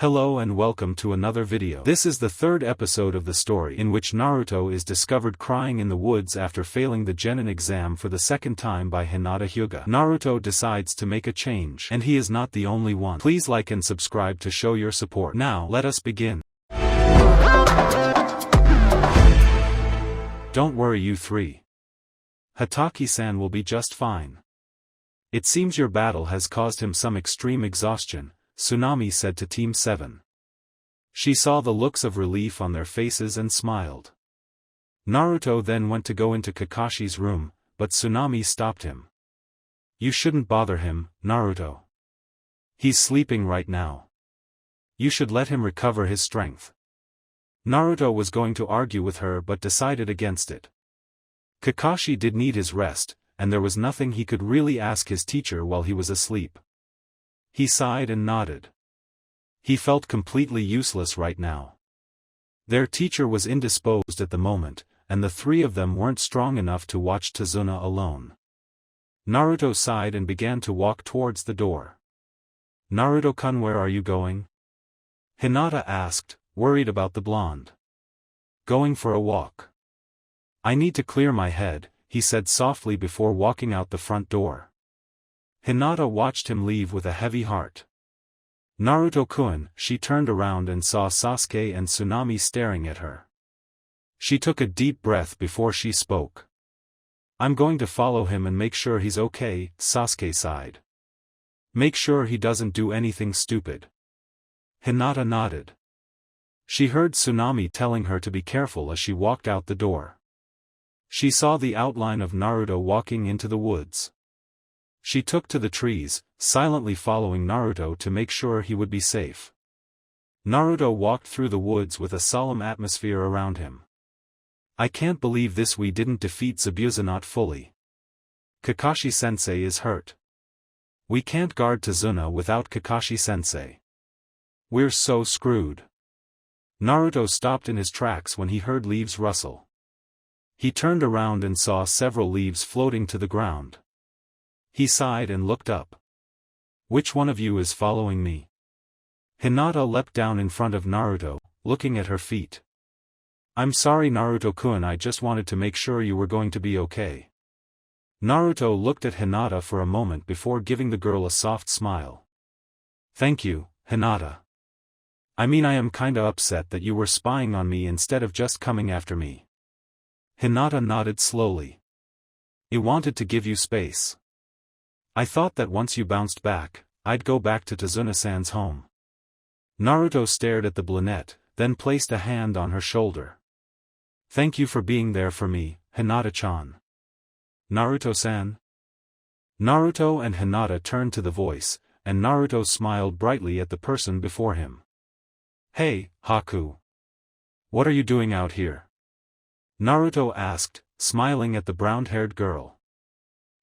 Hello and welcome to another video. This is the third episode of the story in which Naruto is discovered crying in the woods after failing the Genin exam for the second time by Hinata Hyuga. Naruto decides to make a change, and he is not the only one. Please like and subscribe to show your support. Now, let us begin. Don't worry you three. Hatake-san will be just fine. It seems your battle has caused him some extreme exhaustion, Tsunami said to Team 7. She saw the looks of relief on their faces and smiled. Naruto then went to go into Kakashi's room, but Tsunami stopped him. You shouldn't bother him, Naruto. He's sleeping right now. You should let him recover his strength. Naruto was going to argue with her but decided against it. Kakashi did need his rest, and there was nothing he could really ask his teacher while he was asleep. He sighed and nodded. He felt completely useless right now. Their teacher was indisposed at the moment, and the three of them weren't strong enough to watch Tazuna alone. Naruto sighed and began to walk towards the door. Naruto-kun, where are you going? Hinata asked, worried about the blonde. Going for a walk. I need to clear my head, he said softly before walking out the front door. Hinata watched him leave with a heavy heart. Naruto-kun, she turned around and saw Sasuke and Tsunami staring at her. She took a deep breath before she spoke. I'm going to follow him and make sure he's okay, Sasuke sighed. Make sure he doesn't do anything stupid. Hinata nodded. She heard Tsunami telling her to be careful as she walked out the door. She saw the outline of Naruto walking into the woods. She took to the trees, silently following Naruto to make sure he would be safe. Naruto walked through the woods with a solemn atmosphere around him. I can't believe we didn't defeat Zabuza not fully. Kakashi-sensei is hurt. We can't guard Tazuna without Kakashi-sensei. We're so screwed. Naruto stopped in his tracks when he heard leaves rustle. He turned around and saw several leaves floating to the ground. He sighed and looked up. Which one of you is following me? Hinata leapt down in front of Naruto, looking at her feet. I'm sorry Naruto-kun, I just wanted to make sure you were going to be okay. Naruto looked at Hinata for a moment before giving the girl a soft smile. Thank you, Hinata. I mean, I am kinda upset that you were spying on me instead of just coming after me. Hinata nodded slowly. I wanted to give you space. I thought that once you bounced back, I'd go back to Tazuna-san's home. Naruto stared at the brunette, then placed a hand on her shoulder. Thank you for being there for me, Hinata-chan. Naruto-san? Naruto and Hinata turned to the voice, and Naruto smiled brightly at the person before him. Hey, Haku. What are you doing out here? Naruto asked, smiling at the brown-haired girl.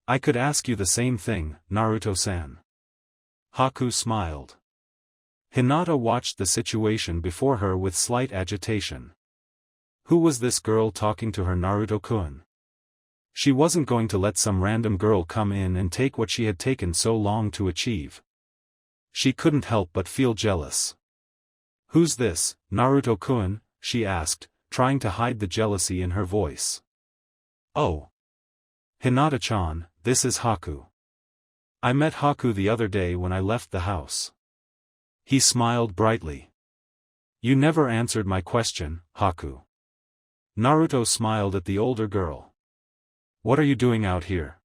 I could ask you the same thing, Naruto-san. Haku smiled. Hinata watched the situation before her with slight agitation. Who was this girl talking to her, Naruto-kun? She wasn't going to let some random girl come in and take what she had taken so long to achieve. She couldn't help but feel jealous. Who's this, Naruto-kun? She asked, trying to hide the jealousy in her voice. Oh. Hinata-chan, this is Haku. I met Haku the other day when I left the house. He smiled brightly. You never answered my question, Haku. Naruto smiled at the older girl. What are you doing out here?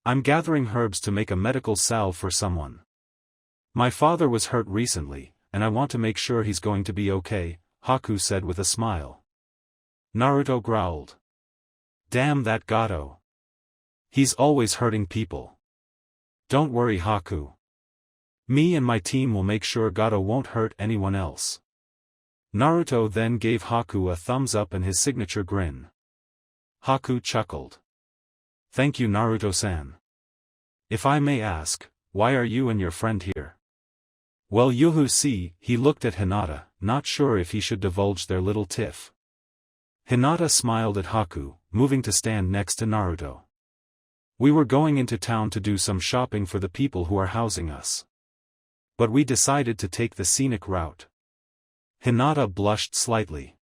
I'm gathering herbs to make a medical salve for someone. My father was hurt recently, and I want to make sure he's going to be okay, Haku said with a smile. Naruto growled. Damn that Gato. He's always hurting people. Don't worry, Haku. Me and my team will make sure Gato won't hurt anyone else. Naruto then gave Haku a thumbs up and his signature grin. Haku chuckled. Thank you, Naruto-san. If I may ask, why are you and your friend here? Well, you'll see, he looked at Hinata, not sure if he should divulge their little tiff. Hinata smiled at Haku, moving to stand next to Naruto. We were going into town to do some shopping for the people who are housing us. But we decided to take the scenic route. Hinata blushed slightly.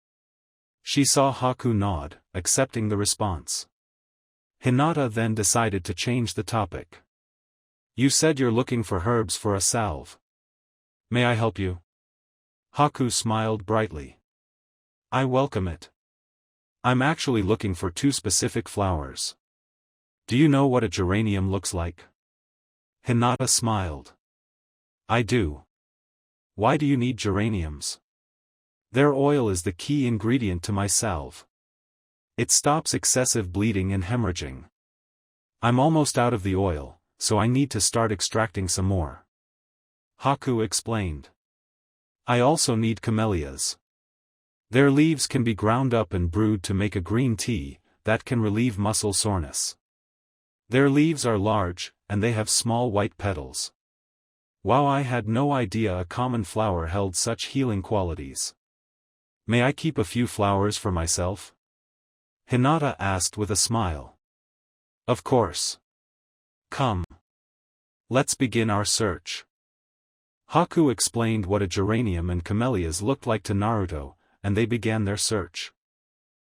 She saw Haku nod, accepting the response. Hinata then decided to change the topic. You said you're looking for herbs for a salve. May I help you? Haku smiled brightly. I welcome it. I'm actually looking for 2 specific flowers. Do you know what a geranium looks like? Hinata smiled. I do. Why do you need geraniums? Their oil is the key ingredient to my salve. It stops excessive bleeding and hemorrhaging. I'm almost out of the oil, so I need to start extracting some more. Haku explained. I also need camellias. Their leaves can be ground up and brewed to make a green tea that can relieve muscle soreness. Their leaves are large, and they have small white petals. Wow, I had no idea a common flower held such healing qualities. May I keep a few flowers for myself? Hinata asked with a smile. Of course. Come. Let's begin our search. Haku explained what a geranium and camellias looked like to Naruto, and they began their search.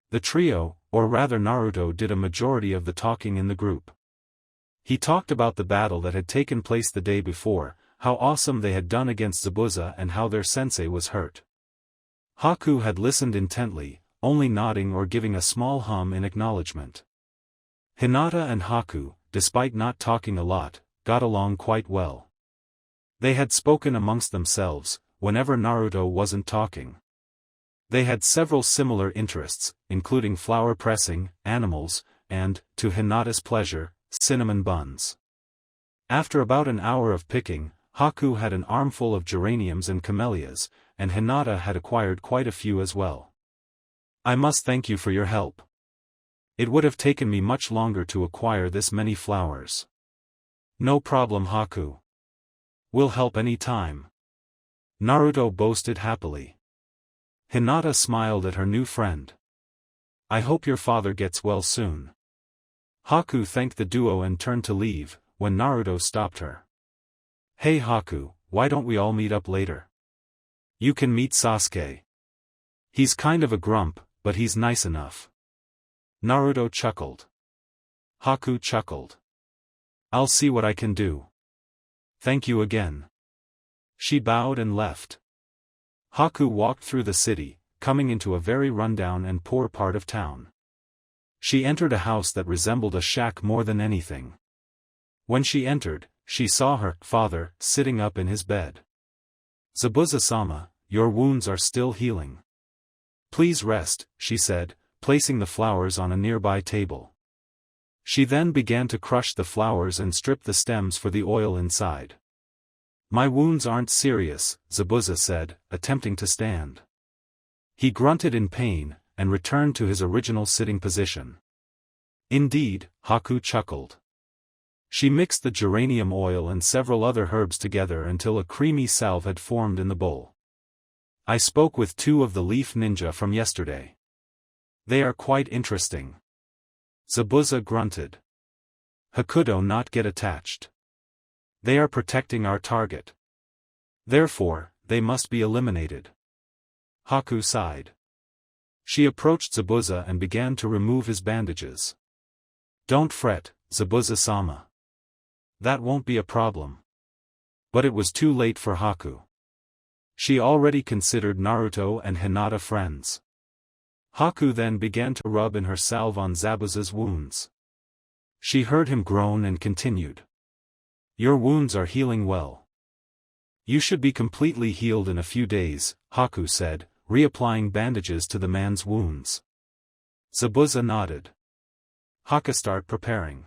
The trio, or rather Naruto, did a majority of the talking in the group. He talked about the battle that had taken place the day before, how awesome they had done against Zabuza and how their sensei was hurt. Haku had listened intently, only nodding or giving a small hum in acknowledgement. Hinata and Haku, despite not talking a lot, got along quite well. They had spoken amongst themselves, whenever Naruto wasn't talking. They had several similar interests, including flower pressing, animals, and, to Hinata's pleasure, cinnamon buns. After about an hour of picking, Haku had an armful of geraniums and camellias, and Hinata had acquired quite a few as well. I must thank you for your help. It would have taken me much longer to acquire this many flowers. No problem, Haku. We'll help any time. Naruto boasted happily. Hinata smiled at her new friend. I hope your father gets well soon. Haku thanked the duo and turned to leave, when Naruto stopped her. Hey Haku, why don't we all meet up later? You can meet Sasuke. He's kind of a grump, but he's nice enough. Naruto chuckled. Haku chuckled. I'll see what I can do. Thank you again. She bowed and left. Haku walked through the city, coming into a very rundown and poor part of town. She entered a house that resembled a shack more than anything. When she entered, she saw her father sitting up in his bed. Zabuza-sama, your wounds are still healing. Please rest, she said, placing the flowers on a nearby table. She then began to crush the flowers and strip the stems for the oil inside. My wounds aren't serious, Zabuza said, attempting to stand. He grunted in pain, and returned to his original sitting position. Indeed, Haku chuckled. She mixed the geranium oil and several other herbs together until a creamy salve had formed in the bowl. I spoke with 2 of the leaf ninja from yesterday. They are quite interesting. Zabuza grunted. Hakudo not get attached. They are protecting our target. Therefore, they must be eliminated. Haku sighed. She approached Zabuza and began to remove his bandages. Don't fret, Zabuza-sama. That won't be a problem. But it was too late for Haku. She already considered Naruto and Hinata friends. Haku then began to rub in her salve on Zabuza's wounds. She heard him groan and continued. Your wounds are healing well. You should be completely healed in a few days, Haku said, reapplying bandages to the man's wounds. Zabuza nodded. Haku, start preparing.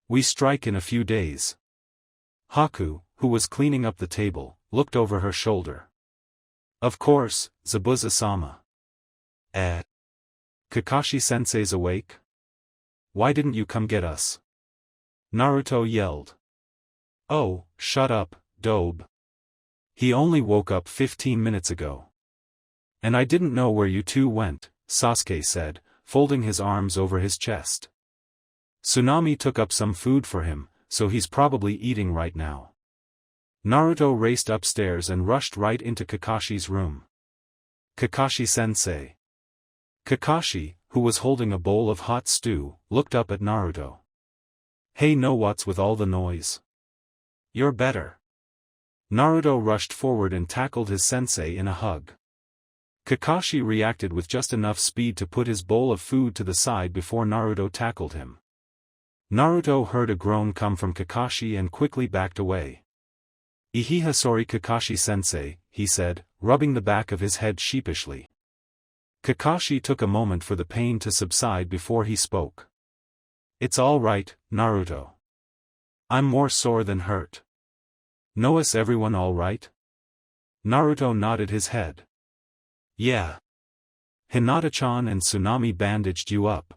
We strike in a few days. Haku, who was cleaning up the table, looked over her shoulder. Of course, Zabuza-sama. Kakashi-sensei's awake? Why didn't you come get us? Naruto yelled. Oh, shut up, Dobe. He only woke up 15 minutes ago. And I didn't know where you 2 went, Sasuke said, folding his arms over his chest. Tsunami took up some food for him, so he's probably eating right now. Naruto raced upstairs and rushed right into Kakashi's room. Kakashi-sensei. Kakashi, who was holding a bowl of hot stew, looked up at Naruto. Hey, no, what's with all the noise? You're better. Naruto rushed forward and tackled his sensei in a hug. Kakashi reacted with just enough speed to put his bowl of food to the side before Naruto tackled him. Naruto heard a groan come from Kakashi and quickly backed away. Ihiha, sorry Kakashi-sensei, he said, rubbing the back of his head sheepishly. Kakashi took a moment for the pain to subside before he spoke. It's all right, Naruto. I'm more sore than hurt. No, is everyone all right? Naruto nodded his head. Yeah. Hinata-chan and Tsunami bandaged you up.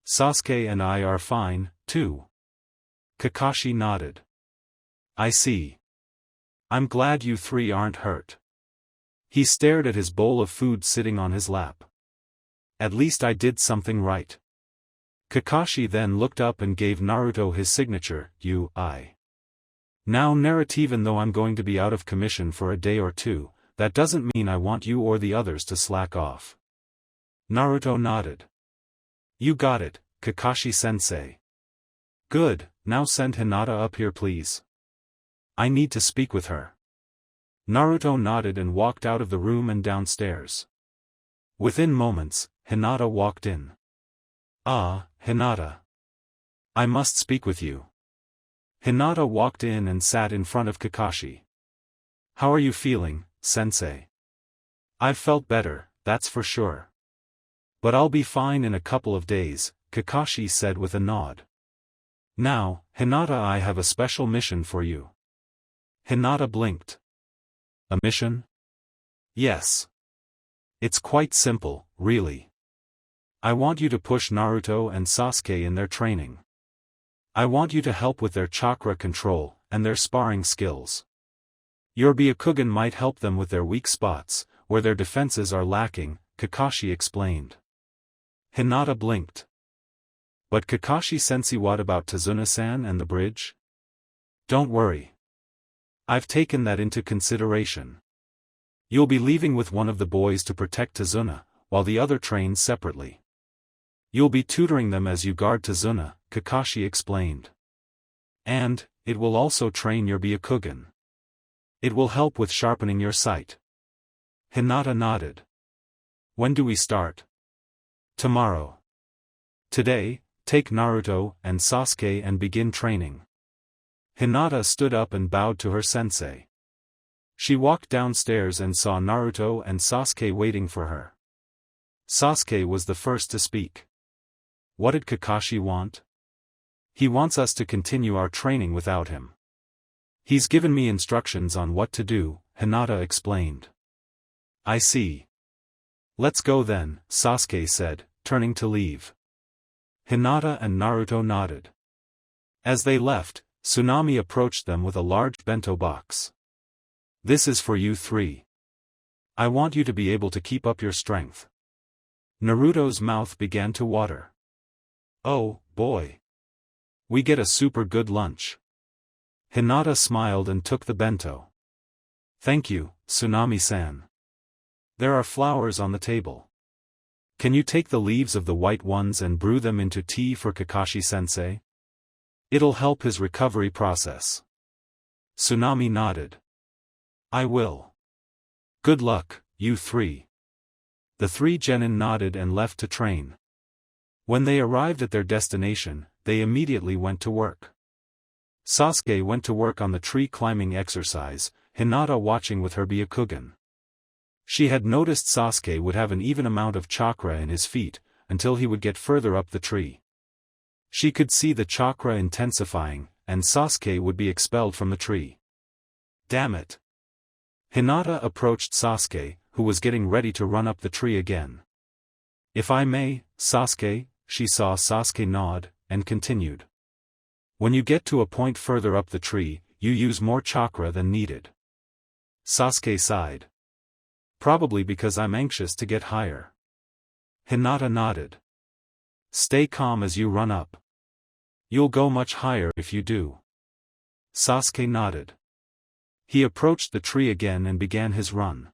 Sasuke and I are fine, too. Kakashi nodded. I see. I'm glad you three aren't hurt. He stared at his bowl of food sitting on his lap. At least I did something right. Kakashi then looked up and gave Naruto his signature, I. Now narrative, even though I'm going to be out of commission for a day or two, that doesn't mean I want you or the others to slack off. Naruto nodded. You got it, Kakashi-sensei. Good, now send Hinata up here please. I need to speak with her. Naruto nodded and walked out of the room and downstairs. Within moments, Hinata walked in. Ah, Hinata. I must speak with you. Hinata walked in and sat in front of Kakashi. How are you feeling, sensei? I've felt better, that's for sure. But I'll be fine in a couple of days, Kakashi said with a nod. Now, Hinata, I have a special mission for you. Hinata blinked. A mission? Yes. It's quite simple, really. I want you to push Naruto and Sasuke in their training. I want you to help with their chakra control, and their sparring skills. Your Byakugan might help them with their weak spots, where their defenses are lacking, Kakashi explained. Hinata blinked. But Kakashi-sensei, what about Tazuna-san and the bridge? Don't worry. I've taken that into consideration. You'll be leaving with one of the boys to protect Tazuna, while the other trains separately. You'll be tutoring them as you guard Tazuna, Kakashi explained. And, it will also train your Byakugan. It will help with sharpening your sight. Hinata nodded. When do we start? Tomorrow. Today, take Naruto and Sasuke and begin training. Hinata stood up and bowed to her sensei. She walked downstairs and saw Naruto and Sasuke waiting for her. Sasuke was the first to speak. What did Kakashi want? He wants us to continue our training without him. He's given me instructions on what to do, Hinata explained. I see. Let's go then, Sasuke said, turning to leave. Hinata and Naruto nodded. As they left, Tsunami approached them with a large bento box. This is for you three. I want you to be able to keep up your strength. Naruto's mouth began to water. Oh, boy. We get a super good lunch. Hinata smiled and took the bento. Thank you, Tsunami-san. There are flowers on the table. Can you take the leaves of the white ones and brew them into tea for Kakashi-sensei? It'll help his recovery process. Tsunami nodded. I will. Good luck, you three. The three genin nodded and left to train. When they arrived at their destination, they immediately went to work. Sasuke went to work on the tree climbing exercise, Hinata watching with her Byakugan. She had noticed Sasuke would have an even amount of chakra in his feet, until he would get further up the tree. She could see the chakra intensifying, and Sasuke would be expelled from the tree. Damn it! Hinata approached Sasuke, who was getting ready to run up the tree again. If I may, Sasuke, she saw Sasuke nod, and continued. When you get to a point further up the tree, you use more chakra than needed. Sasuke sighed. Probably because I'm anxious to get higher. Hinata nodded. Stay calm as you run up. You'll go much higher if you do. Sasuke nodded. He approached the tree again and began his run.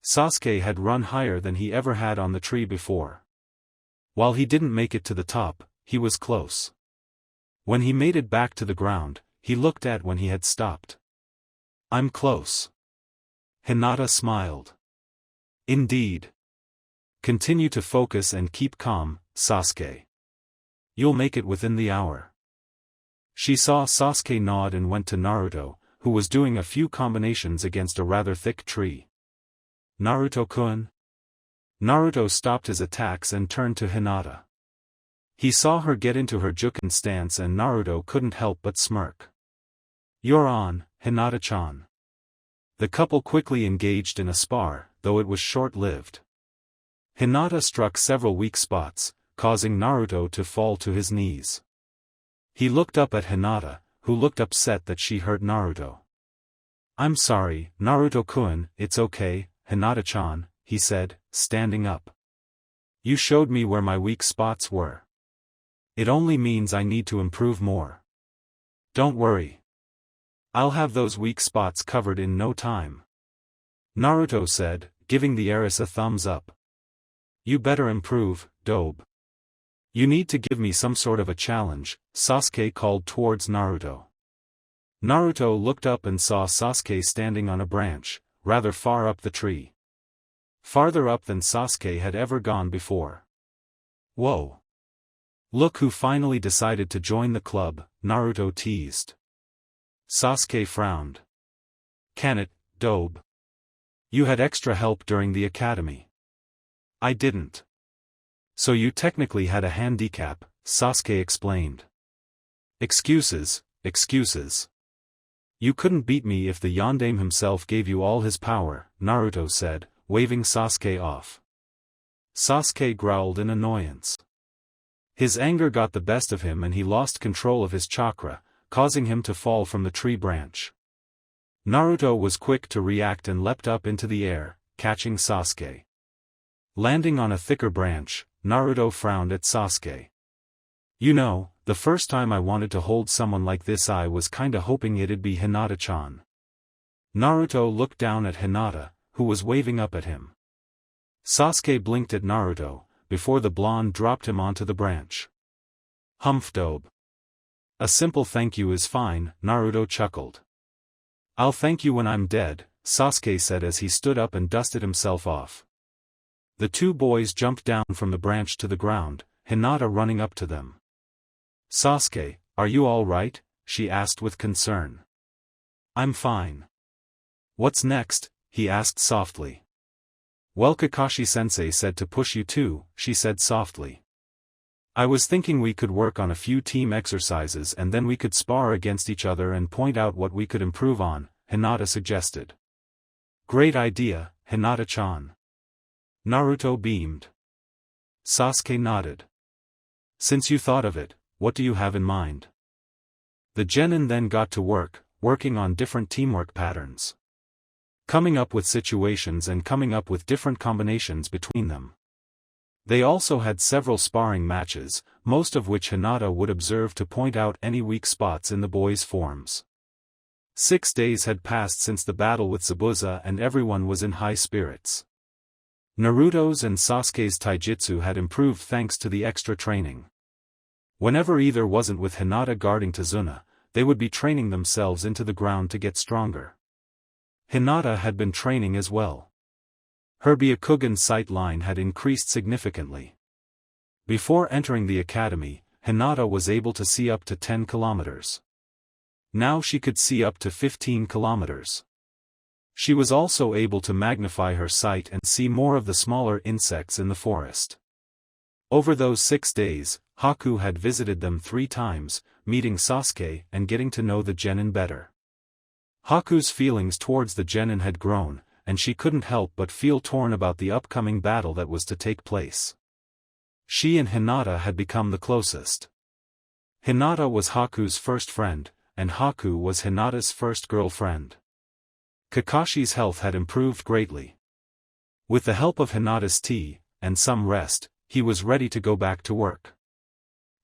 Sasuke had run higher than he ever had on the tree before. While he didn't make it to the top, he was close. When he made it back to the ground, he looked at when he had stopped. "I'm close." Hinata smiled. "Indeed. Continue to focus and keep calm, Sasuke. You'll make it within the hour." She saw Sasuke nod and went to Naruto, who was doing a few combinations against a rather thick tree. "Naruto-kun?" Naruto stopped his attacks and turned to Hinata. He saw her get into her Juken stance and Naruto couldn't help but smirk. "You're on, Hinata-chan." The couple quickly engaged in a spar, though it was short-lived. Hinata struck several weak spots, causing Naruto to fall to his knees. He looked up at Hinata, who looked upset that she hurt Naruto. "I'm sorry, Naruto-kun, it's okay, Hinata-chan," he said, standing up. "You showed me where my weak spots were. It only means I need to improve more. Don't worry. I'll have those weak spots covered in no time," Naruto said, giving the heiress a thumbs up. "You better improve, Dobe. You need to give me some sort of a challenge," Sasuke called towards Naruto. Naruto looked up and saw Sasuke standing on a branch, rather far up the tree. Farther up than Sasuke had ever gone before. "Whoa. Look who finally decided to join the club," Naruto teased. Sasuke frowned. "Can it, Dobe? You had extra help during the academy." "I didn't." "So you technically had a handicap," Sasuke explained. "Excuses, excuses. You couldn't beat me if the Yondaime himself gave you all his power," Naruto said, waving Sasuke off. Sasuke growled in annoyance. His anger got the best of him and he lost control of his chakra, causing him to fall from the tree branch. Naruto was quick to react and leapt up into the air, catching Sasuke. Landing on a thicker branch, Naruto frowned at Sasuke. "You know, the first time I wanted to hold someone like this I was kinda hoping it'd be Hinata-chan." Naruto looked down at Hinata, who was waving up at him. Sasuke blinked at Naruto, before the blonde dropped him onto the branch. "Humph, Dobe. A simple thank you is fine," Naruto chuckled. "I'll thank you when I'm dead," Sasuke said as he stood up and dusted himself off. The two boys jumped down from the branch to the ground, Hinata running up to them. "Sasuke, are you all right?" she asked with concern. "I'm fine." "What's next?" he asked softly. "Well, Kakashi-sensei said to push you too," she said softly. "I was thinking we could work on a few team exercises and then we could spar against each other and point out what we could improve on," Hinata suggested. "Great idea, Hinata-chan." Naruto beamed. Sasuke nodded. "Since you thought of it, what do you have in mind?" The genin then got to work, working on different teamwork patterns. Coming up with situations and coming up with different combinations between them. They also had several sparring matches, most of which Hinata would observe to point out any weak spots in the boys' forms. 6 days had passed since the battle with Zabuza and everyone was in high spirits. Naruto's and Sasuke's taijutsu had improved thanks to the extra training. Whenever either wasn't with Hinata guarding Tazuna, they would be training themselves into the ground to get stronger. Hinata had been training as well. Her Byakugan sight line had increased significantly. Before entering the academy, Hinata was able to see up to 10 kilometers. Now she could see up to 15 kilometers. She was also able to magnify her sight and see more of the smaller insects in the forest. Over those 6 days, Haku had visited them 3 times, meeting Sasuke and getting to know the genin better. Haku's feelings towards the genin had grown, and she couldn't help but feel torn about the upcoming battle that was to take place. She and Hinata had become the closest. Hinata was Haku's first friend, and Haku was Hinata's first girlfriend. Kakashi's health had improved greatly. With the help of Hinata's tea, and some rest, he was ready to go back to work.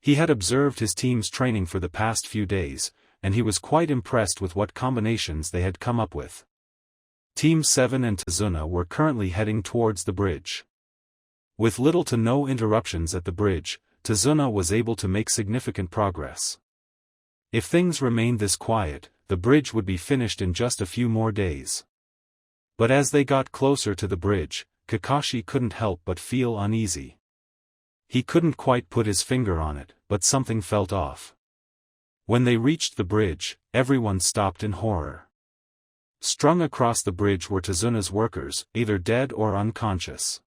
He had observed his team's training for the past few days, and he was quite impressed with what combinations they had come up with. Team 7 and Tazuna were currently heading towards the bridge. With little to no interruptions at the bridge, Tazuna was able to make significant progress. If things remained this quiet, the bridge would be finished in just a few more days. But as they got closer to the bridge, Kakashi couldn't help but feel uneasy. He couldn't quite put his finger on it, but something felt off. When they reached the bridge, everyone stopped in horror. Strung across the bridge were Tazuna's workers, either dead or unconscious.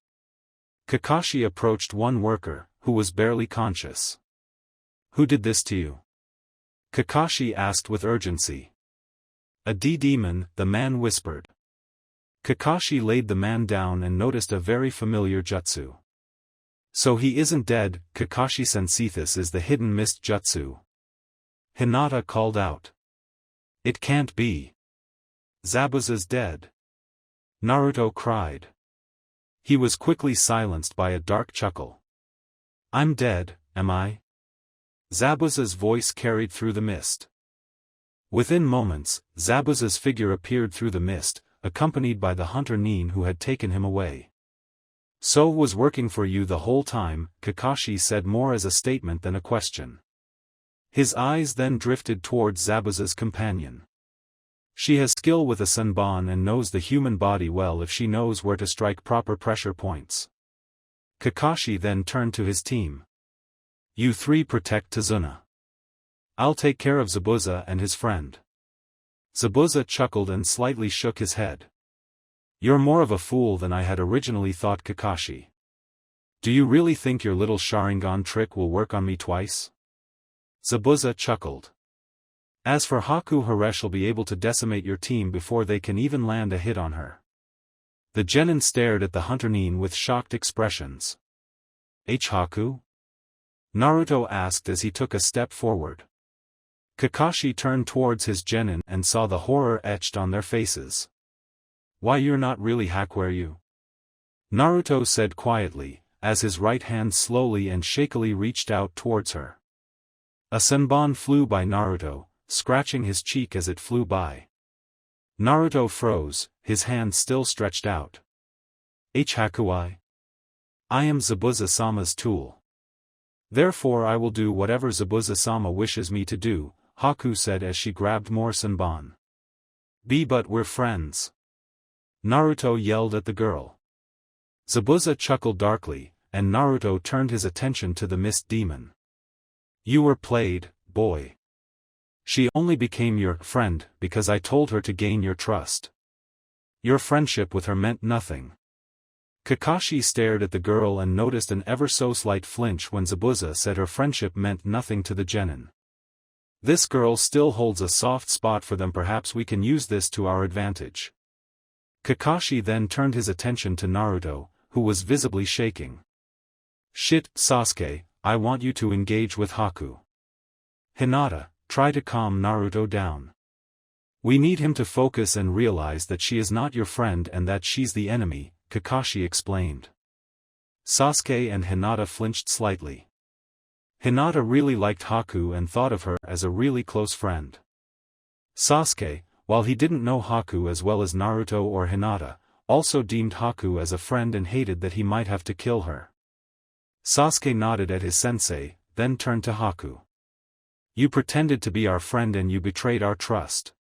Kakashi approached one worker, who was barely conscious. "Who did this to you?" Kakashi asked with urgency. "A demon," the man whispered. Kakashi laid the man down and noticed a very familiar jutsu. "So he isn't dead." Kakashi-sensei, this is the hidden mist jutsu. Hinata called out. "It can't be. Zabuza's dead." Naruto cried. He was quickly silenced by a dark chuckle. "I'm dead, am I?" Zabuza's voice carried through the mist. Within moments, Zabuza's figure appeared through the mist, accompanied by the hunter Nin who had taken him away. "So was working for you the whole time," Kakashi said more as a statement than a question. His eyes then drifted towards Zabuza's companion. "She has skill with a senbon and knows the human body well if she knows where to strike proper pressure points." Kakashi then turned to his team. "You three protect Tazuna. I'll take care of Zabuza and his friend." Zabuza chuckled and slightly shook his head. "You're more of a fool than I had originally thought, Kakashi. Do you really think your little Sharingan trick will work on me twice?" Zabuza chuckled. "As for Haku, Haresh'll be able to decimate your team before they can even land a hit on her." The genin stared at the hunter Nin with shocked expressions. Haku?" Naruto asked as he took a step forward. Kakashi turned towards his genin and saw the horror etched on their faces. "Why, you're not really Haku, are you?" Naruto said quietly, as his right hand slowly and shakily reached out towards her. A senbon flew by Naruto, scratching his cheek as it flew by. Naruto froze, his hand still stretched out. Haku, I am Zabuza-sama's tool. Therefore I will do whatever Zabuza-sama wishes me to do, Haku said as she grabbed more senbon. But we're friends," Naruto yelled at the girl. Zabuza chuckled darkly, and Naruto turned his attention to the mist demon. "You were played, boy. She only became your friend because I told her to gain your trust. Your friendship with her meant nothing." Kakashi stared at the girl and noticed an ever so slight flinch when Zabuza said her friendship meant nothing to the genin. This girl still holds a soft spot for them, perhaps we can use this to our advantage. Kakashi then turned his attention to Naruto, who was visibly shaking. "Shit, Sasuke, I want you to engage with Haku. Hinata, try to calm Naruto down. We need him to focus and realize that she is not your friend and that she's the enemy," Kakashi explained. Sasuke and Hinata flinched slightly. Hinata really liked Haku and thought of her as a really close friend. Sasuke, while he didn't know Haku as well as Naruto or Hinata, also deemed Haku as a friend and hated that he might have to kill her. Sasuke nodded at his sensei, then turned to Haku. "You pretended to be our friend and you betrayed our trust."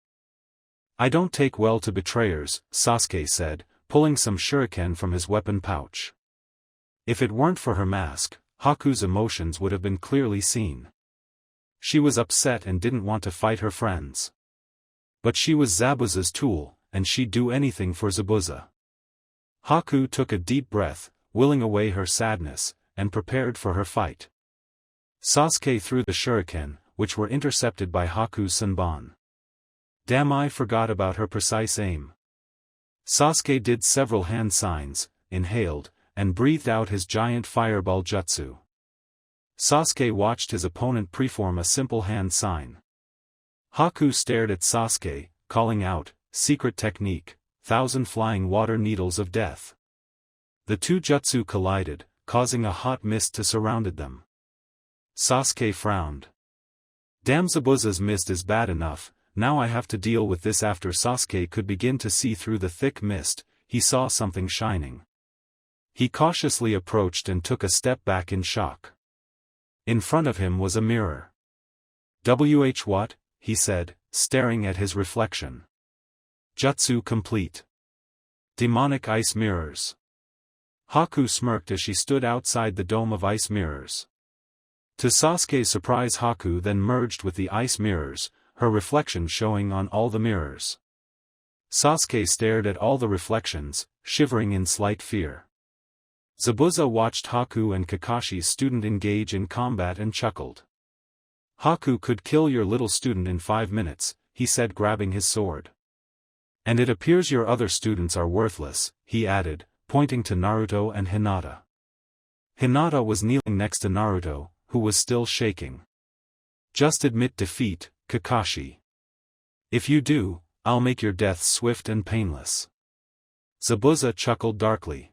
"I don't take well to betrayers," Sasuke said, pulling some shuriken from his weapon pouch. If it weren't for her mask, Haku's emotions would have been clearly seen. She was upset and didn't want to fight her friends. But she was Zabuza's tool, and she'd do anything for Zabuza. Haku took a deep breath, willing away her sadness, and prepared for her fight. Sasuke threw the shuriken, which were intercepted by Haku's senbon. Damn, I forgot about her precise aim. Sasuke did several hand signs, inhaled, and breathed out his giant fireball jutsu. Sasuke watched his opponent preform a simple hand sign. Haku stared at Sasuke, calling out, "Secret technique, 1,000 flying water needles of death." The two jutsu collided, causing a hot mist to surround them. Sasuke frowned. Damn, Zabuza's mist is bad enough, now I have to deal with this. After Sasuke could begin to see through the thick mist, he saw something shining. He cautiously approached and took a step back in shock. In front of him was a mirror. What? He said, staring at his reflection. Jutsu complete. Demonic ice mirrors. Haku smirked as she stood outside the dome of ice mirrors. To Sasuke's surprise, Haku then merged with the ice mirrors, her reflection showing on all the mirrors. Sasuke stared at all the reflections, shivering in slight fear. Zabuza watched Haku and Kakashi's student engage in combat and chuckled. Haku could kill your little student in 5 minutes, he said, grabbing his sword. And it appears your other students are worthless, he added, pointing to Naruto and Hinata. Hinata was kneeling next to Naruto, who was still shaking. Just admit defeat, Kakashi. If you do, I'll make your death swift and painless. Zabuza chuckled darkly.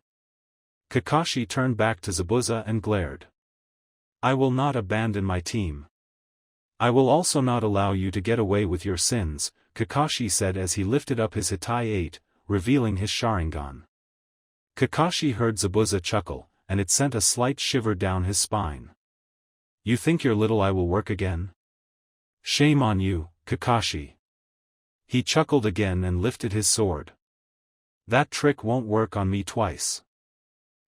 Kakashi turned back to Zabuza and glared. I will not abandon my team. I will also not allow you to get away with your sins, Kakashi said as he lifted up his Hitai 8, revealing his Sharingan. Kakashi heard Zabuza chuckle, and it sent a slight shiver down his spine. You think your little eye will work again? Shame on you, Kakashi. He chuckled again and lifted his sword. That trick won't work on me twice.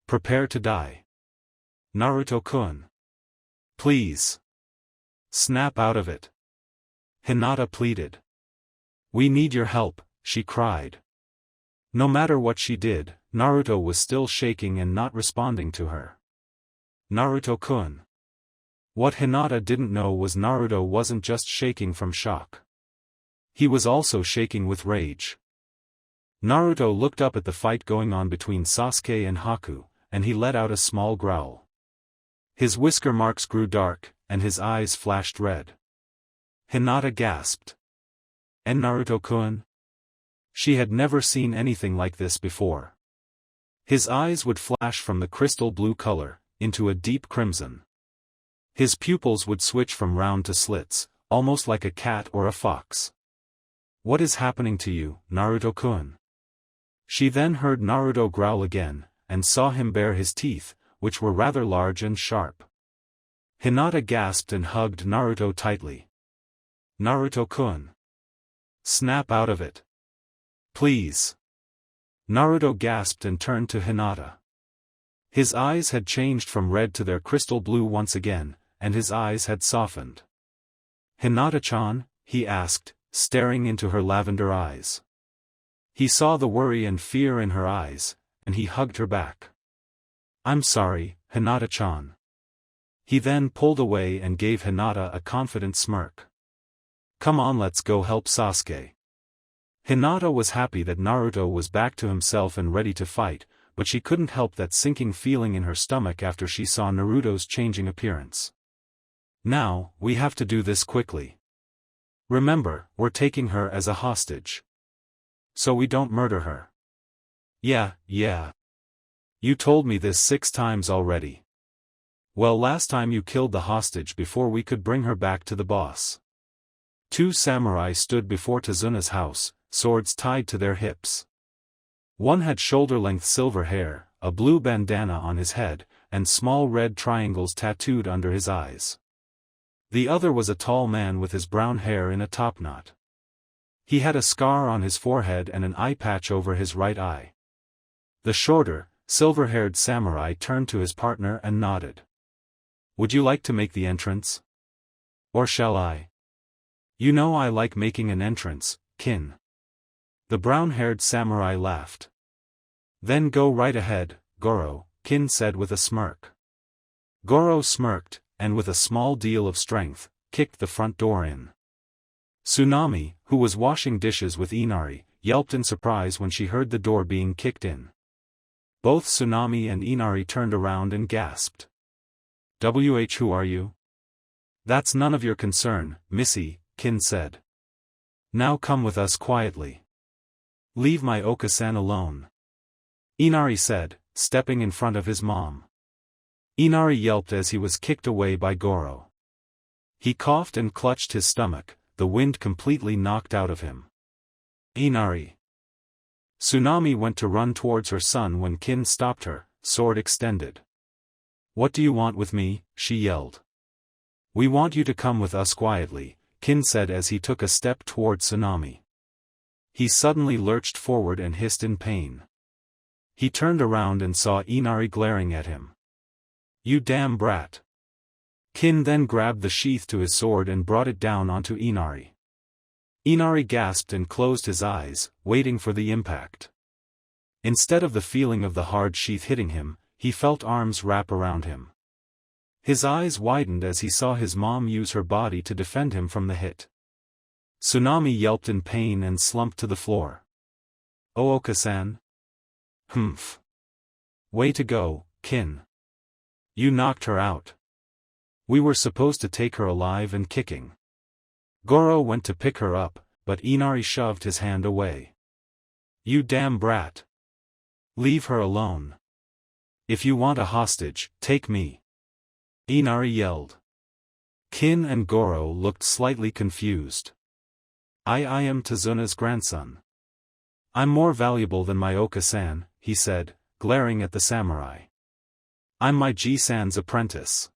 Prepare to die. Naruto-kun. Please. Snap out of it. Hinata pleaded. We need your help, she cried. No matter what she did, Naruto was still shaking and not responding to her. Naruto-kun. What Hinata didn't know was Naruto wasn't just shaking from shock. He was also shaking with rage. Naruto looked up at the fight going on between Sasuke and Haku, and he let out a small growl. His whisker marks grew dark, and his eyes flashed red. Hinata gasped. And Naruto-kun? She had never seen anything like this before. His eyes would flash from the crystal blue color, into a deep crimson. His pupils would switch from round to slits, almost like a cat or a fox. What is happening to you, Naruto-kun? She then heard Naruto growl again, and saw him bare his teeth, which were rather large and sharp. Hinata gasped and hugged Naruto tightly. Naruto-kun. Snap out of it. Please. Naruto gasped and turned to Hinata. His eyes had changed from red to their crystal blue once again, and his eyes had softened. Hinata-chan, he asked, staring into her lavender eyes. He saw the worry and fear in her eyes, and he hugged her back. I'm sorry, Hinata-chan. He then pulled away and gave Hinata a confident smirk. Come on, let's go help Sasuke. Hinata was happy that Naruto was back to himself and ready to fight, but she couldn't help that sinking feeling in her stomach after she saw Naruto's changing appearance. Now, we have to do this quickly. Remember, we're taking her as a hostage. So we don't murder her. Yeah. You told me this 6 times already. Well, last time you killed the hostage before we could bring her back to the boss. 2 samurai stood before Tazuna's house, swords tied to their hips. One had shoulder-length silver hair, a blue bandana on his head, and small red triangles tattooed under his eyes. The other was a tall man with his brown hair in a topknot. He had a scar on his forehead and an eye patch over his right eye. The shorter, silver-haired samurai turned to his partner and nodded. Would you like to make the entrance? Or shall I? You know I like making an entrance, kin. The brown-haired samurai laughed. Then go right ahead, Goro, kin said with a smirk. Goro smirked, and with a small deal of strength, kicked the front door in. Tsunami, who was washing dishes with Inari, yelped in surprise when she heard the door being kicked in. Both Tsunami and Inari turned around and gasped. Who are you? That's none of your concern, Missy, Kin said. Now come with us quietly. Leave my Oka-san alone. Inari said, stepping in front of his mom. Inari yelped as he was kicked away by Goro. He coughed and clutched his stomach, the wind completely knocked out of him. Inari. Tsunami went to run towards her son when Kin stopped her, sword extended. What do you want with me? She yelled. We want you to come with us quietly, Kin said as he took a step towards Tsunami. He suddenly lurched forward and hissed in pain. He turned around and saw Inari glaring at him. You damn brat. Kin then grabbed the sheath to his sword and brought it down onto Inari. Inari gasped and closed his eyes, waiting for the impact. Instead of the feeling of the hard sheath hitting him, he felt arms wrap around him. His eyes widened as he saw his mom use her body to defend him from the hit. Tsunami yelped in pain and slumped to the floor. Ooka-san? Humph. Way to go, Kin. You knocked her out. We were supposed to take her alive and kicking. Goro went to pick her up, but Inari shoved his hand away. You damn brat. Leave her alone. If you want a hostage, take me. Inari yelled. Kin and Goro looked slightly confused. I am Tazuna's grandson. I'm more valuable than my Oka-san, he said, glaring at the samurai. I'm my Ji-san's apprentice.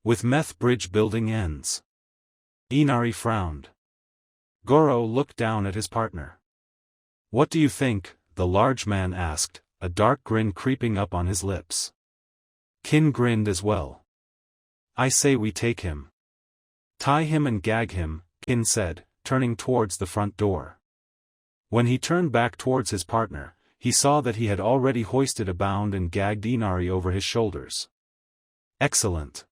With meth bridge building ends. Inari frowned. Goro looked down at his partner. What do you think? The large man asked, a dark grin creeping up on his lips. Kin grinned as well. I say we take him. Tie him and gag him, Kin said, turning towards the front door. When he turned back towards his partner, he saw that he had already hoisted a bound and gagged Inari over his shoulders. Excellent.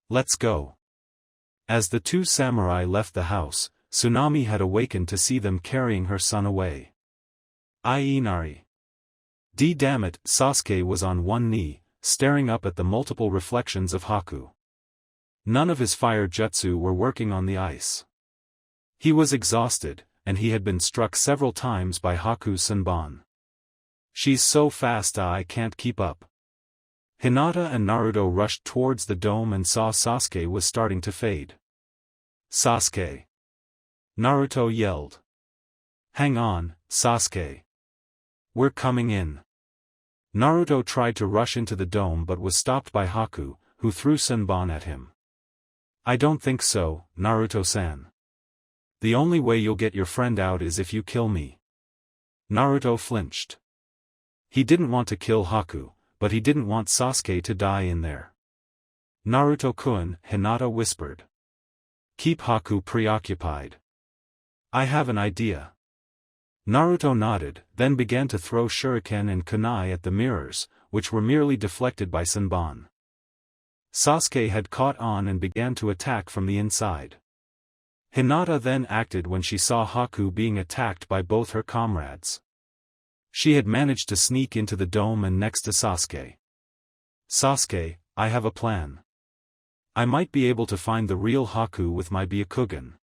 Let's go. As the two samurai left the house, Tsunami had awakened to see them carrying her son away. Inari. Damn it, Sasuke was on one knee, staring up at the multiple reflections of Haku. None of his fire jutsu were working on the ice. He was exhausted, and he had been struck several times by Haku's Senbon. She's so fast I can't keep up. Hinata and Naruto rushed towards the dome and saw Sasuke was starting to fade. Sasuke! Naruto yelled. Hang on, Sasuke. We're coming in. Naruto tried to rush into the dome but was stopped by Haku, who threw Senbon at him. I don't think so, Naruto-san. The only way you'll get your friend out is if you kill me. Naruto flinched. He didn't want to kill Haku, but he didn't want Sasuke to die in there. Naruto-kun, Hinata whispered. Keep Haku preoccupied. I have an idea. Naruto nodded, then began to throw shuriken and kunai at the mirrors, which were merely deflected by Senbon. Sasuke had caught on and began to attack from the inside. Hinata then acted when she saw Haku being attacked by both her comrades. She had managed to sneak into the dome and next to Sasuke. Sasuke, I have a plan. I might be able to find the real Haku with my Byakugan.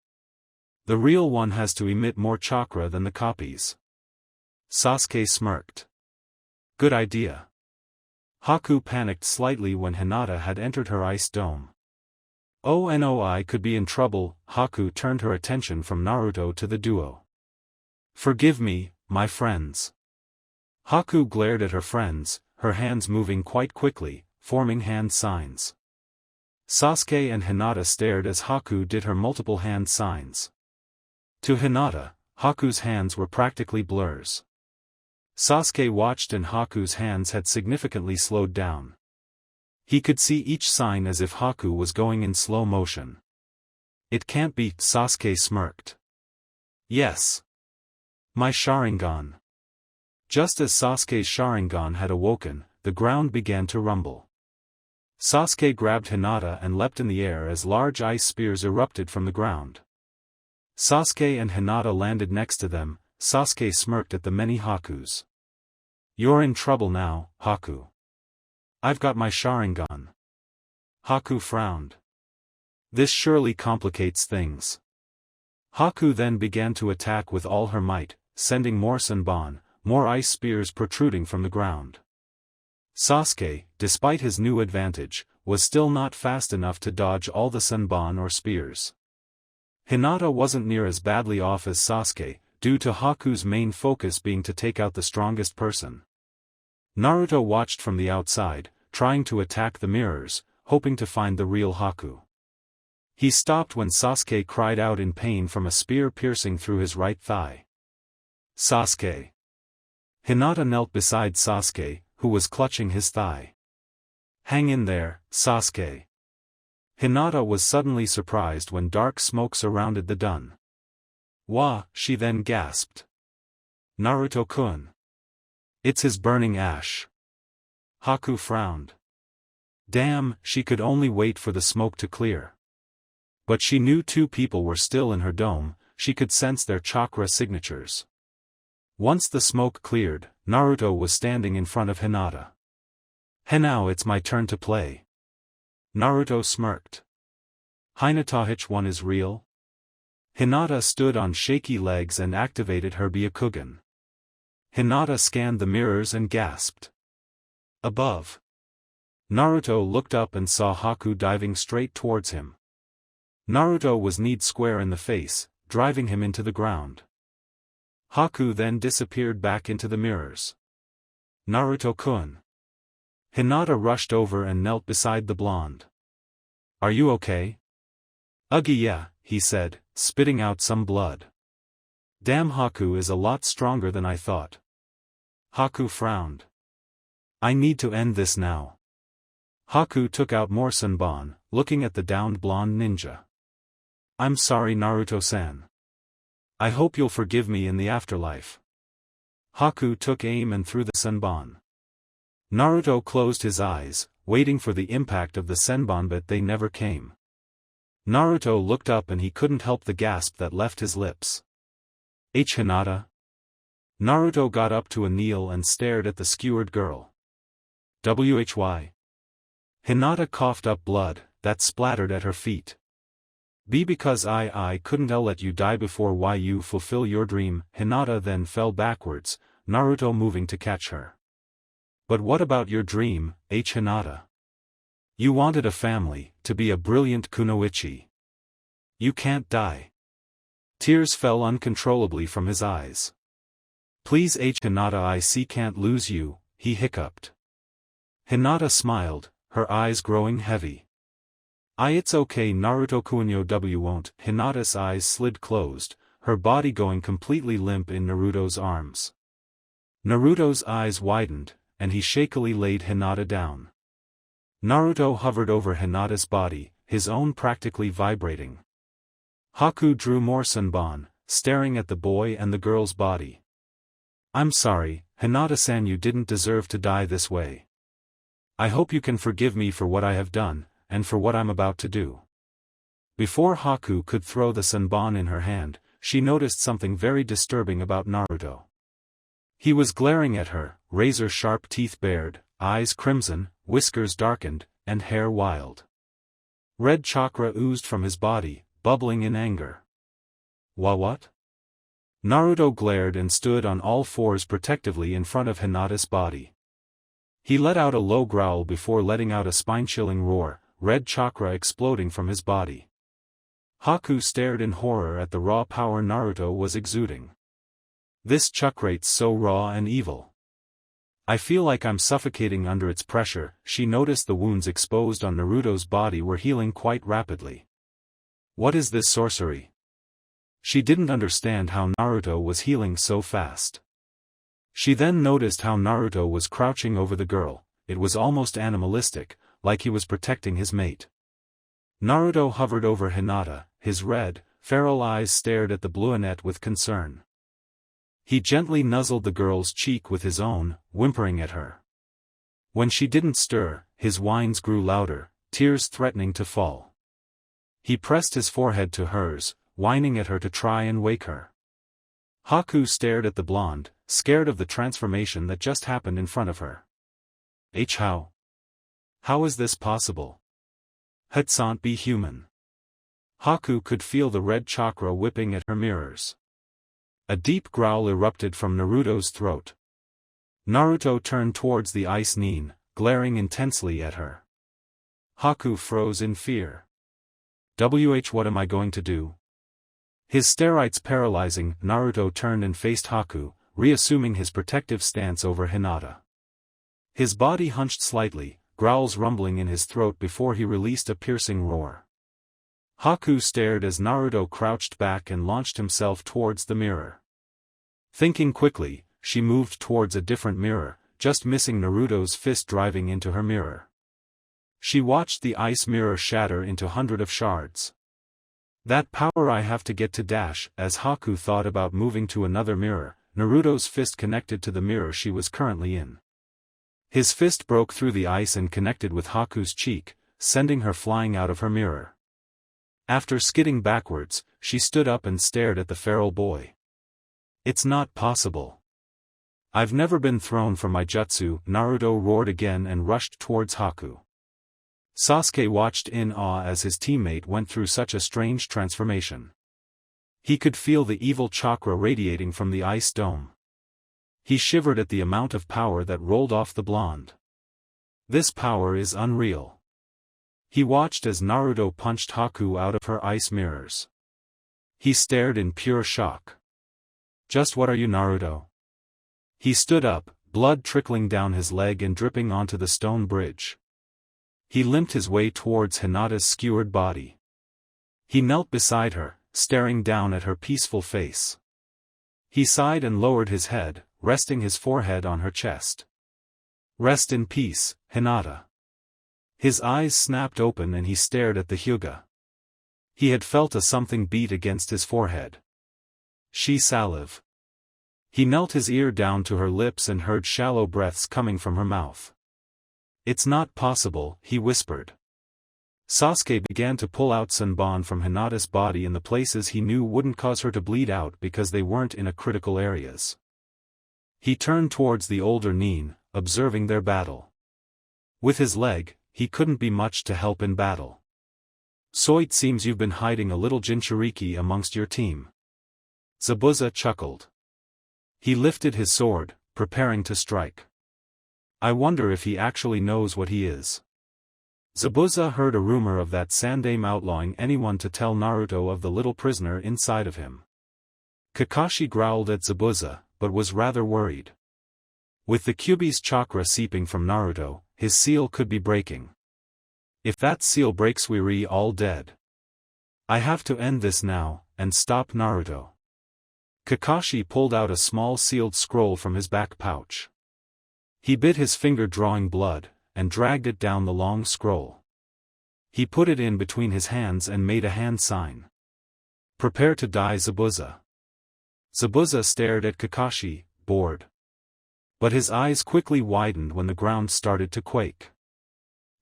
The real one has to emit more chakra than the copies. Sasuke smirked. Good idea. Haku panicked slightly when Hinata had entered her ice dome. Oh no, I could be in trouble. Haku turned her attention from Naruto to the duo. Forgive me, my friends. Haku glared at her friends, her hands moving quite quickly, forming hand signs. Sasuke and Hinata stared as Haku did her multiple hand signs. To Hinata, Haku's hands were practically blurs. Sasuke watched and Haku's hands had significantly slowed down. He could see each sign as if Haku was going in slow motion. It can't be, Sasuke smirked. Yes. My Sharingan. Just as Sasuke's Sharingan had awoken, the ground began to rumble. Sasuke grabbed Hinata and leapt in the air as large ice spears erupted from the ground. Sasuke and Hinata landed next to them. Sasuke smirked at the many Hakus. You're in trouble now, Haku. I've got my Sharingan. Haku frowned. This surely complicates things. Haku then began to attack with all her might, sending more Senbon, more ice spears protruding from the ground. Sasuke, despite his new advantage, was still not fast enough to dodge all the senbon or spears. Hinata wasn't near as badly off as Sasuke, due to Haku's main focus being to take out the strongest person. Naruto watched from the outside, trying to attack the mirrors, hoping to find the real Haku. He stopped when Sasuke cried out in pain from a spear piercing through his right thigh. Sasuke. Hinata knelt beside Sasuke, who was clutching his thigh. Hang in there, Sasuke. Hinata was suddenly surprised when dark smoke surrounded the dun. Wah, she then gasped. Naruto-kun. It's his burning ash. Haku frowned. Damn, she could only wait for the smoke to clear. But she knew two people were still in her dome, she could sense their chakra signatures. Once the smoke cleared, Naruto was standing in front of Hinata. Now it's my turn to play. Naruto smirked. Hinata one is real? Hinata stood on shaky legs and activated her Byakugan. Hinata scanned the mirrors and gasped. Above. Naruto looked up and saw Haku diving straight towards him. Naruto was kneed square in the face, driving him into the ground. Haku then disappeared back into the mirrors. Naruto-kun. Hinata rushed over and knelt beside the blonde. Are you okay? Uggy yeah, he said, spitting out some blood. Damn, Haku is a lot stronger than I thought. Haku frowned. I need to end this now. Haku took out more senbon, looking at the downed blonde ninja. I'm sorry, Naruto-san. I hope you'll forgive me in the afterlife. Haku took aim and threw the senbon. Naruto closed his eyes, waiting for the impact of the senbon, but they never came. Naruto looked up and he couldn't help the gasp that left his lips. Hinata? Naruto got up to a kneel and stared at the skewered girl. Why? Hinata coughed up blood, that splattered at her feet. Because I couldn't let you die before you fulfill your dream. Hinata then fell backwards, Naruto moving to catch her. But what about your dream, Hinata? You wanted a family, to be a brilliant kunoichi. You can't die. Tears fell uncontrollably from his eyes. Please Hinata, I can't lose you, he hiccuped. Hinata smiled, her eyes growing heavy. It's okay, Naruto-kun w won't. Hinata's eyes slid closed, her body going completely limp in Naruto's arms. Naruto's eyes widened, and he shakily laid Hinata down. Naruto hovered over Hinata's body, his own practically vibrating. Haku drew more senbon, staring at the boy and the girl's body. I'm sorry, Hinata-san, you didn't deserve to die this way. I hope you can forgive me for what I have done, and for what I'm about to do. Before Haku could throw the senbon in her hand, she noticed something very disturbing about Naruto. He was glaring at her, razor-sharp teeth bared, eyes crimson, whiskers darkened, and hair wild. Red chakra oozed from his body, bubbling in anger. What? Naruto glared and stood on all fours protectively in front of Hinata's body. He let out a low growl before letting out a spine-chilling roar, red chakra exploding from his body. Haku stared in horror at the raw power Naruto was exuding. This chakra's so raw and evil. I feel like I'm suffocating under its pressure. She noticed the wounds exposed on Naruto's body were healing quite rapidly. What is this sorcery? She didn't understand how Naruto was healing so fast. She then noticed how Naruto was crouching over the girl. It was almost animalistic, like he was protecting his mate. Naruto hovered over Hinata, his red, feral eyes stared at the bleuette with concern. He gently nuzzled the girl's cheek with his own, whimpering at her. When she didn't stir, his whines grew louder, tears threatening to fall. He pressed his forehead to hers, whining at her to try and wake her. Haku stared at the blonde, scared of the transformation that just happened in front of her. How? How is this possible? Can't be human. Haku could feel the red chakra whipping at her mirrors. A deep growl erupted from Naruto's throat. Naruto turned towards the ice Nin, glaring intensely at her. Haku froze in fear. What am I going to do? His steroids paralyzing, Naruto turned and faced Haku, reassuming his protective stance over Hinata. His body hunched slightly, growls rumbling in his throat before he released a piercing roar. Haku stared as Naruto crouched back and launched himself towards the mirror. Thinking quickly, she moved towards a different mirror, just missing Naruto's fist driving into her mirror. She watched the ice mirror shatter into hundreds of shards. That power I have to get to dash. As Haku thought about moving to another mirror, Naruto's fist connected to the mirror she was currently in. His fist broke through the ice and connected with Haku's cheek, sending her flying out of her mirror. After skidding backwards, she stood up and stared at the feral boy. It's not possible. I've never been thrown from my jutsu, Naruto roared again and rushed towards Haku. Sasuke watched in awe as his teammate went through such a strange transformation. He could feel the evil chakra radiating from the ice dome. He shivered at the amount of power that rolled off the blonde. This power is unreal. He watched as Naruto punched Haku out of her ice mirrors. He stared in pure shock. Just what are you, Naruto? He stood up, blood trickling down his leg and dripping onto the stone bridge. He limped his way towards Hinata's skewered body. He knelt beside her, staring down at her peaceful face. He sighed and lowered his head, resting his forehead on her chest. Rest in peace, Hinata. His eyes snapped open and he stared at the Hyuga. He had felt a something beat against his forehead. She salive. He knelt his ear down to her lips and heard shallow breaths coming from her mouth. It's not possible, he whispered. Sasuke began to pull out Sanbon from Hinata's body in the places he knew wouldn't cause her to bleed out because they weren't in a critical areas. He turned towards the older Nin, observing their battle. With his leg, he couldn't be much to help in battle. So it seems you've been hiding a little Jinchuriki amongst your team. Zabuza chuckled. He lifted his sword, preparing to strike. I wonder if he actually knows what he is. Zabuza heard a rumor of that Sandaime outlawing anyone to tell Naruto of the little prisoner inside of him. Kakashi growled at Zabuza, but was rather worried. With the Kyuubi's chakra seeping from Naruto, his seal could be breaking. If that seal breaks, we're all dead. I have to end this now, and stop Naruto. Kakashi pulled out a small sealed scroll from his back pouch. He bit his finger drawing blood, and dragged it down the long scroll. He put it in between his hands and made a hand sign. Prepare to die, Zabuza. Zabuza stared at Kakashi, bored. But his eyes quickly widened when the ground started to quake.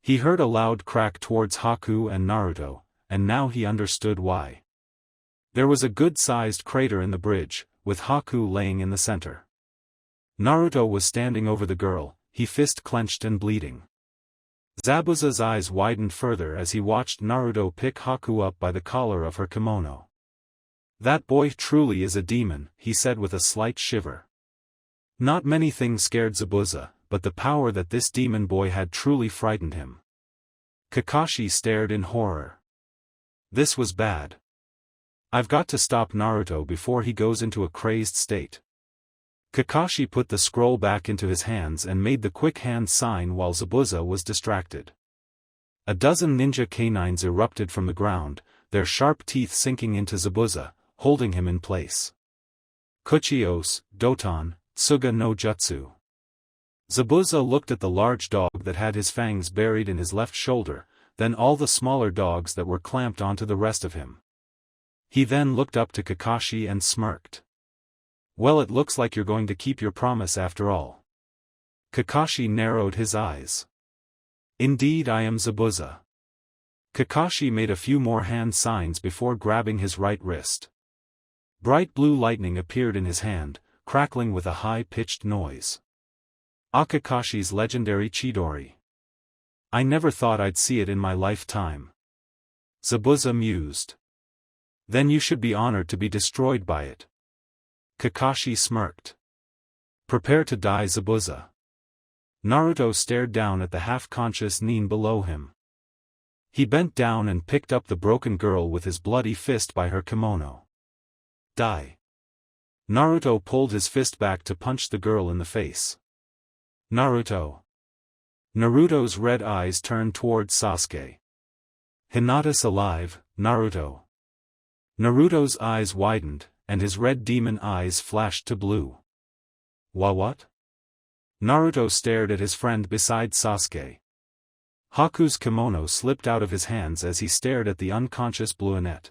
He heard a loud crack towards Haku and Naruto, and now he understood why. There was a good-sized crater in the bridge, with Haku laying in the center. Naruto was standing over the girl, he fist clenched and bleeding. Zabuza's eyes widened further as he watched Naruto pick Haku up by the collar of her kimono. That boy truly is a demon, he said with a slight shiver. Not many things scared Zabuza, but the power that this demon boy had truly frightened him. Kakashi stared in horror. This was bad. I've got to stop Naruto before he goes into a crazed state. Kakashi put the scroll back into his hands and made the quick hand sign while Zabuza was distracted. A dozen ninja canines erupted from the ground, their sharp teeth sinking into Zabuza, holding him in place. Kuchios, Doton, Tsuga no Jutsu. Zabuza looked at the large dog that had his fangs buried in his left shoulder, then all the smaller dogs that were clamped onto the rest of him. He then looked up to Kakashi and smirked. Well, it looks like you're going to keep your promise after all. Kakashi narrowed his eyes. Indeed, I am Zabuza. Kakashi made a few more hand signs before grabbing his right wrist. Bright blue lightning appeared in his hand, crackling with a high-pitched noise. Akakashi's legendary Chidori. I never thought I'd see it in my lifetime. Zabuza mused. Then you should be honored to be destroyed by it. Kakashi smirked. Prepare to die, Zabuza. Naruto stared down at the half-conscious Nin below him. He bent down and picked up the broken girl with his bloody fist by her kimono. Die. Naruto pulled his fist back to punch the girl in the face. Naruto. Naruto's red eyes turned towards Sasuke. Hinata's alive, Naruto. Naruto's eyes widened, and his red demon eyes flashed to blue. What? Naruto stared at his friend beside Sasuke. Haku's kimono slipped out of his hands as he stared at the unconscious brunette.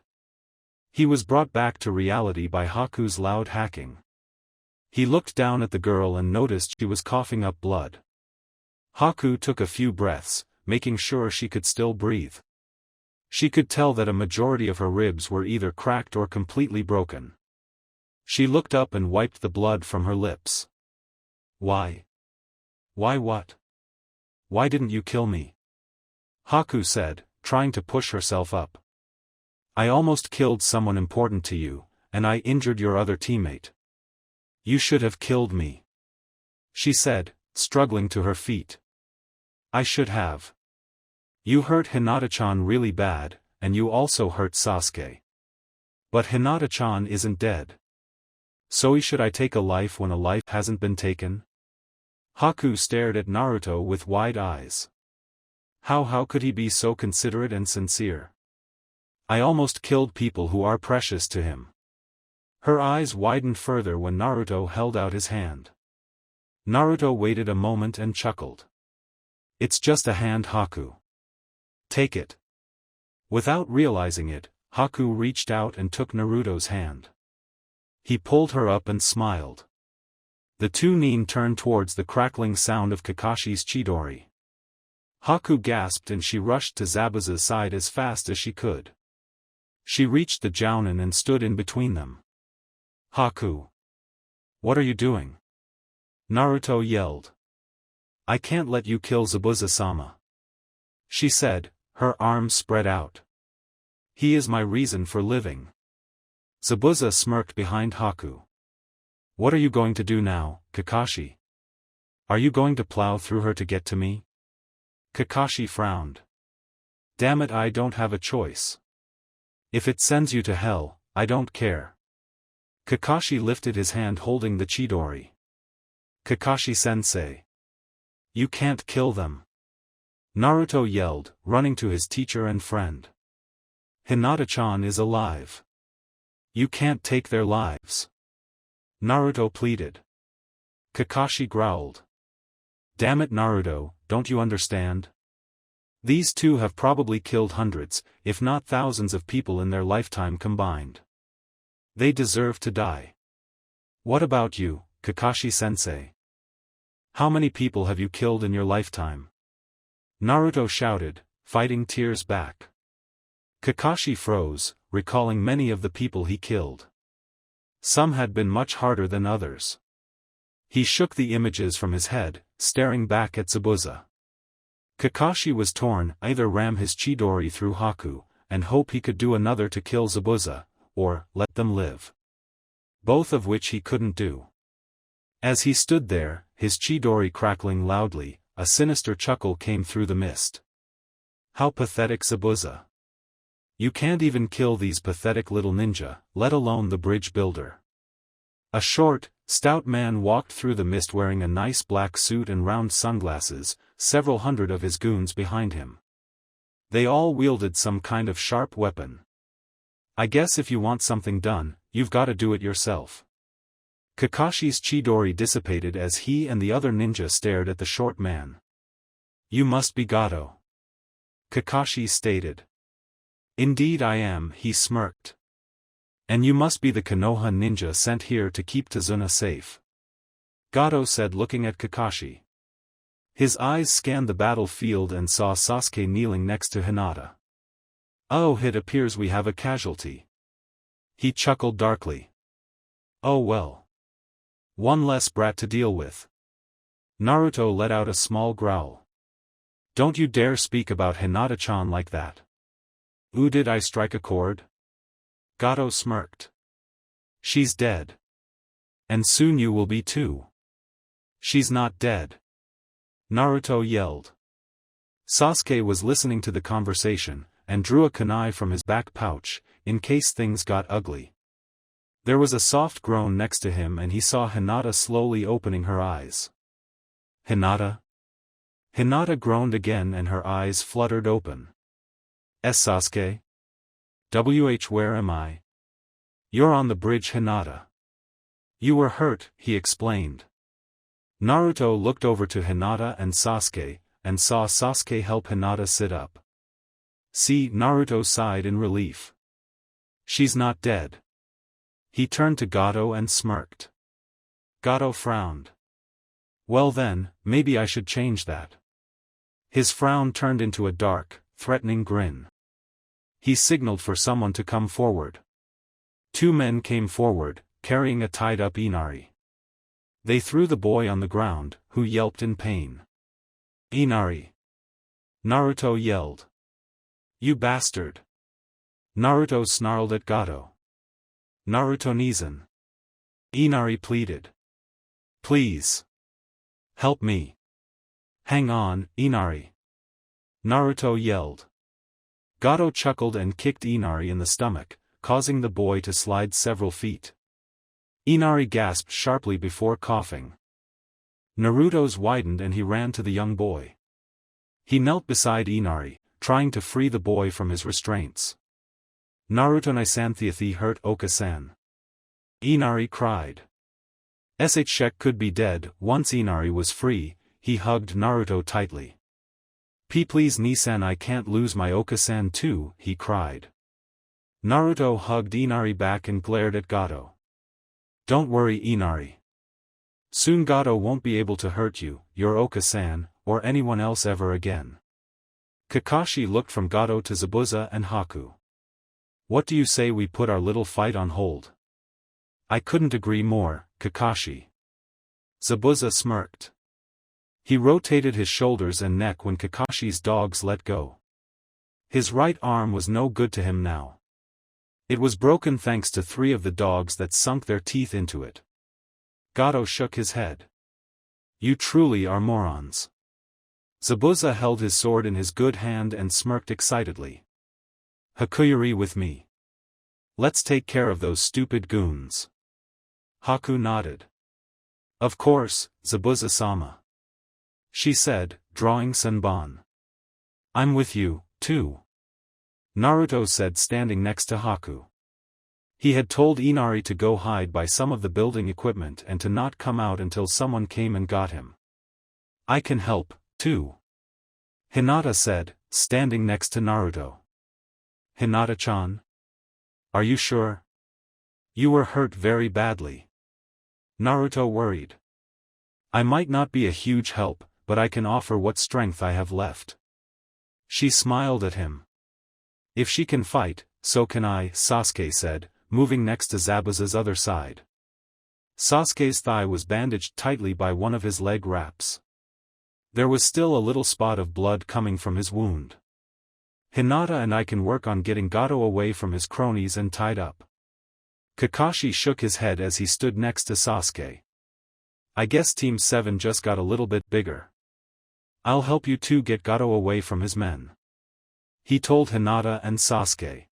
He was brought back to reality by Haku's loud hacking. He looked down at the girl and noticed she was coughing up blood. Haku took a few breaths, making sure she could still breathe. She could tell that a majority of her ribs were either cracked or completely broken. She looked up and wiped the blood from her lips. Why? Why what? Why didn't you kill me? Haku said, trying to push herself up. I almost killed someone important to you, and I injured your other teammate. You should have killed me. She said, struggling to her feet. I should have. You hurt Hinata-chan really bad, and you also hurt Sasuke. But Hinata-chan isn't dead. So should I take a life when a life hasn't been taken? Haku stared at Naruto with wide eyes. How could he be so considerate and sincere? I almost killed people who are precious to him. Her eyes widened further when Naruto held out his hand. Naruto waited a moment and chuckled. It's just a hand, Haku. Take it. Without realizing it, Haku reached out and took Naruto's hand. He pulled her up and smiled. The two nin turned towards the crackling sound of Kakashi's Chidori. Haku gasped and she rushed to Zabuza's side as fast as she could. She reached the Jounin and stood in between them. Haku. What are you doing? Naruto yelled. I can't let you kill Zabuza-sama. She said, her arms spread out. He is my reason for living. Zabuza smirked behind Haku. What are you going to do now, Kakashi? Are you going to plow through her to get to me? Kakashi frowned. Damn it, I don't have a choice. If it sends you to hell, I don't care. Kakashi lifted his hand holding the Chidori. Kakashi-sensei. You can't kill them. Naruto yelled, running to his teacher and friend. Hinata-chan is alive. You can't take their lives. Naruto pleaded. Kakashi growled. Damn it, Naruto, don't you understand? These two have probably killed hundreds, if not thousands of people in their lifetime combined. They deserve to die. What about you, Kakashi-sensei? How many people have you killed in your lifetime? Naruto shouted, fighting tears back. Kakashi froze, recalling many of the people he killed. Some had been much harder than others. He shook the images from his head, staring back at Zabuza. Kakashi was torn, either ram his Chidori through Haku, and hope he could do another to kill Zabuza, or let them live. Both of which he couldn't do. As he stood there, his Chidori crackling loudly, a sinister chuckle came through the mist. How pathetic, Zabuza. You can't even kill these pathetic little ninja, let alone the bridge builder. A short, stout man walked through the mist wearing a nice black suit and round sunglasses, several hundred of his goons behind him. They all wielded some kind of sharp weapon. I guess if you want something done, you've got to do it yourself. Kakashi's Chidori dissipated as he and the other ninja stared at the short man. You must be Gato. Kakashi stated. Indeed I am, he smirked. And you must be the Konoha ninja sent here to keep Tazuna safe. Gato said, looking at Kakashi. His eyes scanned the battlefield and saw Sasuke kneeling next to Hinata. Oh, it appears we have a casualty. He chuckled darkly. Oh well. One less brat to deal with. Naruto let out a small growl. Don't you dare speak about Hinata-chan like that. Ooh, did I strike a chord? Gato smirked. She's dead. And soon you will be too. She's not dead. Naruto yelled. Sasuke was listening to the conversation, and drew a kunai from his back pouch, in case things got ugly. There was a soft groan next to him and he saw Hinata slowly opening her eyes. Hinata? Hinata groaned again and her eyes fluttered open. Sasuke? Where am I? You're on the bridge, Hinata. You were hurt, he explained. Naruto looked over to Hinata and Sasuke, and saw Sasuke help Hinata sit up. See, Naruto sighed in relief. She's not dead. He turned to Gato and smirked. Gato frowned. Well then, maybe I should change that. His frown turned into a dark, threatening grin. He signaled for someone to come forward. Two men came forward, carrying a tied-up Inari. They threw the boy on the ground, who yelped in pain. Inari! Naruto yelled. You bastard! Naruto snarled at Gato. Naruto Nizan. Inari pleaded. Please. Help me. Hang on, Inari. Naruto yelled. Gato chuckled and kicked Inari in the stomach, causing the boy to slide several feet. Inari gasped sharply before coughing. Naruto's widened and he ran to the young boy. He knelt beside Inari, trying to free the boy from his restraints. Naruto Nisanthiathi hurt Oka-san. Inari cried. Shek could be dead. Once Inari was free, he hugged Naruto tightly. Please Nisan, I can't lose my Oka-san too, he cried. Naruto hugged Inari back and glared at Gato. Don't worry, Inari. Soon Gato won't be able to hurt you, your Oka-san, or anyone else ever again. Kakashi looked from Gato to Zabuza and Haku. What do you say we put our little fight on hold? I couldn't agree more, Kakashi. Zabuza smirked. He rotated his shoulders and neck when Kakashi's dogs let go. His right arm was no good to him now. It was broken thanks to 3 of the dogs that sunk their teeth into it. Gato shook his head. You truly are morons. Zabuza held his sword in his good hand and smirked excitedly. Hakuyuri with me. Let's take care of those stupid goons. Haku nodded. Of course, Zabuza-sama. She said, drawing Senbon. I'm with you, too. Naruto said, standing next to Haku. He had told Inari to go hide by some of the building equipment and to not come out until someone came and got him. I can help, too. Hinata said, standing next to Naruto. Hinata-chan? Are you sure? You were hurt very badly. Naruto worried. I might not be a huge help, but I can offer what strength I have left. She smiled at him. If she can fight, so can I, Sasuke said, moving next to Zabuza's other side. Sasuke's thigh was bandaged tightly by one of his leg wraps. There was still a little spot of blood coming from his wound. Hinata and I can work on getting Gato away from his cronies and tied up. Kakashi shook his head as he stood next to Sasuke. I guess Team 7 just got a little bit bigger. I'll help you two get Gato away from his men. He told Hinata and Sasuke.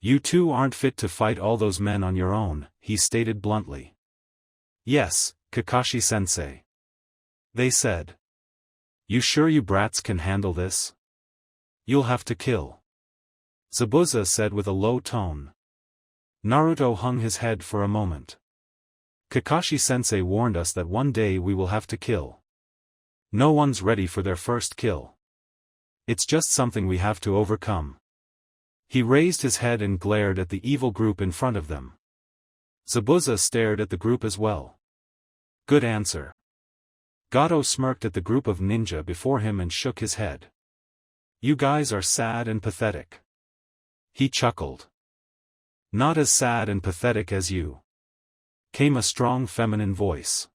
You two aren't fit to fight all those men on your own, he stated bluntly. Yes, Kakashi-sensei. They said. You sure you brats can handle this? You'll have to kill. Zabuza said with a low tone. Naruto hung his head for a moment. Kakashi-sensei warned us that one day we will have to kill. No one's ready for their first kill. It's just something we have to overcome. He raised his head and glared at the evil group in front of them. Zabuza stared at the group as well. Good answer. Gato smirked at the group of ninja before him and shook his head. You guys are sad and pathetic. He chuckled. Not as sad and pathetic as you. Came a strong feminine voice.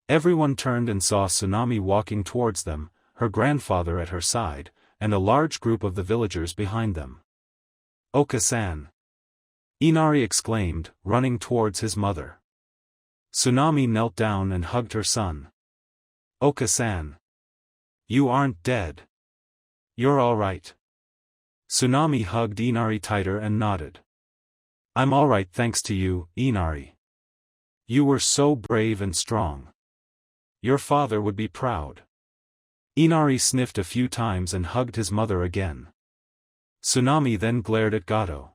Everyone turned and saw Tsunami walking towards them, her grandfather at her side, and a large group of the villagers behind them. Oka-san! Inari exclaimed, running towards his mother. Tsunami knelt down and hugged her son. Oka-san! You aren't dead. You're alright. Tsunami hugged Inari tighter and nodded. I'm alright thanks to you, Inari. You were so brave and strong. Your father would be proud. Inari sniffed a few times and hugged his mother again. Tsunami then glared at Gato.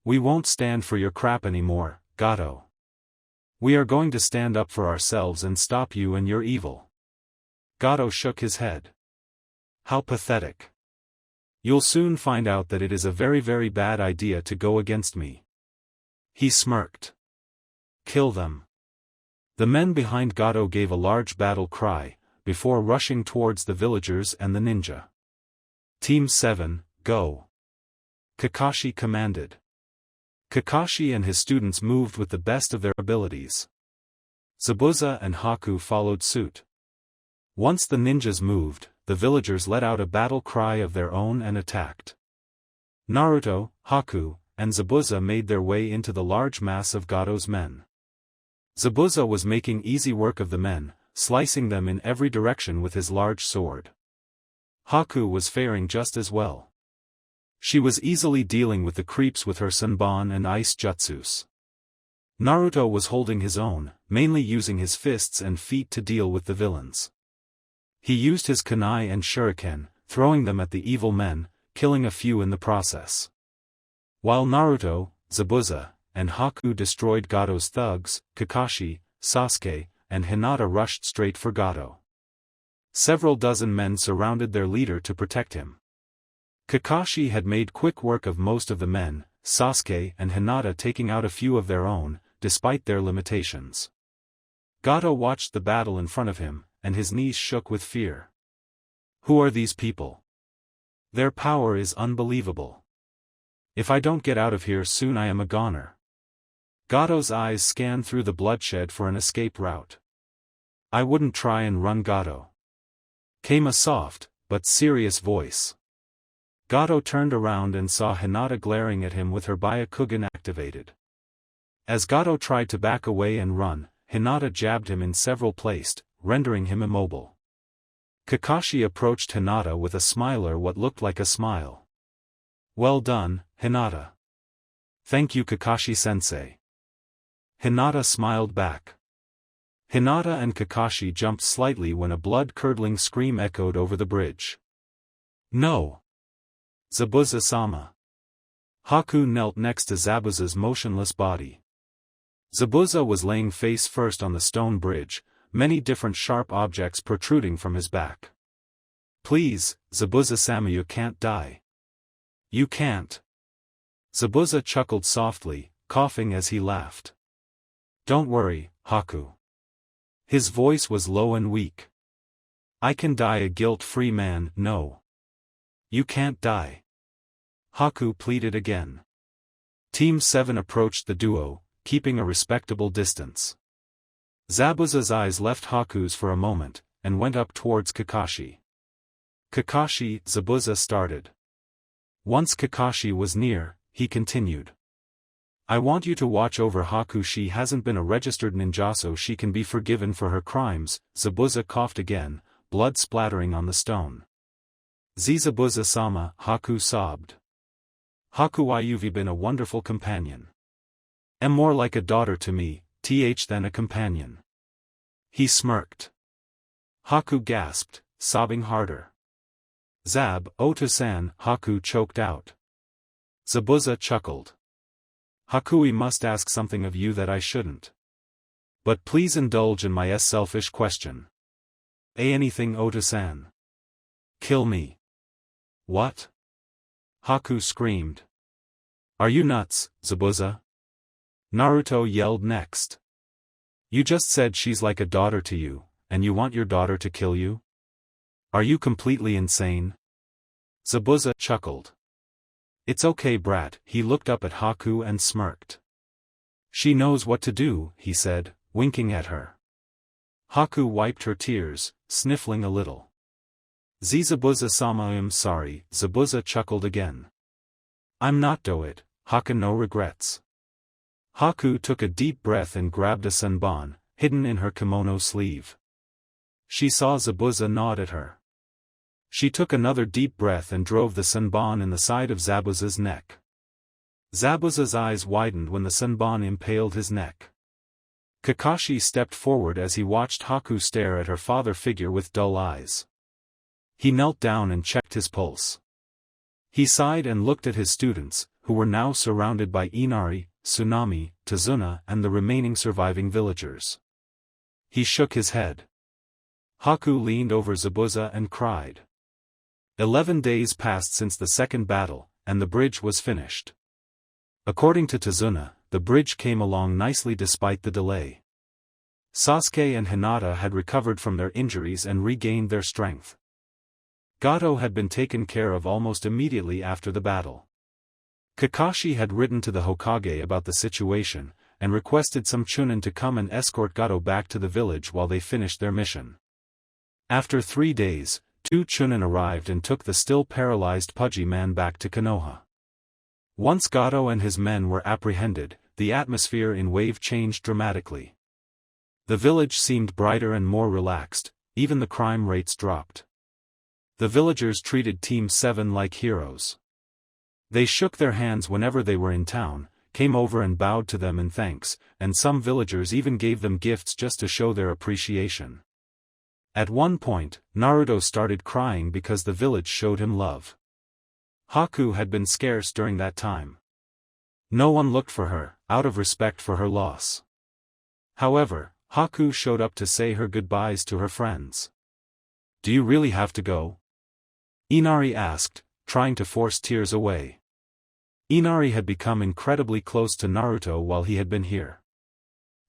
We won't stand for your crap anymore, Gato. We are going to stand up for ourselves and stop you and your evil. Gato shook his head. How pathetic. You'll soon find out that it is a very very bad idea to go against me. He smirked. Kill them. The men behind Gato gave a large battle cry, before rushing towards the villagers and the ninja. Team 7, go. Kakashi commanded. Kakashi and his students moved with the best of their abilities. Zabuza and Haku followed suit. Once the ninjas moved, the villagers let out a battle cry of their own and attacked. Naruto, Haku, and Zabuza made their way into the large mass of Gato's men. Zabuza was making easy work of the men, slicing them in every direction with his large sword. Haku was faring just as well. She was easily dealing with the creeps with her Sanban and ice jutsus. Naruto was holding his own, mainly using his fists and feet to deal with the villains. He used his kunai and shuriken, throwing them at the evil men, killing a few in the process. While Naruto, Zabuza, and Haku destroyed Gato's thugs, Kakashi, Sasuke, and Hinata rushed straight for Gato. Several dozen men surrounded their leader to protect him. Kakashi had made quick work of most of the men, Sasuke and Hinata taking out a few of their own, despite their limitations. Gato watched the battle in front of him, and his knees shook with fear. Who are these people? Their power is unbelievable. If I don't get out of here soon I am a goner. Gato's eyes scanned through the bloodshed for an escape route. I wouldn't try and run, Gato. Came a soft, but serious voice. Gato turned around and saw Hinata glaring at him with her Byakugan activated. As Gato tried to back away and run, Hinata jabbed him in several places, rendering him immobile. Kakashi approached Hinata with a smile or what looked like a smile. Well done, Hinata. Thank you, Kakashi-sensei. Hinata smiled back. Hinata and Kakashi jumped slightly when a blood-curdling scream echoed over the bridge. No! Zabuza-sama. Haku knelt next to Zabuza's motionless body. Zabuza was laying face first on the stone bridge, many different sharp objects protruding from his back. Please, Zabuza-sama, you can't die. You can't. Zabuza chuckled softly, coughing as he laughed. Don't worry, Haku. His voice was low and weak. I can die a guilt-free man, no. You can't die. Haku pleaded again. Team 7 approached the duo, keeping a respectable distance. Zabuza's eyes left Haku's for a moment, and went up towards Kakashi. Kakashi, Zabuza started. Once Kakashi was near, he continued. I want you to watch over Haku. She hasn't been a registered ninja, so she can be forgiven for her crimes. Zabuza coughed again, blood splattering on the stone. Zabuza-sama, Haku sobbed. Haku, you've been a wonderful companion. Am more like a daughter to me, than a companion. He smirked. Haku gasped, sobbing harder. Oto-san, Haku choked out. Zabuza chuckled. Haku, must ask something of you that I shouldn't. But please indulge in my selfish question. Anything, Oto-san? Kill me. What? Haku screamed. Are you nuts, Zabuza? Naruto yelled next. You just said she's like a daughter to you, and you want your daughter to kill you? Are you completely insane? Zabuza chuckled. It's okay, brat. He looked up at Haku and smirked. She knows what to do, he said, winking at her. Haku wiped her tears, sniffling a little. Zabuza-sama, I'm sorry, Zabuza chuckled again. I'm not do it, Haku, no regrets. Haku took a deep breath and grabbed a sanban, hidden in her kimono sleeve. She saw Zabuza nod at her. She took another deep breath and drove the senbon in the side of Zabuza's neck. Zabuza's eyes widened when the senbon impaled his neck. Kakashi stepped forward as he watched Haku stare at her father figure with dull eyes. He knelt down and checked his pulse. He sighed and looked at his students, who were now surrounded by Inari, Tsunami, Tazuna and the remaining surviving villagers. He shook his head. Haku leaned over Zabuza and cried. 11 days passed since the second battle, and the bridge was finished. According to Tazuna, the bridge came along nicely despite the delay. Sasuke and Hinata had recovered from their injuries and regained their strength. Gato had been taken care of almost immediately after the battle. Kakashi had written to the Hokage about the situation, and requested some Chunin to come and escort Gato back to the village while they finished their mission. After 3 days, 2 Chunin arrived and took the still paralyzed pudgy man back to Konoha. Once Gato and his men were apprehended, the atmosphere in Wave changed dramatically. The village seemed brighter and more relaxed, even the crime rates dropped. The villagers treated Team 7 like heroes. They shook their hands whenever they were in town, came over and bowed to them in thanks, and some villagers even gave them gifts just to show their appreciation. At one point, Naruto started crying because the village showed him love. Haku had been scarce during that time. No one looked for her, out of respect for her loss. However, Haku showed up to say her goodbyes to her friends. "Do you really have to go?" Inari asked, trying to force tears away. Inari had become incredibly close to Naruto while he had been here.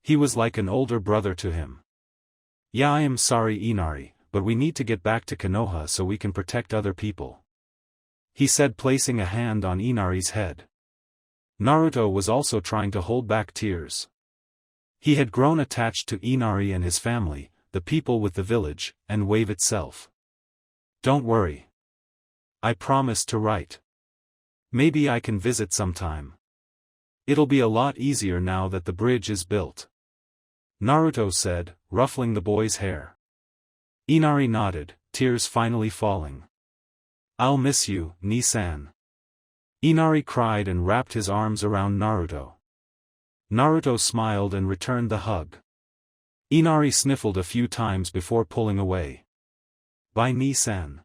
He was like an older brother to him. "Yeah, I am sorry, Inari, but we need to get back to Konoha so we can protect other people," he said, placing a hand on Inari's head. Naruto was also trying to hold back tears. He had grown attached to Inari and his family, the people with the village, and Wave itself. "Don't worry. I promise to write. Maybe I can visit sometime. It'll be a lot easier now that the bridge is built," Naruto said, ruffling the boy's hair. Inari nodded, tears finally falling. "I'll miss you, Ni-san." Inari cried and wrapped his arms around Naruto. Naruto smiled and returned the hug. Inari sniffled a few times before pulling away. "Bye, Ni-san."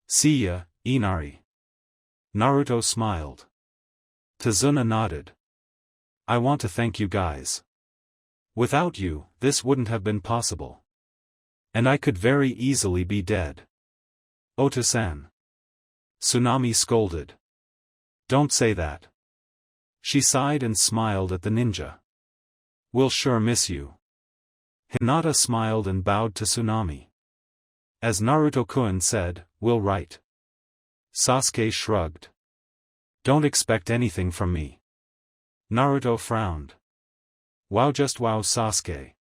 "See ya, Inari." Naruto smiled. Tazuna nodded. "I want to thank you guys. Without you, this wouldn't have been possible. And I could very easily be dead." "Ota-san." Tsunami scolded. "Don't say that." She sighed and smiled at the ninja. "We'll sure miss you." Hinata smiled and bowed to Tsunami. As Naruto-kun said, "We'll write." Sasuke shrugged. "Don't expect anything from me." Naruto frowned. "Wow, just wow, Sasuke."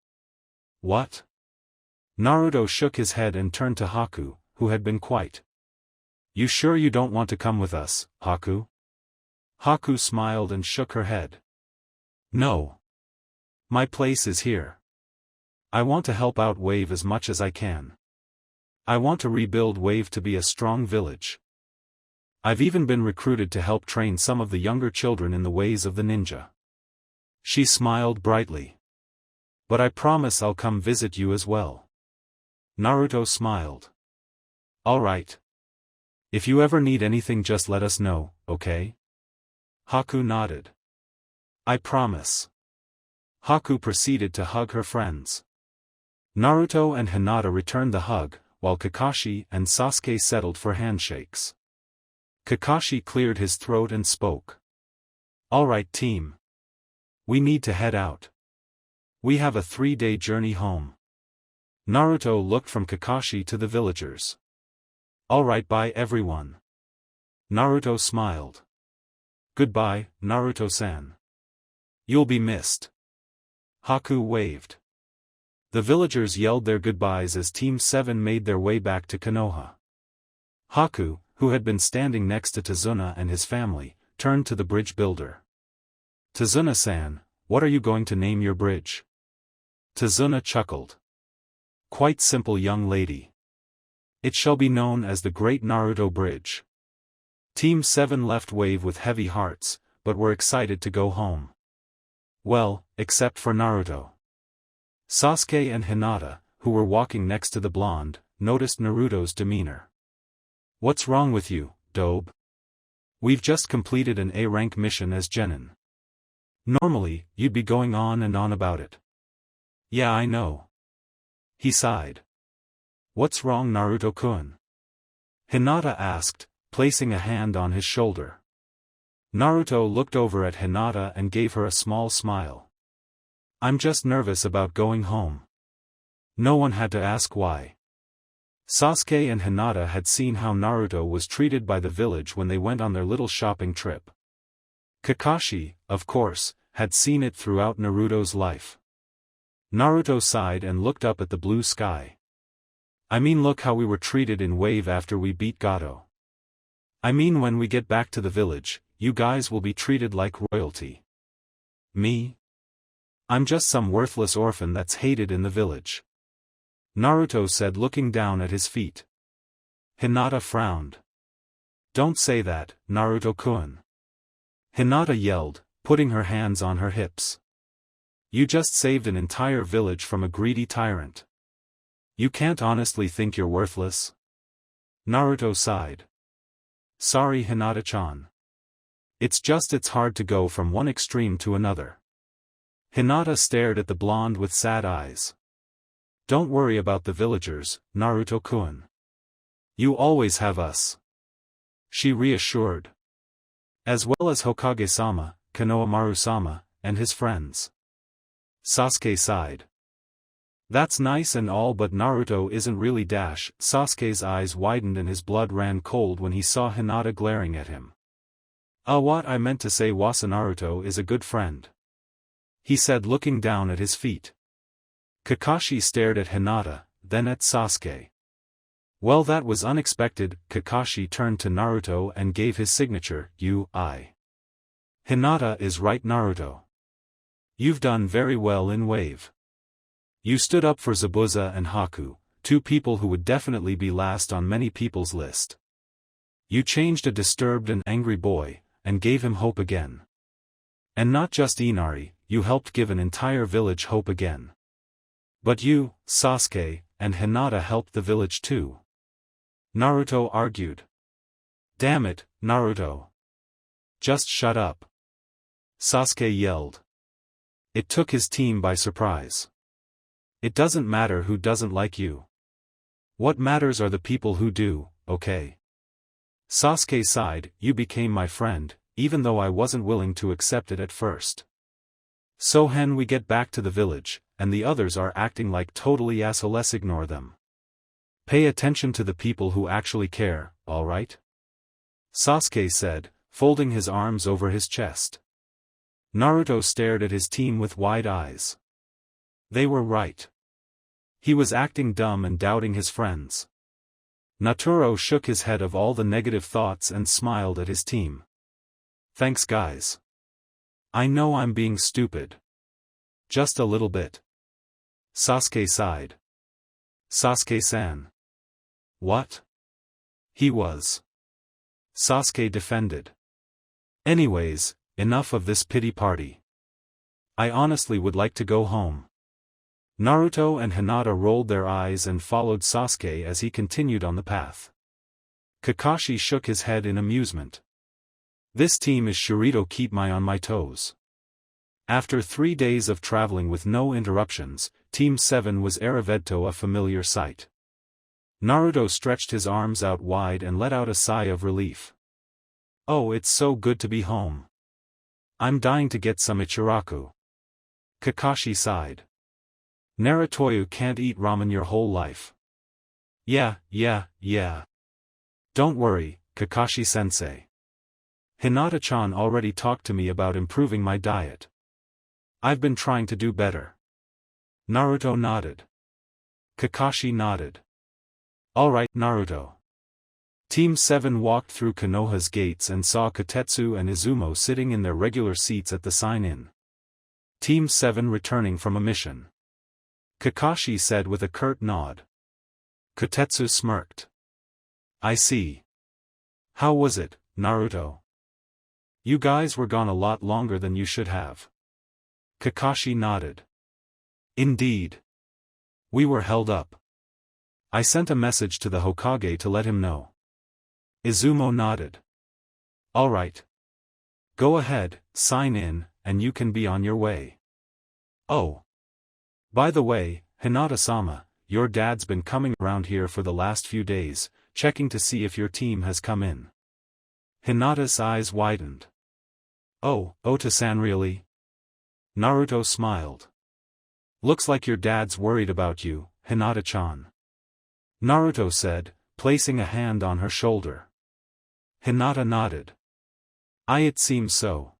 "What?" Naruto shook his head and turned to Haku, who had been quiet. "You sure you don't want to come with us, Haku?" Haku smiled and shook her head. "No. My place is here. I want to help out Wave as much as I can. I want to rebuild Wave to be a strong village. I've even been recruited to help train some of the younger children in the ways of the ninja." She smiled brightly. "But I promise I'll come visit you as well." Naruto smiled. "All right. If you ever need anything, just let us know, okay?" Haku nodded. "I promise." Haku proceeded to hug her friends. Naruto and Hinata returned the hug, while Kakashi and Sasuke settled for handshakes. Kakashi cleared his throat and spoke. "All right, team. We need to head out. We have a 3-day journey home." Naruto looked from Kakashi to the villagers. "All right, bye everyone." Naruto smiled. "Goodbye, Naruto-san. You'll be missed." Haku waved. The villagers yelled their goodbyes as Team 7 made their way back to Konoha. Haku, who had been standing next to Tazuna and his family, turned to the bridge builder. "Tazuna-san, what are you going to name your bridge?" Tazuna chuckled. "Quite simple, young lady. It shall be known as the Great Naruto Bridge. Team 7 left Wave with heavy hearts, but were excited to go home. Well, except for Naruto. Sasuke and Hinata, who were walking next to the blonde, noticed Naruto's demeanor. What's wrong with you, Dobe? We've just completed an A-rank mission as genin. Normally, you'd be going on and on about it. Yeah, I know. He sighed. What's wrong, Naruto-kun? Hinata asked, placing a hand on his shoulder. Naruto looked over at Hinata and gave her a small smile. I'm just nervous about going home. No one had to ask why. Sasuke and Hinata had seen how Naruto was treated by the village when they went on their little shopping trip. Kakashi, of course, had seen it throughout Naruto's life. Naruto sighed and looked up at the blue sky. I mean, look how we were treated in Wave after we beat Gato. I mean, when we get back to the village, you guys will be treated like royalty. Me? I'm just some worthless orphan that's hated in the village. Naruto said, looking down at his feet. Hinata frowned. Don't say that, Naruto-kun. Hinata yelled, putting her hands on her hips. You just saved an entire village from a greedy tyrant. You can't honestly think you're worthless? Naruto sighed. Sorry, Hinata-chan. It's hard to go from one extreme to another. Hinata stared at the blonde with sad eyes. Don't worry about the villagers, Naruto-kun. You always have us. She reassured. As well as Hokage-sama, Konohamaru-sama, and his friends. Sasuke sighed. That's nice and all, but Naruto isn't really dash. Sasuke's eyes widened and his blood ran cold when he saw Hinata glaring at him. What I meant to say was Naruto is a good friend. He said, looking down at his feet. Kakashi stared at Hinata, then at Sasuke. Well, that was unexpected. Kakashi turned to Naruto and gave his signature, I. Hinata is right, Naruto. You've done very well in Wave. You stood up for Zabuza and Haku, two people who would definitely be last on many people's list. You changed a disturbed and angry boy, and gave him hope again. And not just Inari, you helped give an entire village hope again. But you, Sasuke, and Hinata helped the village too. Naruto argued. Damn it, Naruto. Just shut up. Sasuke yelled. It took his team by surprise. It doesn't matter who doesn't like you. What matters are the people who do, okay? Sasuke sighed, you became my friend, even though I wasn't willing to accept it at first. So when we get back to the village, and the others are acting like totally assholes, let's ignore them. Pay attention to the people who actually care, alright? Sasuke said, folding his arms over his chest. Naruto stared at his team with wide eyes. They were right. He was acting dumb and doubting his friends. Naturo shook his head of all the negative thoughts and smiled at his team. Thanks, guys. I know I'm being stupid. Just a little bit. Sasuke sighed. Sasuke-san. What? He was. Sasuke defended. Anyways, enough of this pity party. I honestly would like to go home. Naruto and Hinata rolled their eyes and followed Sasuke as he continued on the path. Kakashi shook his head in amusement. This team is Shirito, keep me on my toes. After 3 days of traveling with no interruptions, Team 7 was Aravedto, a familiar sight. Naruto stretched his arms out wide and let out a sigh of relief. Oh, it's so good to be home. I'm dying to get some Ichiraku. Kakashi sighed. Naruto can't eat ramen your whole life. Yeah. Don't worry, Kakashi-sensei. Hinata-chan already talked to me about improving my diet. I've been trying to do better. Naruto nodded. Kakashi nodded. Alright, Naruto. Team 7 walked through Konoha's gates and saw Kotetsu and Izumo sitting in their regular seats at the sign-in. Team 7 returning from a mission. Kakashi said with a curt nod. Kotetsu smirked. I see. How was it, Naruto? You guys were gone a lot longer than you should have. Kakashi nodded. Indeed. We were held up. I sent a message to the Hokage to let him know. Izumo nodded. Alright. Go ahead, sign in, and you can be on your way. Oh. By the way, Hinata-sama, your dad's been coming around here for the last few days, checking to see if your team has come in. Hinata's eyes widened. Oh, Ota-san really? Naruto smiled. Looks like your dad's worried about you, Hinata-chan. Naruto said, placing a hand on her shoulder. Hinata nodded. It seems so.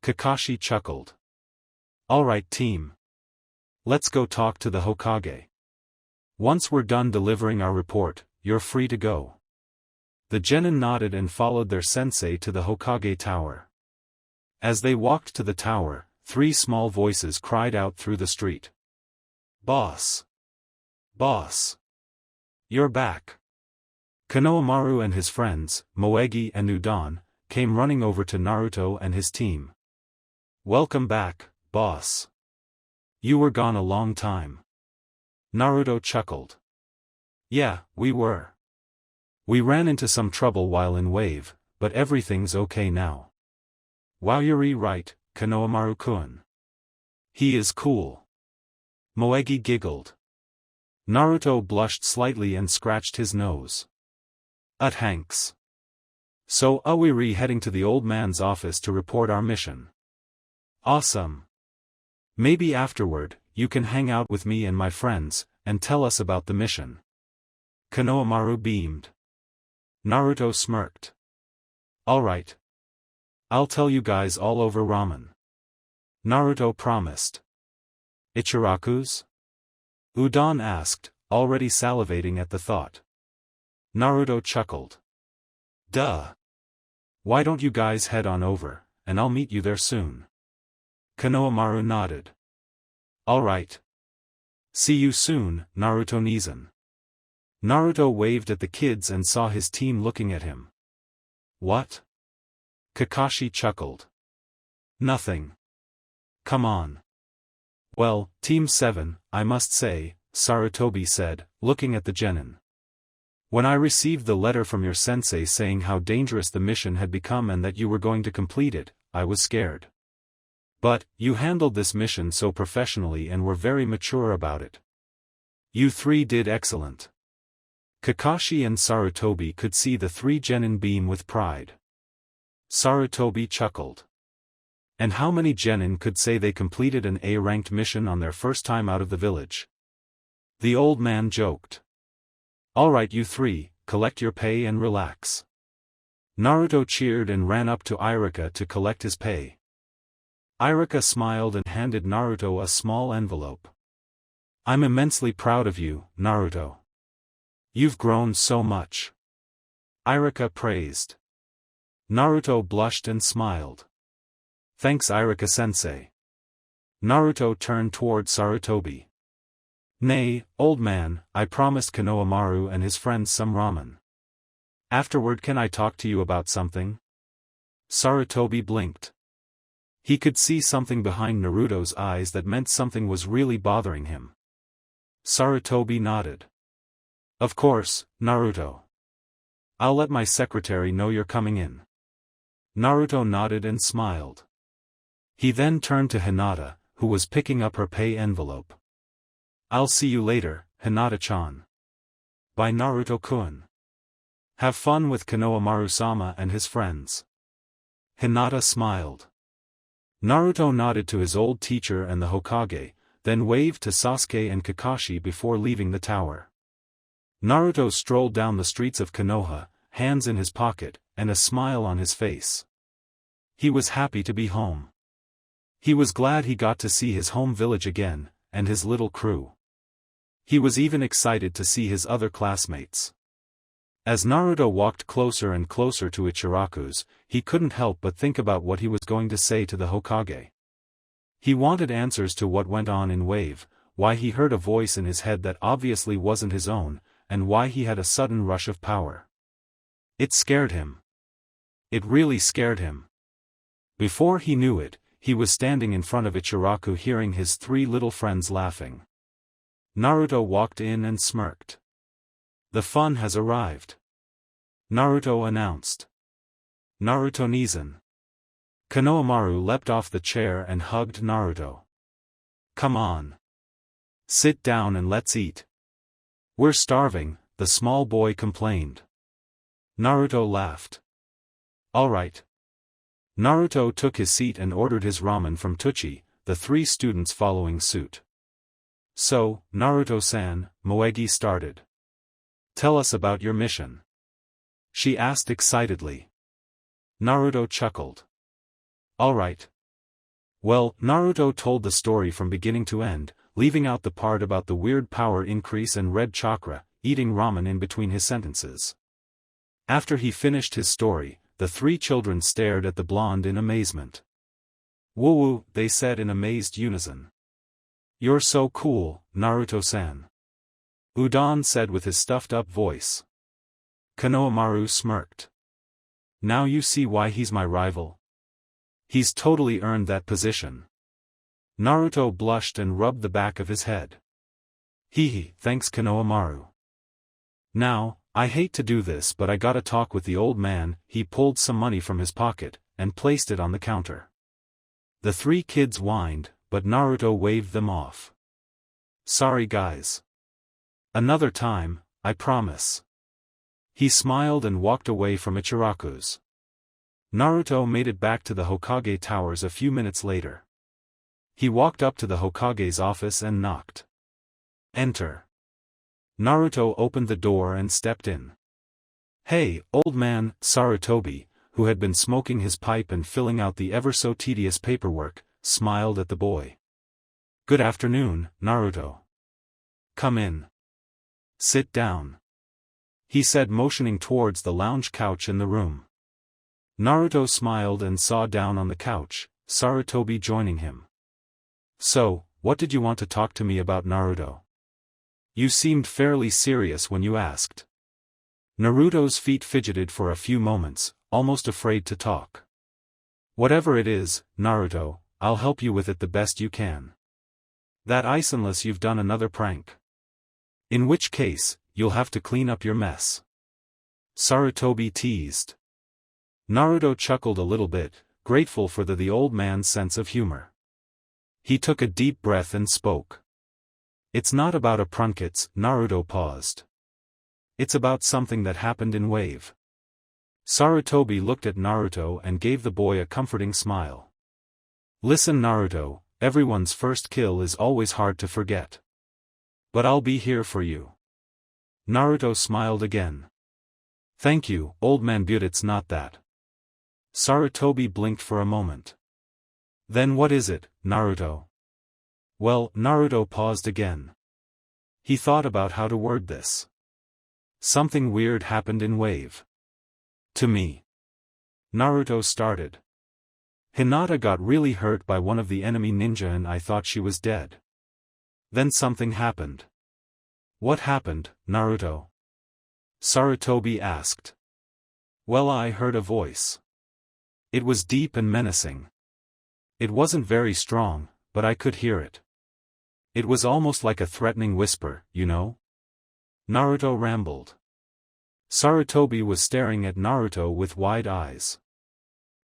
Kakashi chuckled. Alright team. Let's go talk to the Hokage. Once we're done delivering our report, you're free to go. The genin nodded and followed their sensei to the Hokage tower. As they walked to the tower, 3 small voices cried out through the street. Boss! Boss! You're back! Konohamaru and his friends, Moegi and Udon, came running over to Naruto and his team. Welcome back, boss. You were gone a long time. Naruto chuckled. Yeah, we were. We ran into some trouble while in Wave, but everything's okay now. Wow, you're right, Konohamaru-kun. He is cool. Moegi giggled. Naruto blushed slightly and scratched his nose. Hanks. So we're heading to the old man's office to report our mission. Awesome. Maybe afterward, you can hang out with me and my friends, and tell us about the mission. Konohamaru beamed. Naruto smirked. Alright. I'll tell you guys all over ramen. Naruto promised. Ichiraku's? Udon asked, already salivating at the thought. Naruto chuckled. Duh. Why don't you guys head on over, and I'll meet you there soon. Konohamaru nodded. Alright. See you soon, Naruto-Nizan. Naruto waved at the kids and saw his team looking at him. What? Kakashi chuckled. Nothing. Come on. Well, Team 7, I must say, Sarutobi said, looking at the genin. When I received the letter from your sensei saying how dangerous the mission had become and that you were going to complete it, I was scared. But, you handled this mission so professionally and were very mature about it. You 3 did excellent. Kakashi and Sarutobi could see the 3 genin beam with pride. Sarutobi chuckled. And how many genin could say they completed an A-ranked mission on their first time out of the village? The old man joked. Alright you 3, collect your pay and relax. Naruto cheered and ran up to Iruka to collect his pay. Iruka smiled and handed Naruto a small envelope. I'm immensely proud of you, Naruto. You've grown so much. Iruka praised. Naruto blushed and smiled. Thanks Iruka-sensei. Naruto turned toward Sarutobi. Nay, old man, I promised Konohamaru and his friends some ramen. Afterward can I talk to you about something? Sarutobi blinked. He could see something behind Naruto's eyes that meant something was really bothering him. Sarutobi nodded. Of course, Naruto. I'll let my secretary know you're coming in. Naruto nodded and smiled. He then turned to Hinata, who was picking up her pay envelope. I'll see you later, Hinata-chan. Bye Naruto-kun. Have fun with Konohamaru-sama and his friends. Hinata smiled. Naruto nodded to his old teacher and the Hokage, then waved to Sasuke and Kakashi before leaving the tower. Naruto strolled down the streets of Konoha, hands in his pocket, and a smile on his face. He was happy to be home. He was glad he got to see his home village again, and his little crew. He was even excited to see his other classmates. As Naruto walked closer and closer to Ichiraku's, he couldn't help but think about what he was going to say to the Hokage. He wanted answers to what went on in Wave, why he heard a voice in his head that obviously wasn't his own, and why he had a sudden rush of power. It scared him. It really scared him. Before he knew it, he was standing in front of Ichiraku hearing his three little friends laughing. Naruto walked in and smirked. The fun has arrived. Naruto announced. Naruto Nizan. Konohamaru leapt off the chair and hugged Naruto. Come on. Sit down and let's eat. We're starving, the small boy complained. Naruto laughed. Alright. Naruto took his seat and ordered his ramen from Tuchi, the three students following suit. So, Naruto-san, Moegi started. Tell us about your mission. She asked excitedly. Naruto chuckled. Alright. Well, Naruto told the story from beginning to end, leaving out the part about the weird power increase and red chakra, eating ramen in between his sentences. After he finished his story, the three children stared at the blonde in amazement. Woo-woo, they said in amazed unison. You're so cool, Naruto-san. Udon said with his stuffed-up voice. Konohamaru smirked. Now you see why he's my rival. He's totally earned that position. Naruto blushed and rubbed the back of his head. Hee, thanks Konohamaru. Now, I hate to do this but I gotta talk with the old man. He pulled some money from his pocket, and placed it on the counter. The three kids whined, but Naruto waved them off. Sorry guys. Another time, I promise. He smiled and walked away from Ichiraku's. Naruto made it back to the Hokage towers a few minutes later. He walked up to the Hokage's office and knocked. Enter. Naruto opened the door and stepped in. Hey, old man, Sarutobi, who had been smoking his pipe and filling out the ever-so-tedious paperwork, smiled at the boy. Good afternoon, Naruto. Come in. Sit down. He said motioning towards the lounge couch in the room. Naruto smiled and saw down on the couch, Sarutobi joining him. So, what did you want to talk to me about, Naruto? You seemed fairly serious when you asked. Naruto's feet fidgeted for a few moments, almost afraid to talk. Whatever it is, Naruto, I'll help you with it the best you can. That ice unless you've done another prank. In which case, you'll have to clean up your mess. Sarutobi teased. Naruto chuckled a little bit, grateful for the old man's sense of humor. He took a deep breath and spoke. It's not about a prunkets, Naruto paused. It's about something that happened in Wave. Sarutobi looked at Naruto and gave the boy a comforting smile. Listen Naruto, everyone's first kill is always hard to forget. But I'll be here for you. Naruto smiled again. Thank you, old man, but it's not that. Sarutobi blinked for a moment. Then what is it, Naruto? Well, Naruto paused again. He thought about how to word this. Something weird happened in Wave. To me. Naruto started. Hinata got really hurt by one of the enemy ninja and I thought she was dead. Then something happened. What happened, Naruto? Sarutobi asked. Well, I heard a voice. It was deep and menacing. It wasn't very strong, but I could hear it. It was almost like a threatening whisper, you know? Naruto rambled. Sarutobi was staring at Naruto with wide eyes.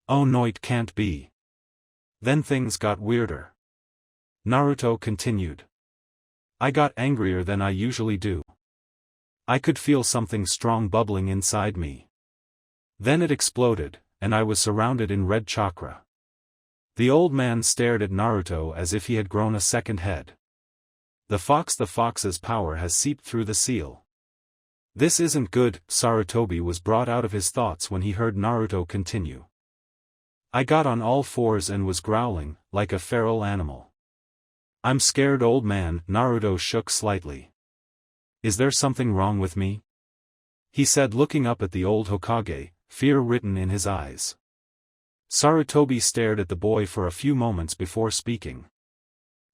Oh no, it can't be. Then things got weirder. Naruto continued. I got angrier than I usually do. I could feel something strong bubbling inside me. Then it exploded, and I was surrounded in red chakra. The old man stared at Naruto as if he had grown a second head. The fox's power has seeped through the seal. This isn't good, Sarutobi was brought out of his thoughts when he heard Naruto continue. I got on all fours and was growling, like a feral animal. I'm scared, old man, Naruto shook slightly. Is there something wrong with me? He said, looking up at the old Hokage, fear written in his eyes. Sarutobi stared at the boy for a few moments before speaking.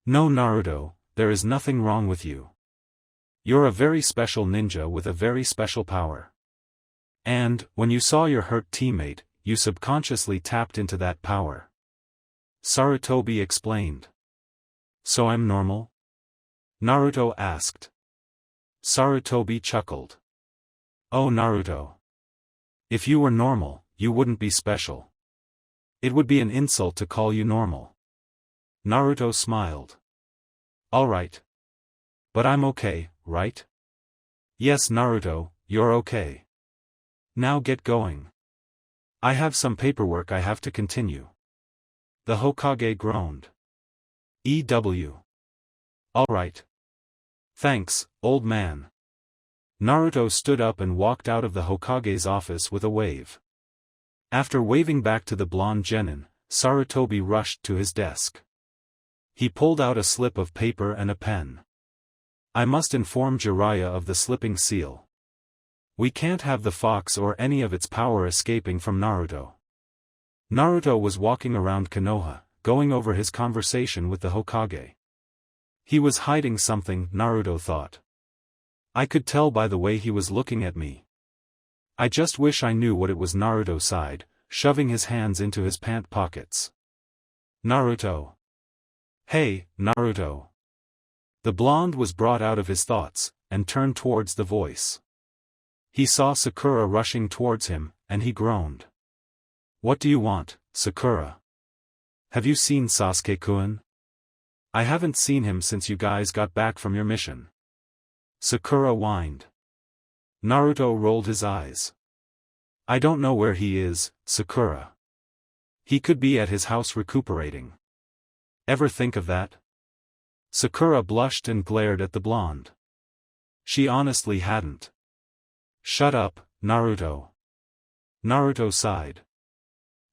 No, Naruto, there is nothing wrong with you. You're a very special ninja with a very special power. And, when you saw your hurt teammate, you subconsciously tapped into that power. Sarutobi explained. So I'm normal? Naruto asked. Sarutobi chuckled. Oh Naruto. If you were normal, you wouldn't be special. It would be an insult to call you normal. Naruto smiled. Alright. But I'm okay, right? Yes Naruto, you're okay. Now get going. I have some paperwork I have to continue. The Hokage groaned. EW. Alright. Thanks, old man. Naruto stood up and walked out of the Hokage's office with a wave. After waving back to the blonde genin, Sarutobi rushed to his desk. He pulled out a slip of paper and a pen. I must inform Jiraiya of the slipping seal. We can't have the fox or any of its power escaping from Naruto. Naruto was walking around Konoha, going over his conversation with the Hokage. He was hiding something, Naruto thought. I could tell by the way he was looking at me. I just wish I knew what it was. Naruto sighed, shoving his hands into his pant pockets. Naruto. Hey, Naruto. The blonde was brought out of his thoughts, and turned towards the voice. He saw Sakura rushing towards him, and he groaned. What do you want, Sakura? Have you seen Sasuke-kun? I haven't seen him since you guys got back from your mission. Sakura whined. Naruto rolled his eyes. I don't know where he is, Sakura. He could be at his house recuperating. Ever think of that? Sakura blushed and glared at the blonde. She honestly hadn't. Shut up, Naruto. Naruto sighed.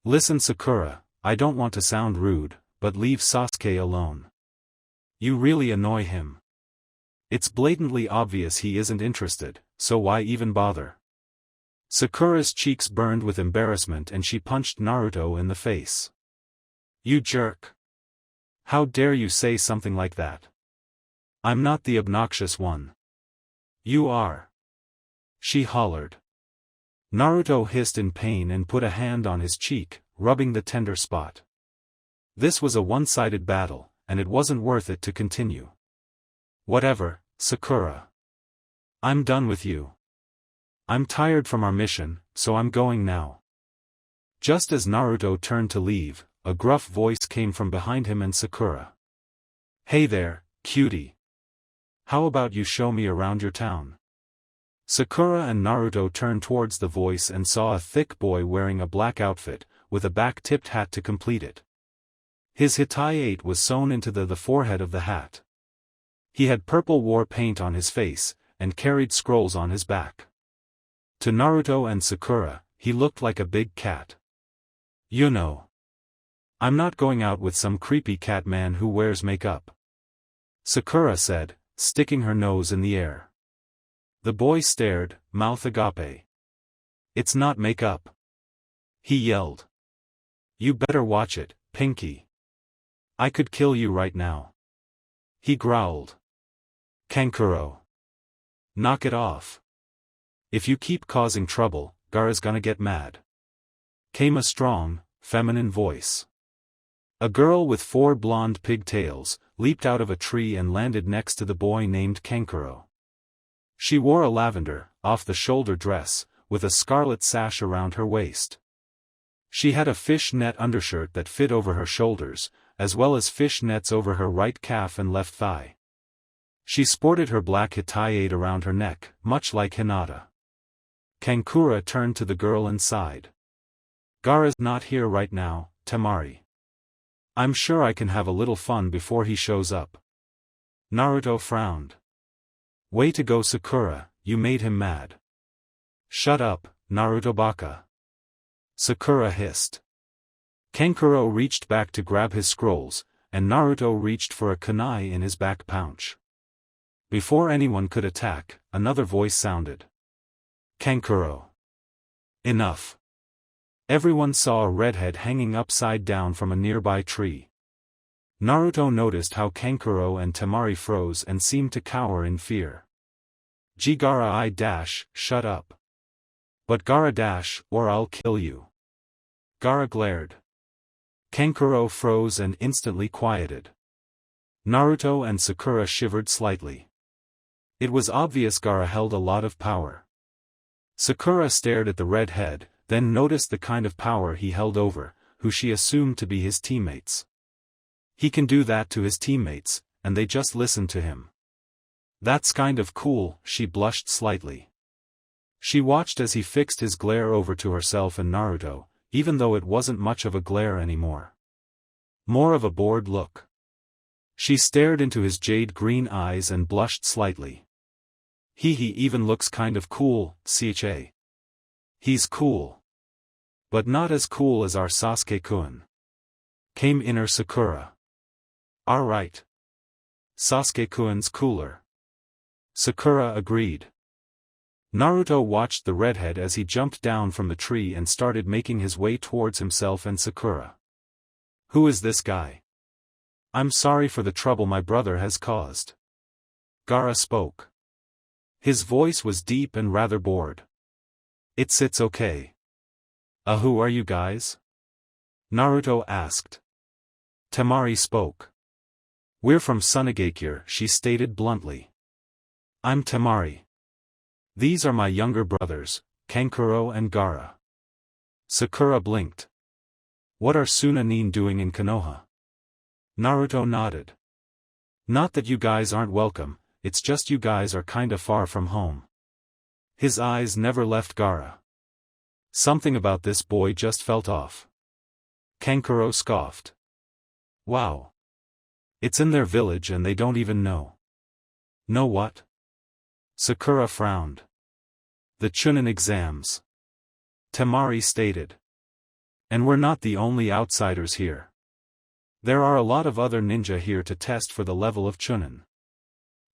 Listen Sakura, I don't want to sound rude, but leave Sasuke alone. You really annoy him. It's blatantly obvious he isn't interested, so why even bother? Sakura's cheeks burned with embarrassment and she punched Naruto in the face. You jerk. How dare you say something like that? I'm not the obnoxious one. You are. She hollered. Naruto hissed in pain and put a hand on his cheek, rubbing the tender spot. This was a one-sided battle, and it wasn't worth it to continue. Whatever, Sakura. I'm done with you. I'm tired from our mission, so I'm going now. Just as Naruto turned to leave, a gruff voice came from behind him and Sakura. Hey there, cutie. How about you show me around your town? Sakura and Naruto turned towards the voice and saw a thick boy wearing a black outfit, with a back-tipped hat to complete it. His Hinata was sewn into the forehead of the hat. He had purple war paint on his face, and carried scrolls on his back. To Naruto and Sakura, he looked like a big cat. You know. I'm not going out with some creepy cat man who wears makeup. Sakura said, sticking her nose in the air. The boy stared, mouth agape. It's not makeup. He yelled. You better watch it, Pinky. I could kill you right now. He growled. Kankuro. Knock it off. If you keep causing trouble, Gaara's gonna get mad. Came a strong, feminine voice. A girl with 4 blonde pigtails leaped out of a tree and landed next to the boy named Kankuro. She wore a lavender, off-the-shoulder dress, with a scarlet sash around her waist. She had a fish net undershirt that fit over her shoulders, as well as fish nets over her right calf and left thigh. She sported her black Hinata around her neck, much like Hinata. Kankuro turned to the girl and sighed. Gaara's not here right now, Temari. I'm sure I can have a little fun before he shows up. Naruto frowned. Way to go Sakura, you made him mad. Shut up, Naruto baka. Sakura hissed. Kankuro reached back to grab his scrolls, and Naruto reached for a kunai in his back pouch. Before anyone could attack, another voice sounded. Kankuro. Enough. Everyone saw a redhead hanging upside down from a nearby tree. Naruto noticed how Kankuro and Temari froze and seemed to cower in fear. Gaara shut up. But Gaara dash, or I'll kill you. Gaara glared. Kankuro froze and instantly quieted. Naruto and Sakura shivered slightly. It was obvious Gaara held a lot of power. Sakura stared at the red head, then noticed the kind of power he held over, who she assumed to be his teammates. He can do that to his teammates, and they just listen to him. That's kind of cool, she blushed slightly. She watched as he fixed his glare over to herself and Naruto, even though it wasn't much of a glare anymore. More of a bored look. She stared into his jade-green eyes and blushed slightly. He even looks kind of cool, CHA. He's cool. But not as cool as our Sasuke-kun. Came inner Sakura. Alright. Sasuke-kun's cooler. Sakura agreed. Naruto watched the redhead as he jumped down from the tree and started making his way towards himself and Sakura. Who is this guy? I'm sorry for the trouble my brother has caused. Gaara spoke. His voice was deep and rather bored. It's okay. Who are you guys? Naruto asked. Temari spoke. We're from Sunagakure, she stated bluntly. I'm Temari. These are my younger brothers, Kankuro and Gaara. Sakura blinked. What are Sunanin doing in Konoha? Naruto nodded. Not that you guys aren't welcome, it's just you guys are kinda far from home. His eyes never left Gaara. Something about this boy just felt off. Kankuro scoffed. Wow. It's in their village and they don't even know. Know what? Sakura frowned. The Chunin exams. Temari stated. And we're not the only outsiders here. There are a lot of other ninja here to test for the level of Chunin.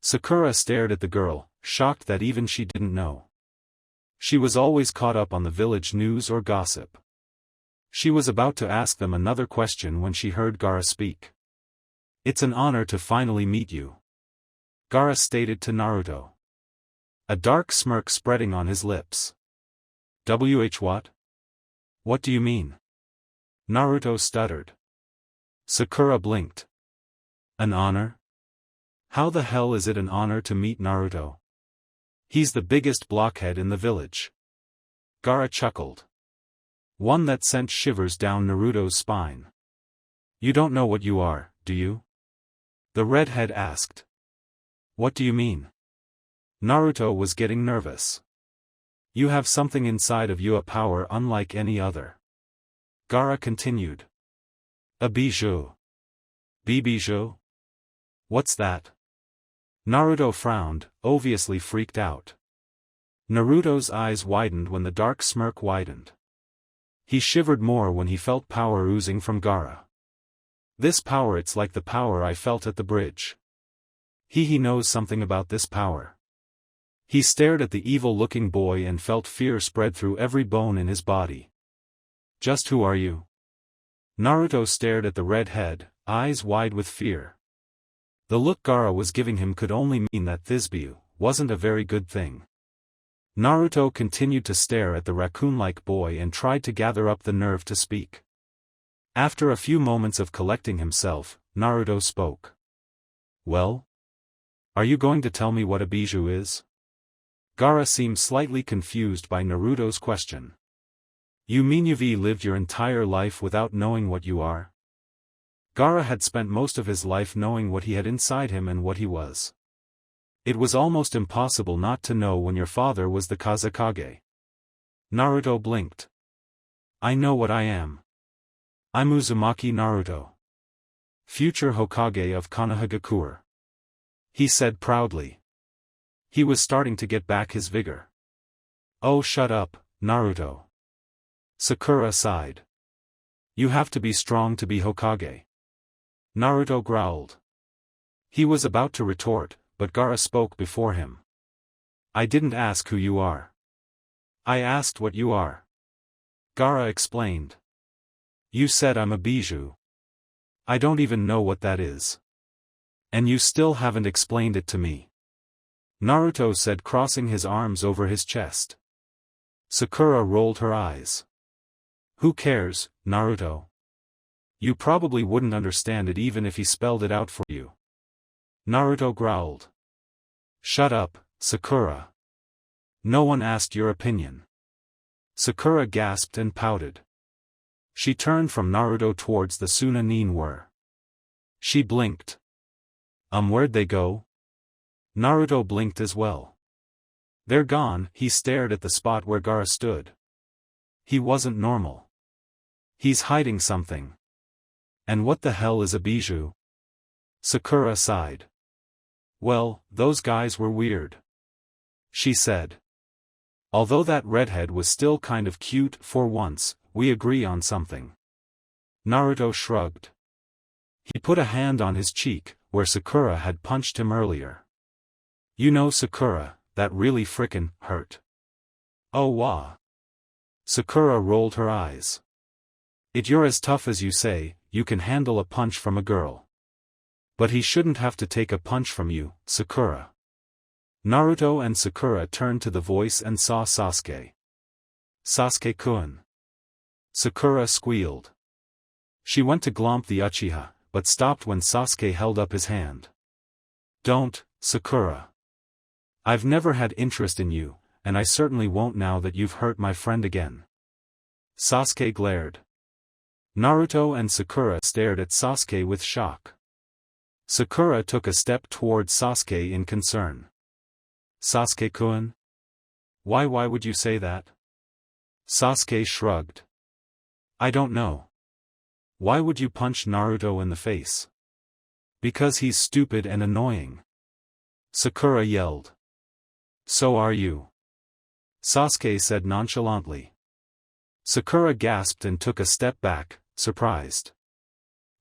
Sakura stared at the girl, shocked that even she didn't know. She was always caught up on the village news or gossip. She was about to ask them another question when she heard Gaara speak. It's an honor to finally meet you. Gaara stated to Naruto. A dark smirk spreading on his lips. What? What do you mean? Naruto stuttered. Sakura blinked. An honor? How the hell is it an honor to meet Naruto? He's the biggest blockhead in the village. Gaara chuckled. One that sent shivers down Naruto's spine. You don't know what you are, do you? The redhead asked. What do you mean? Naruto was getting nervous. You have something inside of you, a power unlike any other. Gaara continued. A bijou. Bijou? What's that? Naruto frowned, obviously freaked out. Naruto's eyes widened when the dark smirk widened. He shivered more when he felt power oozing from Gaara. This power, it's like the power I felt at the bridge. He knows something about this power. He stared at the evil-looking boy and felt fear spread through every bone in his body. Just who are you? Naruto stared at the red head, eyes wide with fear. The look Gaara was giving him could only mean that Thisbiu wasn't a very good thing. Naruto continued to stare at the raccoon-like boy and tried to gather up the nerve to speak. After a few moments of collecting himself, Naruto spoke. Well? Are you going to tell me what a bijou is? Gaara seemed slightly confused by Naruto's question. You mean you've lived your entire life without knowing what you are? Gaara had spent most of his life knowing what he had inside him and what he was. It was almost impossible not to know when your father was the Kazekage. Naruto blinked. I know what I am. I'm Uzumaki Naruto. Future Hokage of Konoha. He said proudly. He was starting to get back his vigor. Oh, shut up, Naruto. Sakura sighed. You have to be strong to be Hokage. Naruto growled. He was about to retort, but Gaara spoke before him. I didn't ask who you are. I asked what you are. Gaara explained. You said I'm a bijou. I don't even know what that is. And you still haven't explained it to me. Naruto said, crossing his arms over his chest. Sakura rolled her eyes. Who cares, Naruto? You probably wouldn't understand it even if he spelled it out for you. Naruto growled. Shut up, Sakura. No one asked your opinion. Sakura gasped and pouted. She turned from Naruto towards the Chunin were. She blinked. Where'd they go? Naruto blinked as well. They're gone. He stared at the spot where Gaara stood. He wasn't normal. He's hiding something. And what the hell is a bijou? Sakura sighed. Well, those guys were weird. She said. Although that redhead was still kind of cute for once, we agree on something. Naruto shrugged. He put a hand on his cheek, where Sakura had punched him earlier. You know, Sakura, that really frickin' hurt. Oh wah. Sakura rolled her eyes. You're as tough as you say, you can handle a punch from a girl. But he shouldn't have to take a punch from you, Sakura. Naruto and Sakura turned to the voice and saw Sasuke. Sasuke-kun. Sakura squealed. She went to glomp the Uchiha, but stopped when Sasuke held up his hand. Don't, Sakura. I've never had interest in you, and I certainly won't now that you've hurt my friend again. Sasuke glared. Naruto and Sakura stared at Sasuke with shock. Sakura took a step towards Sasuke in concern. Sasuke-kun? Why would you say that? Sasuke shrugged. I don't know. Why would you punch Naruto in the face? Because he's stupid and annoying. Sakura yelled. So are you. Sasuke said nonchalantly. Sakura gasped and took a step back, surprised.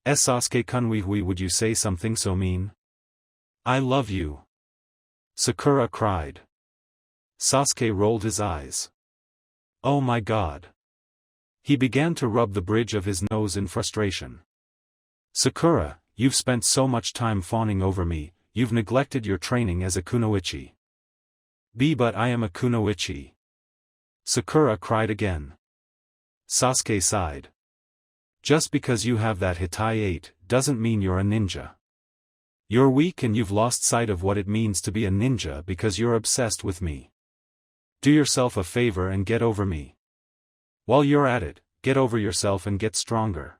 Sasuke-kun, would you say something so mean? I love you. Sakura cried. Sasuke rolled his eyes. Oh my god. He began to rub the bridge of his nose in frustration. Sakura, you've spent so much time fawning over me, you've neglected your training as a kunoichi. But I am a kunoichi. Sakura cried again. Sasuke sighed. Just because you have that Hitai 8, doesn't mean you're a ninja. You're weak and you've lost sight of what it means to be a ninja because you're obsessed with me. Do yourself a favor and get over me. While you're at it, get over yourself and get stronger.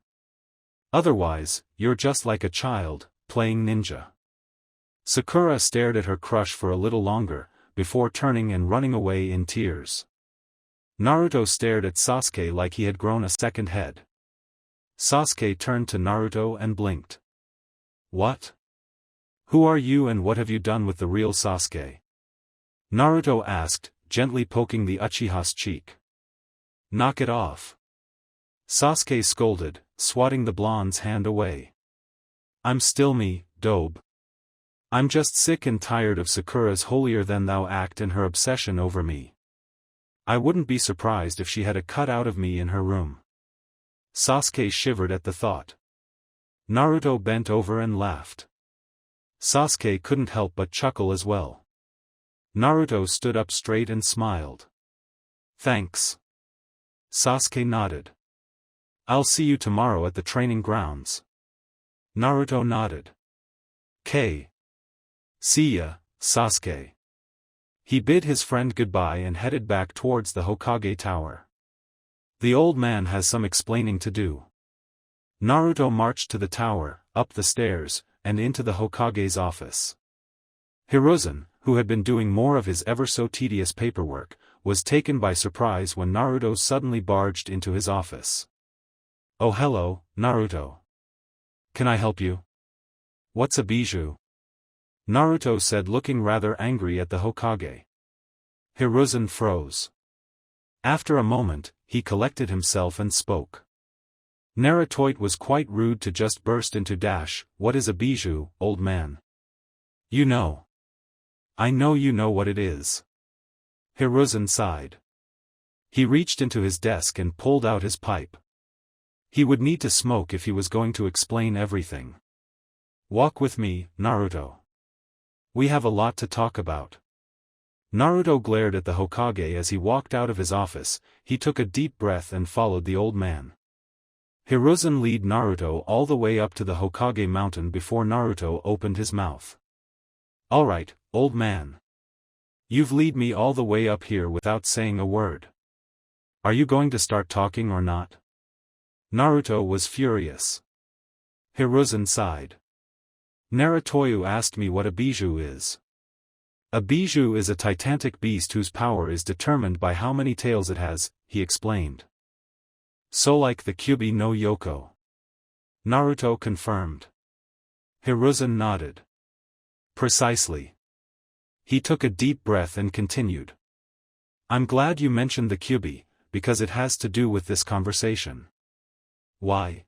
Otherwise, you're just like a child, playing ninja. Sakura stared at her crush for a little longer, before turning and running away in tears. Naruto stared at Sasuke like he had grown a second head. Sasuke turned to Naruto and blinked. What? Who are you and what have you done with the real Sasuke? Naruto asked, gently poking the Uchiha's cheek. Knock it off. Sasuke scolded, swatting the blonde's hand away. I'm still me, Dobe. I'm just sick and tired of Sakura's holier-than-thou act and her obsession over me. I wouldn't be surprised if she had a cutout of me in her room. Sasuke shivered at the thought. Naruto bent over and laughed. Sasuke couldn't help but chuckle as well. Naruto stood up straight and smiled. Thanks. Sasuke nodded. I'll see you tomorrow at the training grounds. Naruto nodded. See ya, Sasuke. He bid his friend goodbye and headed back towards the Hokage tower. The old man has some explaining to do. Naruto marched to the tower, up the stairs, and into the Hokage's office. Hiruzen, who had been doing more of his ever-so-tedious paperwork, was taken by surprise when Naruto suddenly barged into his office. Oh hello, Naruto. Can I help you? What's a bijou? Naruto said, looking rather angry at the Hokage. Hiruzen froze. After a moment, he collected himself and spoke. Naruto, it was quite rude to just burst into what is a bijou, old man? You know. I know you know what it is. Hiruzen sighed. He reached into his desk and pulled out his pipe. He would need to smoke if he was going to explain everything. Walk with me, Naruto. We have a lot to talk about. Naruto glared at the Hokage as he walked out of his office. He took a deep breath and followed the old man. Hiruzen led Naruto all the way up to the Hokage mountain before Naruto opened his mouth. "Alright, old man. You've led me all the way up here without saying a word. Are you going to start talking or not?" Naruto was furious. Hiruzen sighed. "Narutoyu asked me what a bijou is." "A bijou is a titanic beast whose power is determined by how many tails it has," he explained. "So like the Kyubi no Yoko?" Naruto confirmed. Hiruzen nodded. "Precisely." He took a deep breath and continued. "I'm glad you mentioned the Kyubi, because it has to do with this conversation." "Why?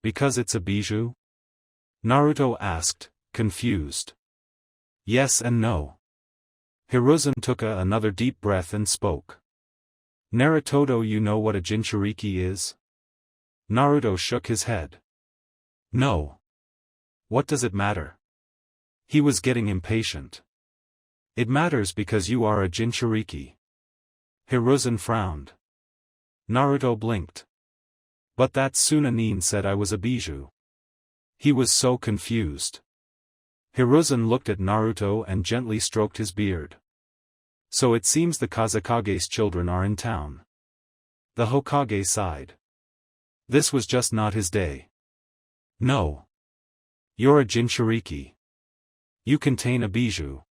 Because it's a bijou?" Naruto asked, confused. "Yes and no." Hiruzen took another deep breath and spoke. "Naruto, you know what a Jinchuriki is?" Naruto shook his head. "No. What does it matter?" He was getting impatient. "It matters because you are a Jinchuriki." Hiruzen frowned. Naruto blinked. "But that Sunanin said I was a bijou." He was so confused. Hiruzen looked at Naruto and gently stroked his beard. "So it seems the Kazekage's children are in town." The Hokage sighed. This was just not his day. "No. You're a Jinchuriki. You contain a bijou."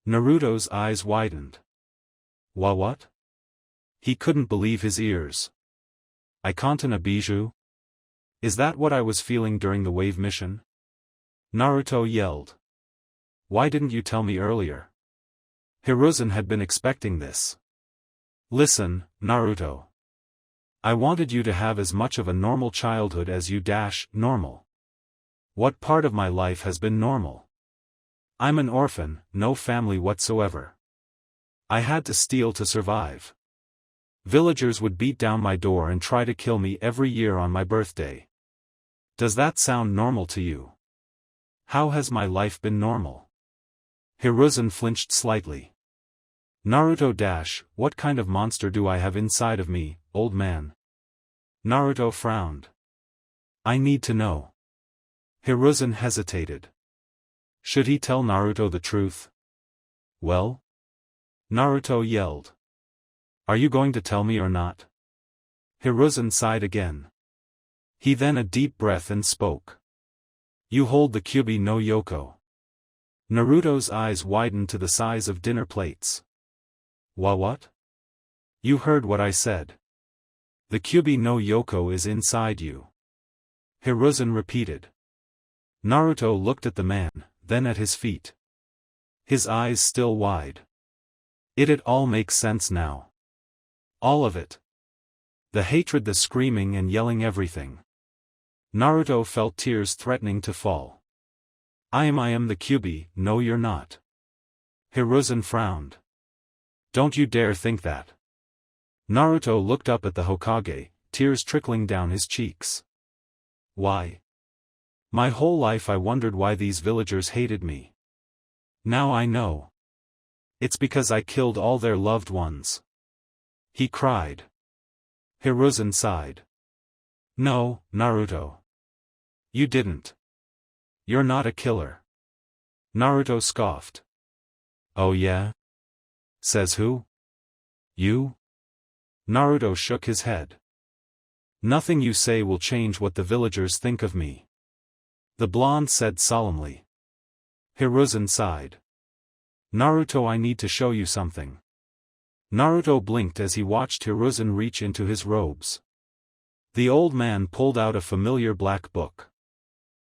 Naruto's eyes widened. What? He couldn't believe his ears. "I contain a bijou? Is that what I was feeling during the wave mission?" Naruto yelled. "Why didn't you tell me earlier?" Hiruzen had been expecting this. "Listen, Naruto. I wanted you to have as much of a normal childhood as you normal. What part of my life has been normal? I'm an orphan, no family whatsoever. I had to steal to survive. Villagers would beat down my door and try to kill me every year on my birthday. Does that sound normal to you? How has my life been normal?" Hiruzen flinched slightly. Naruto what kind of monster do I have inside of me, old man? Naruto frowned. "I need to know." Hiruzen hesitated. Should he tell Naruto the truth? "Well?" Naruto yelled. "Are you going to tell me or not?" Hiruzen sighed again. He then a deep breath and spoke. "You hold the Kyubi no Yoko." Naruto's eyes widened to the size of dinner plates. What? You heard what I said. The Kyubi no Yoko is inside you." Hiruzen repeated. Naruto looked at the man, then at his feet. His eyes still wide. It all makes sense now. All of it. The hatred, the screaming and yelling, everything. Naruto felt tears threatening to fall. I am the Kyubi, no you're not." Hiruzen frowned. "Don't you dare think that." Naruto looked up at the Hokage, tears trickling down his cheeks. "Why? My whole life I wondered why these villagers hated me. Now I know. It's because I killed all their loved ones." He cried. Hiruzen sighed. "No, Naruto. You didn't. You're not a killer." Naruto scoffed. "Oh yeah? Says who? You?" Naruto shook his head. "Nothing you say will change what the villagers think of me," the blonde said solemnly. Hiruzen sighed. "Naruto, I need to show you something." Naruto blinked as he watched Hiruzen reach into his robes. The old man pulled out a familiar black book.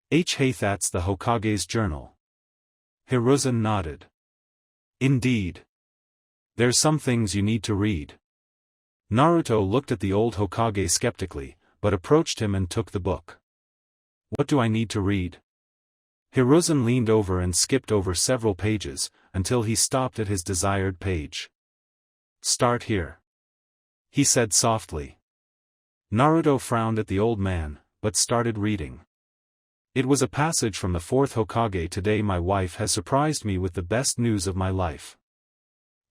Hey, that's the Hokage's journal." Hiruzen nodded. "Indeed. There's some things you need to read." Naruto looked at the old Hokage skeptically, but approached him and took the book. "What do I need to read?" Hiruzen leaned over and skipped over several pages, until he stopped at his desired page. "Start here," he said softly. Naruto frowned at the old man, but started reading. It was a passage from the fourth Hokage. "Today my wife has surprised me with the best news of my life.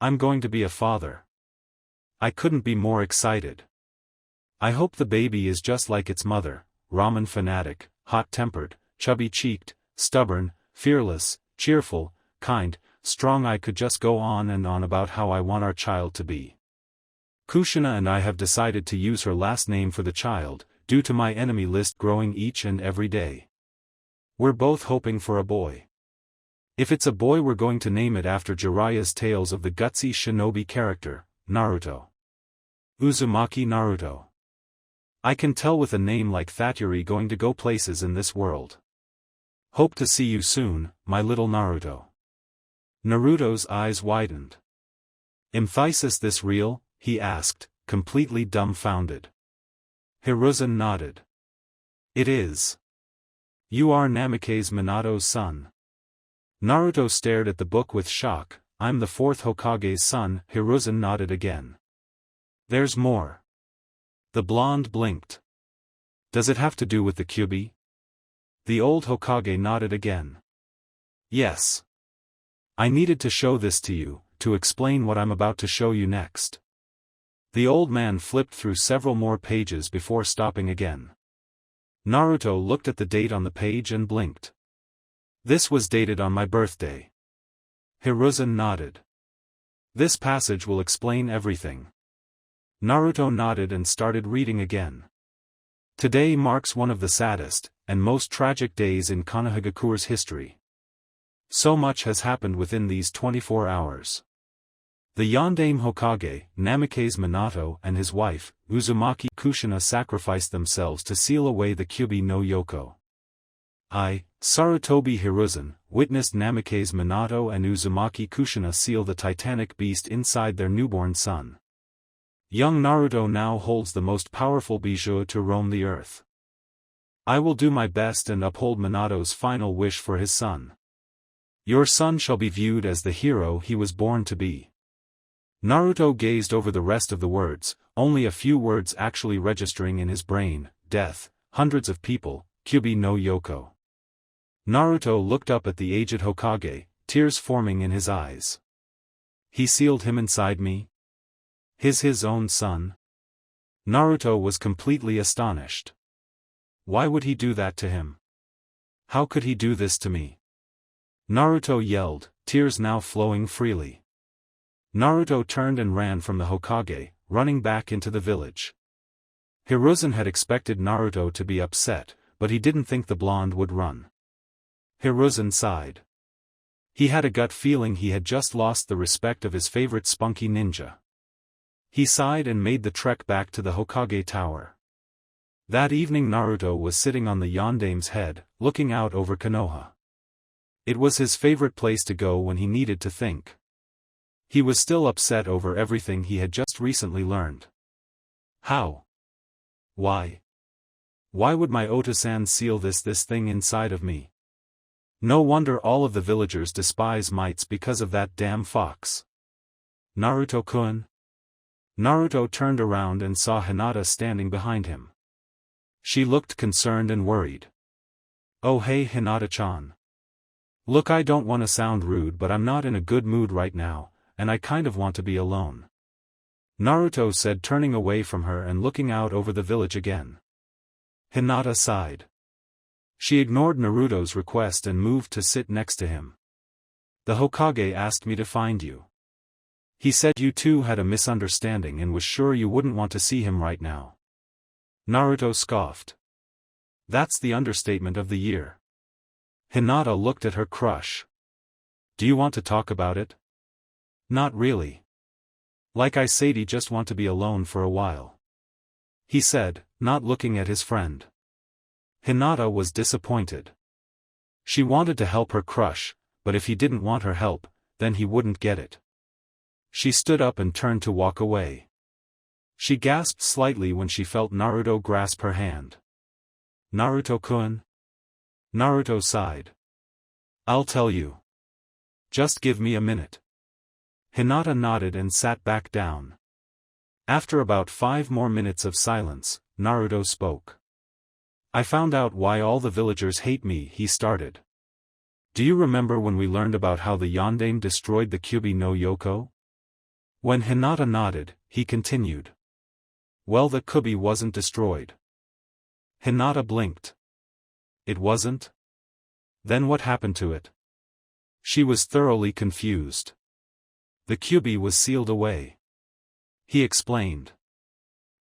I'm going to be a father. I couldn't be more excited. I hope the baby is just like its mother, ramen fanatic, hot-tempered, chubby-cheeked, stubborn, fearless, cheerful, kind, strong. I could just go on and on about how I want our child to be. Kushina and I have decided to use her last name for the child, due to my enemy list growing each and every day. We're both hoping for a boy. If it's a boy, we're going to name it after Jiraiya's tales of the gutsy shinobi character, Naruto. Uzumaki Naruto. I can tell with a name like that you're going to go places in this world. Hope to see you soon, my little Naruto. Naruto's eyes widened. Emphasis this real? He asked, completely dumbfounded. Hiruzen nodded. It is. You are Namake's Minato's son. Naruto stared at the book with shock. I'm the fourth Hokage's son. Hiruzen nodded again. There's more. The blonde blinked. Does it have to do with the Kyuubi? The old Hokage nodded again. Yes. I needed to show this to you, to explain what I'm about to show you next. The old man flipped through several more pages before stopping again. Naruto looked at the date on the page and blinked. This was dated on my birthday. Hiruzen nodded. This passage will explain everything. Naruto nodded and started reading again. Today marks one of the saddest, and most tragic days in Konohagakure's history. So much has happened within these 24 hours. The Yondaime Hokage, Namake's Minato, and his wife, Uzumaki Kushina sacrificed themselves to seal away the Kyuubi no Yoko. I, Sarutobi Hiruzen, witnessed Namake's Minato and Uzumaki Kushina seal the titanic beast inside their newborn son. Young Naruto now holds the most powerful bijou to roam the earth. I will do my best and uphold Minato's final wish for his son. Your son shall be viewed as the hero he was born to be. Naruto gazed over the rest of the words, only a few words actually registering in his brain: death, hundreds of people, Kyuubi no Yoko. Naruto looked up at the aged Hokage, tears forming in his eyes. He sealed him inside me? His own son? Naruto was completely astonished. Why would he do that to him? How could he do this to me? Naruto yelled, tears now flowing freely. Naruto turned and ran from the Hokage, running back into the village. Hiruzen had expected Naruto to be upset, but he didn't think the blonde would run. Hiruzen sighed. He had a gut feeling he had just lost the respect of his favorite spunky ninja. He sighed and made the trek back to the Hokage tower. That evening Naruto was sitting on the Yondaime's head, looking out over Konoha. It was his favorite place to go when he needed to think. He was still upset over everything he had just recently learned. How? Why? Why would my Ota-san seal this thing inside of me? No wonder all of the villagers despise mites because of that damn fox. Naruto-kun? Naruto turned around and saw Hinata standing behind him. She looked concerned and worried. Oh hey Hinata-chan. Look, I don't want to sound rude, but I'm not in a good mood right now, and I kind of want to be alone. Naruto said, turning away from her and looking out over the village again. Hinata sighed. She ignored Naruto's request and moved to sit next to him. The Hokage asked me to find you. He said you two had a misunderstanding and was sure you wouldn't want to see him right now. Naruto scoffed. That's the understatement of the year. Hinata looked at her crush. Do you want to talk about it? Not really. Like I said, I just want to be alone for a while. He said, not looking at his friend. Hinata was disappointed. She wanted to help her crush, but if he didn't want her help, then he wouldn't get it. She stood up and turned to walk away. She gasped slightly when she felt Naruto grasp her hand. Naruto-kun? Naruto sighed. I'll tell you. Just give me a minute. Hinata nodded and sat back down. After about 5 more minutes of silence, Naruto spoke. I found out why all the villagers hate me, he started. Do you remember when we learned about how the Yondaime destroyed the Kyuubi no Yoko? When Hinata nodded, he continued. Well, the Kyuubi wasn't destroyed. Hinata blinked. It wasn't? Then what happened to it? She was thoroughly confused. The Kyuubi was sealed away. He explained.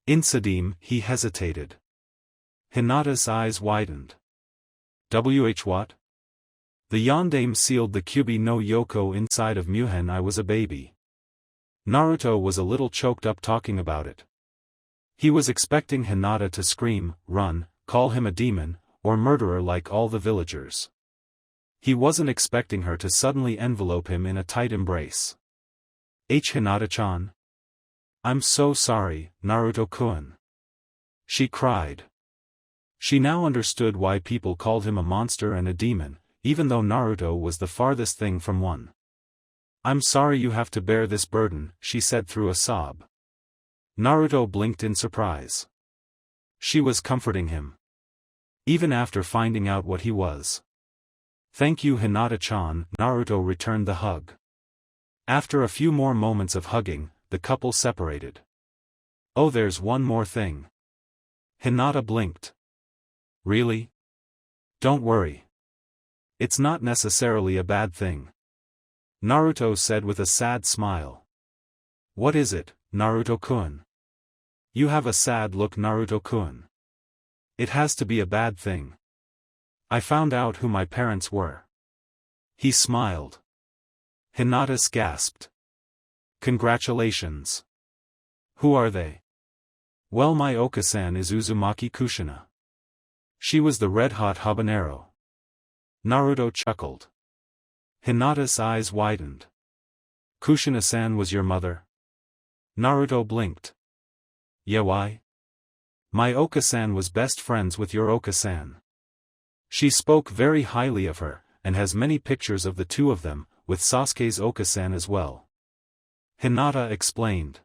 Insadim, he hesitated. Hinata's eyes widened. What? The Yondaime sealed the Kyuubi no Yoko inside of Muhen. I was a baby. Naruto was a little choked up talking about it. He was expecting Hinata to scream, run, call him a demon, or murderer like all the villagers. He wasn't expecting her to suddenly envelope him in a tight embrace. Hinata-chan? I'm so sorry, Naruto-kun. She cried. She now understood why people called him a monster and a demon, even though Naruto was the farthest thing from one. I'm sorry you have to bear this burden, she said through a sob. Naruto blinked in surprise. She was comforting him. Even after finding out what he was. Thank you, Hinata-chan, Naruto returned the hug. After a few more moments of hugging, the couple separated. Oh, there's one more thing. Hinata blinked. Really? Don't worry. It's not necessarily a bad thing. Naruto said with a sad smile. What is it, Naruto-kun? You have a sad look, Naruto-kun. It has to be a bad thing. I found out who my parents were. He smiled. Hinata gasped. Congratulations. Who are they? Well, my Oka-san is Uzumaki Kushina. She was the red-hot habanero. Naruto chuckled. Hinata's eyes widened. Kushina-san was your mother? Naruto blinked. Yeah, why? My Oka-san was best friends with your Oka-san. She spoke very highly of her, and has many pictures of the two of them, with Sasuke's Oka-san as well. Hinata explained.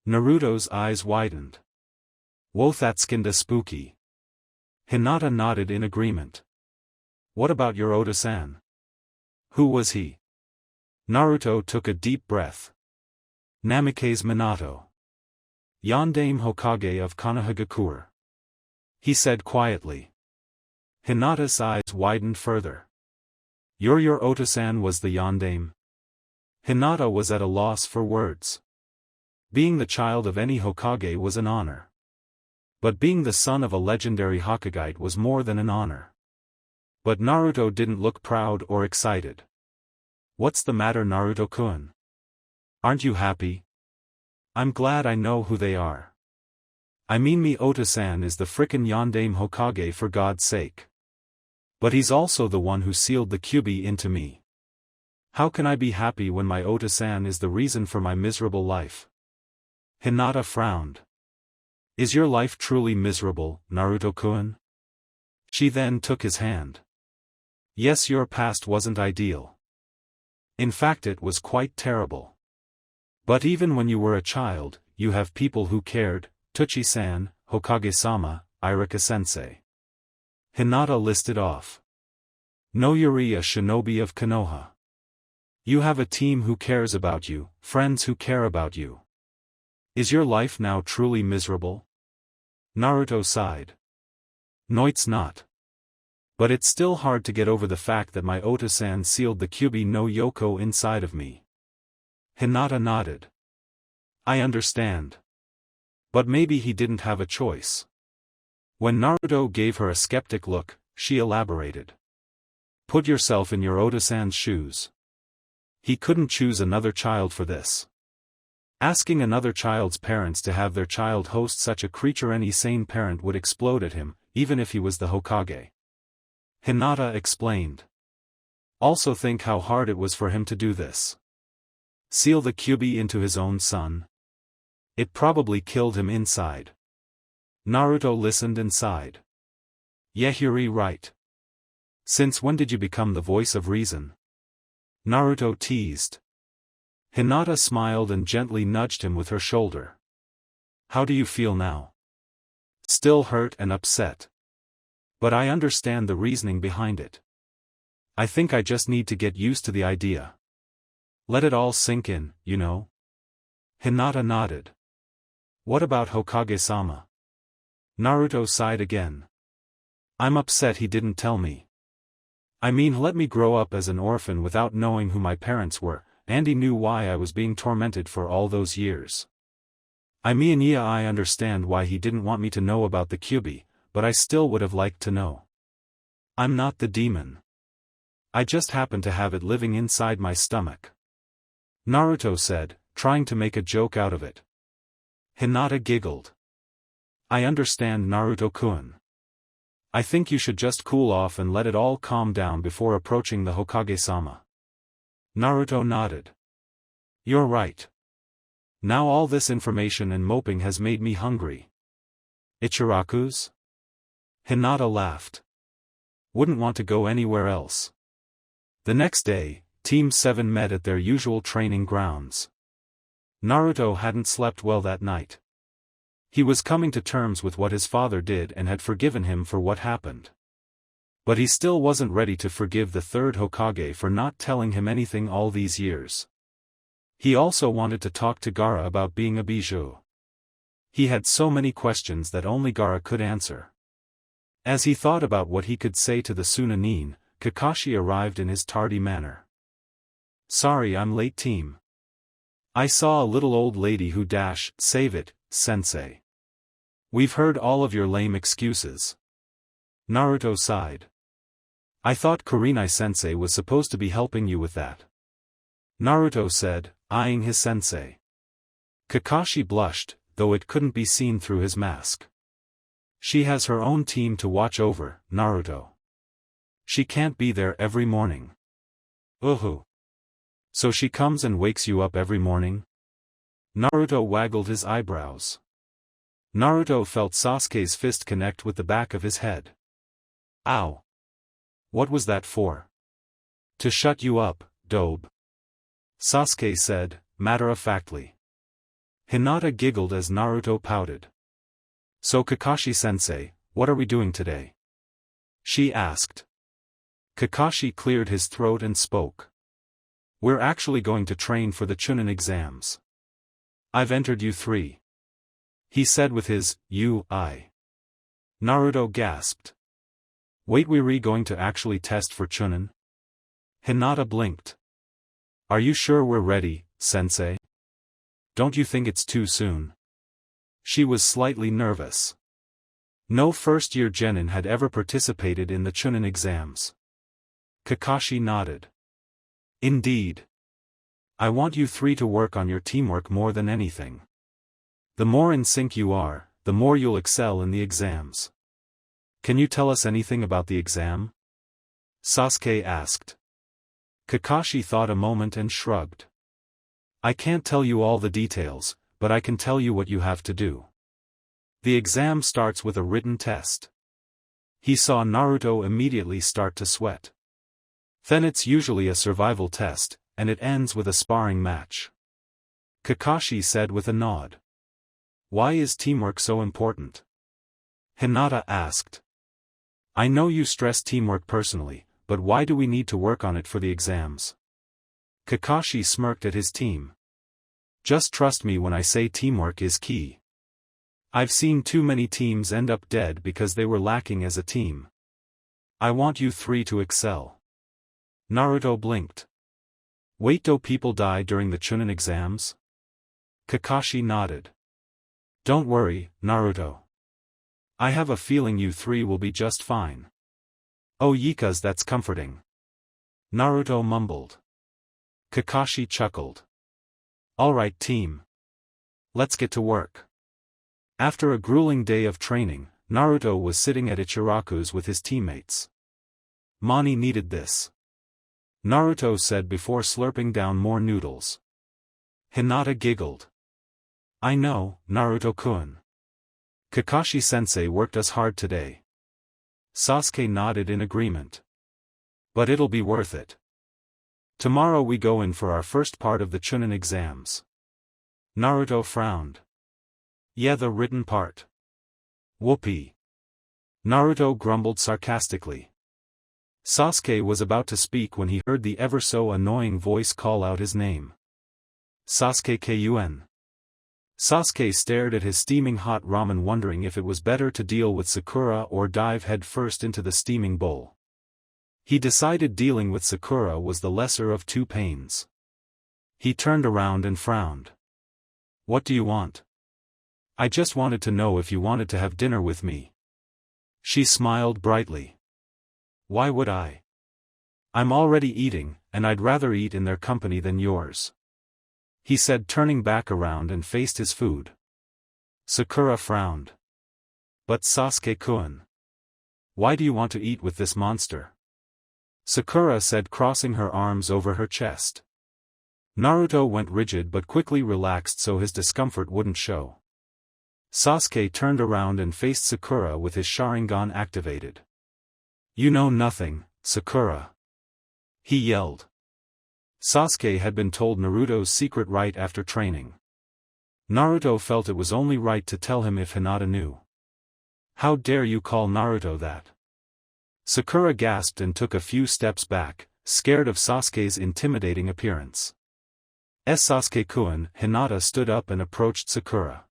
Naruto's eyes widened. Whoa, that's kinda spooky. Hinata nodded in agreement. What about your Oda-san? Who was he? Naruto took a deep breath. Namikaze Minato. Yondaime Hokage of Konoha. He said quietly. Hinata's eyes widened further. Your Oda-san was the Yondaime? Hinata was at a loss for words. Being the child of any Hokage was an honor. But being the son of a legendary Hokage was more than an honor. But Naruto didn't look proud or excited. What's the matter, Naruto-kun? Aren't you happy? I'm glad I know who they are. I mean, me Ota-san is the frickin' Yondaime Hokage, for God's sake. But he's also the one who sealed the Kyuubi into me. How can I be happy when my Ota-san is the reason for my miserable life? Hinata frowned. Is your life truly miserable, Naruto-kun? She then took his hand. Yes, your past wasn't ideal. In fact, it was quite terrible. But even when you were a child, you have people who cared, Tuchi-san, Hokage-sama, Irika-sensei. Hinata listed off. No, Yuri, a shinobi of Konoha. You have a team who cares about you, friends who care about you. Is your life now truly miserable? Naruto sighed. No, it's not. But it's still hard to get over the fact that my Ota-san sealed the Kyuubi no Yoko inside of me. Hinata nodded. I understand. But maybe he didn't have a choice. When Naruto gave her a skeptic look, she elaborated. Put yourself in your Ota-san's shoes. He couldn't choose another child for this. Asking another child's parents to have their child host such a creature, any sane parent would explode at him, even if he was the Hokage. Hinata explained. Also think how hard it was for him to do this. Seal the Kyuubi into his own son. It probably killed him inside. Naruto listened and sighed. Yuri, right. Since when did you become the voice of reason? Naruto teased. Hinata smiled and gently nudged him with her shoulder. How do you feel now? Still hurt and upset. But I understand the reasoning behind it. I think I just need to get used to the idea. Let it all sink in, you know? Hinata nodded. What about Hokage-sama? Naruto sighed again. I'm upset he didn't tell me. I mean, let me grow up as an orphan without knowing who my parents were, and he knew why I was being tormented for all those years. I understand why he didn't want me to know about the Kyuubi, but I still would have liked to know. I'm not the demon. I just happen to have it living inside my stomach. Naruto said, trying to make a joke out of it. Hinata giggled. I understand, Naruto-kun. I think you should just cool off and let it all calm down before approaching the Hokage-sama. Naruto nodded. You're right. Now all this information and moping has made me hungry. Ichiraku's? Hinata laughed. Wouldn't want to go anywhere else. The next day, Team 7 met at their usual training grounds. Naruto hadn't slept well that night. He was coming to terms with what his father did and had forgiven him for what happened. But he still wasn't ready to forgive the third Hokage for not telling him anything all these years. He also wanted to talk to Gaara about being a bijou. He had so many questions that only Gaara could answer. As he thought about what he could say to the Chunin, Kakashi arrived in his tardy manner. Sorry I'm late, team. I saw a little old lady who save it, sensei. We've heard all of your lame excuses. Naruto sighed. I thought Kurenai-sensei was supposed to be helping you with that. Naruto said, eyeing his sensei. Kakashi blushed, though it couldn't be seen through his mask. She has her own team to watch over, Naruto. She can't be there every morning. Uhu. So she comes and wakes you up every morning? Naruto waggled his eyebrows. Naruto felt Sasuke's fist connect with the back of his head. Ow. What was that for? To shut you up, dobe. Sasuke said, matter-of-factly. Hinata giggled as Naruto pouted. So Kakashi-sensei, what are we doing today? She asked. Kakashi cleared his throat and spoke. We're actually going to train for the Chunin exams. I've entered U3. He said with his, I. Naruto gasped. Wait, we're going to actually test for Chunin? Hinata blinked. Are you sure we're ready, sensei? Don't you think it's too soon? She was slightly nervous. No first-year genin had ever participated in the Chunin exams. Kakashi nodded. Indeed. I want you three to work on your teamwork more than anything. The more in sync you are, the more you'll excel in the exams. Can you tell us anything about the exam? Sasuke asked. Kakashi thought a moment and shrugged. I can't tell you all the details, but I can tell you what you have to do. The exam starts with a written test. He saw Naruto immediately start to sweat. Then it's usually a survival test, and it ends with a sparring match. Kakashi said with a nod. Why is teamwork so important? Hinata asked. I know you stress teamwork personally, but why do we need to work on it for the exams? Kakashi smirked at his team. Just trust me when I say teamwork is key. I've seen too many teams end up dead because they were lacking as a team. I want you three to excel. Naruto blinked. Wait, do people die during the Chunin exams? Kakashi nodded. Don't worry, Naruto. I have a feeling you three will be just fine. Oh yikas, that's comforting. Naruto mumbled. Kakashi chuckled. Alright team. Let's get to work. After a grueling day of training, Naruto was sitting at Ichiraku's with his teammates. Mani needed this. Naruto said before slurping down more noodles. Hinata giggled. I know, Naruto-kun. Kakashi-sensei worked us hard today. Sasuke nodded in agreement. But it'll be worth it. Tomorrow we go in for our first part of the Chunin exams. Naruto frowned. Yeah, the written part. Whoopee. Naruto grumbled sarcastically. Sasuke was about to speak when he heard the ever-so-annoying voice call out his name. Sasuke-kun. Sasuke stared at his steaming hot ramen, wondering if it was better to deal with Sakura or dive headfirst into the steaming bowl. He decided dealing with Sakura was the lesser of two pains. He turned around and frowned. "What do you want?" "I just wanted to know if you wanted to have dinner with me." She smiled brightly. "Why would I? I'm already eating, and I'd rather eat in their company than yours," he said, turning back around and faced his food. Sakura frowned. "But Sasuke-kun, why do you want to eat with this monster?" Sakura said, crossing her arms over her chest. Naruto went rigid but quickly relaxed so his discomfort wouldn't show. Sasuke turned around and faced Sakura with his Sharingan activated. "You know nothing, Sakura," he yelled. Sasuke had been told Naruto's secret right after training. Naruto felt it was only right to tell him if Hinata knew. "How dare you call Naruto that?" Sakura gasped and took a few steps back, scared of Sasuke's intimidating appearance. Sasuke-kun, Hinata stood up and approached Sakura.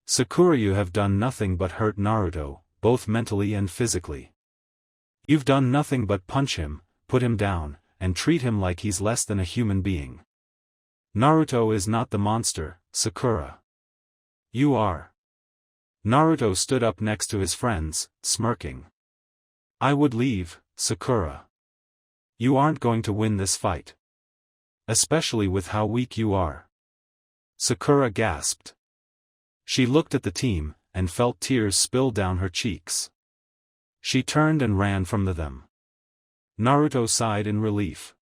"Sakura, you have done nothing but hurt Naruto, both mentally and physically. You've done nothing but punch him, put him down, and treat him like he's less than a human being. Naruto is not the monster, Sakura. You are." Naruto stood up next to his friends, smirking. "I would leave, Sakura. You aren't going to win this fight. Especially with how weak you are." Sakura gasped. She looked at the team, and felt tears spill down her cheeks. She turned and ran from them. Naruto sighed in relief.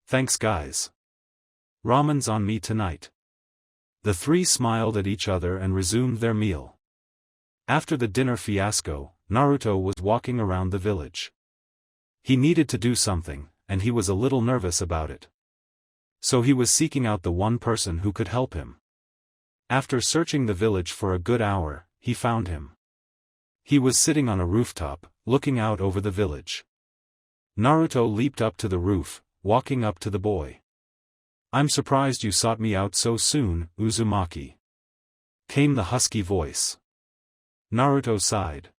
"Thanks guys. Ramen's on me tonight." The three smiled at each other and resumed their meal. After the dinner fiasco, Naruto was walking around the village. He needed to do something, and he was a little nervous about it. So he was seeking out the one person who could help him. After searching the village for a good hour, he found him. He was sitting on a rooftop, looking out over the village. Naruto leaped up to the roof, walking up to the boy. "I'm surprised you sought me out so soon, Uzumaki," came the husky voice. Naruto sighed.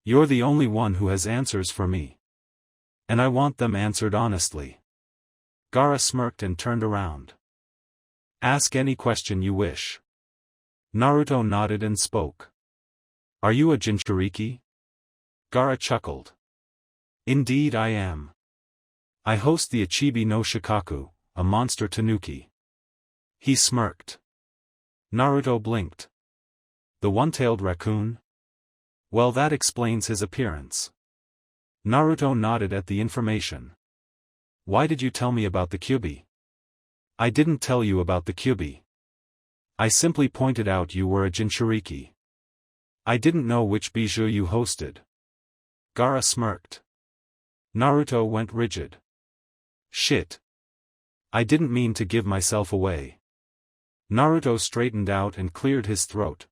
"You're the only one who has answers for me. And I want them answered honestly." Gaara smirked and turned around. "Ask any question you wish." Naruto nodded and spoke. "Are you a Jinchuriki?" Gaara chuckled. "Indeed I am. I host the Ichibi no Shikaku, a monster tanuki." He smirked. Naruto blinked. "The one-tailed raccoon? Well, that explains his appearance." Naruto nodded at the information. "Why did you tell me about the Kyuubi?" "I didn't tell you about the Kyuubi. I simply pointed out you were a Jinchuriki. I didn't know which bijou you hosted." Gaara smirked. Naruto went rigid. "Shit. I didn't mean to give myself away." Naruto straightened out and cleared his throat.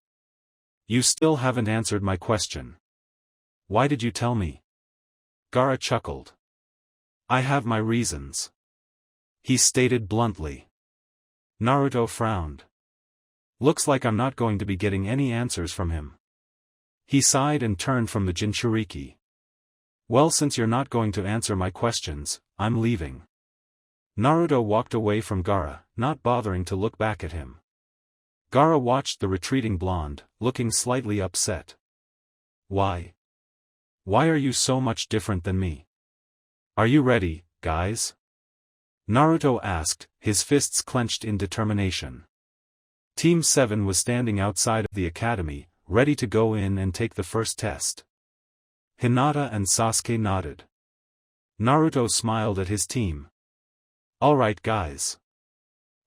"You still haven't answered my question. Why did you tell me?" Gaara chuckled. "I have my reasons," he stated bluntly. Naruto frowned. "Looks like I'm not going to be getting any answers from him." He sighed and turned from the Jinchuriki. "Well, since you're not going to answer my questions, I'm leaving." Naruto walked away from Gaara, not bothering to look back at him. Gaara watched the retreating blonde, looking slightly upset. "Why? Why are you so much different than me? Are you ready, guys?" Naruto asked, his fists clenched in determination. Team 7 was standing outside of the academy, ready to go in and take the first test. Hinata and Sasuke nodded. Naruto smiled at his team. "All right guys.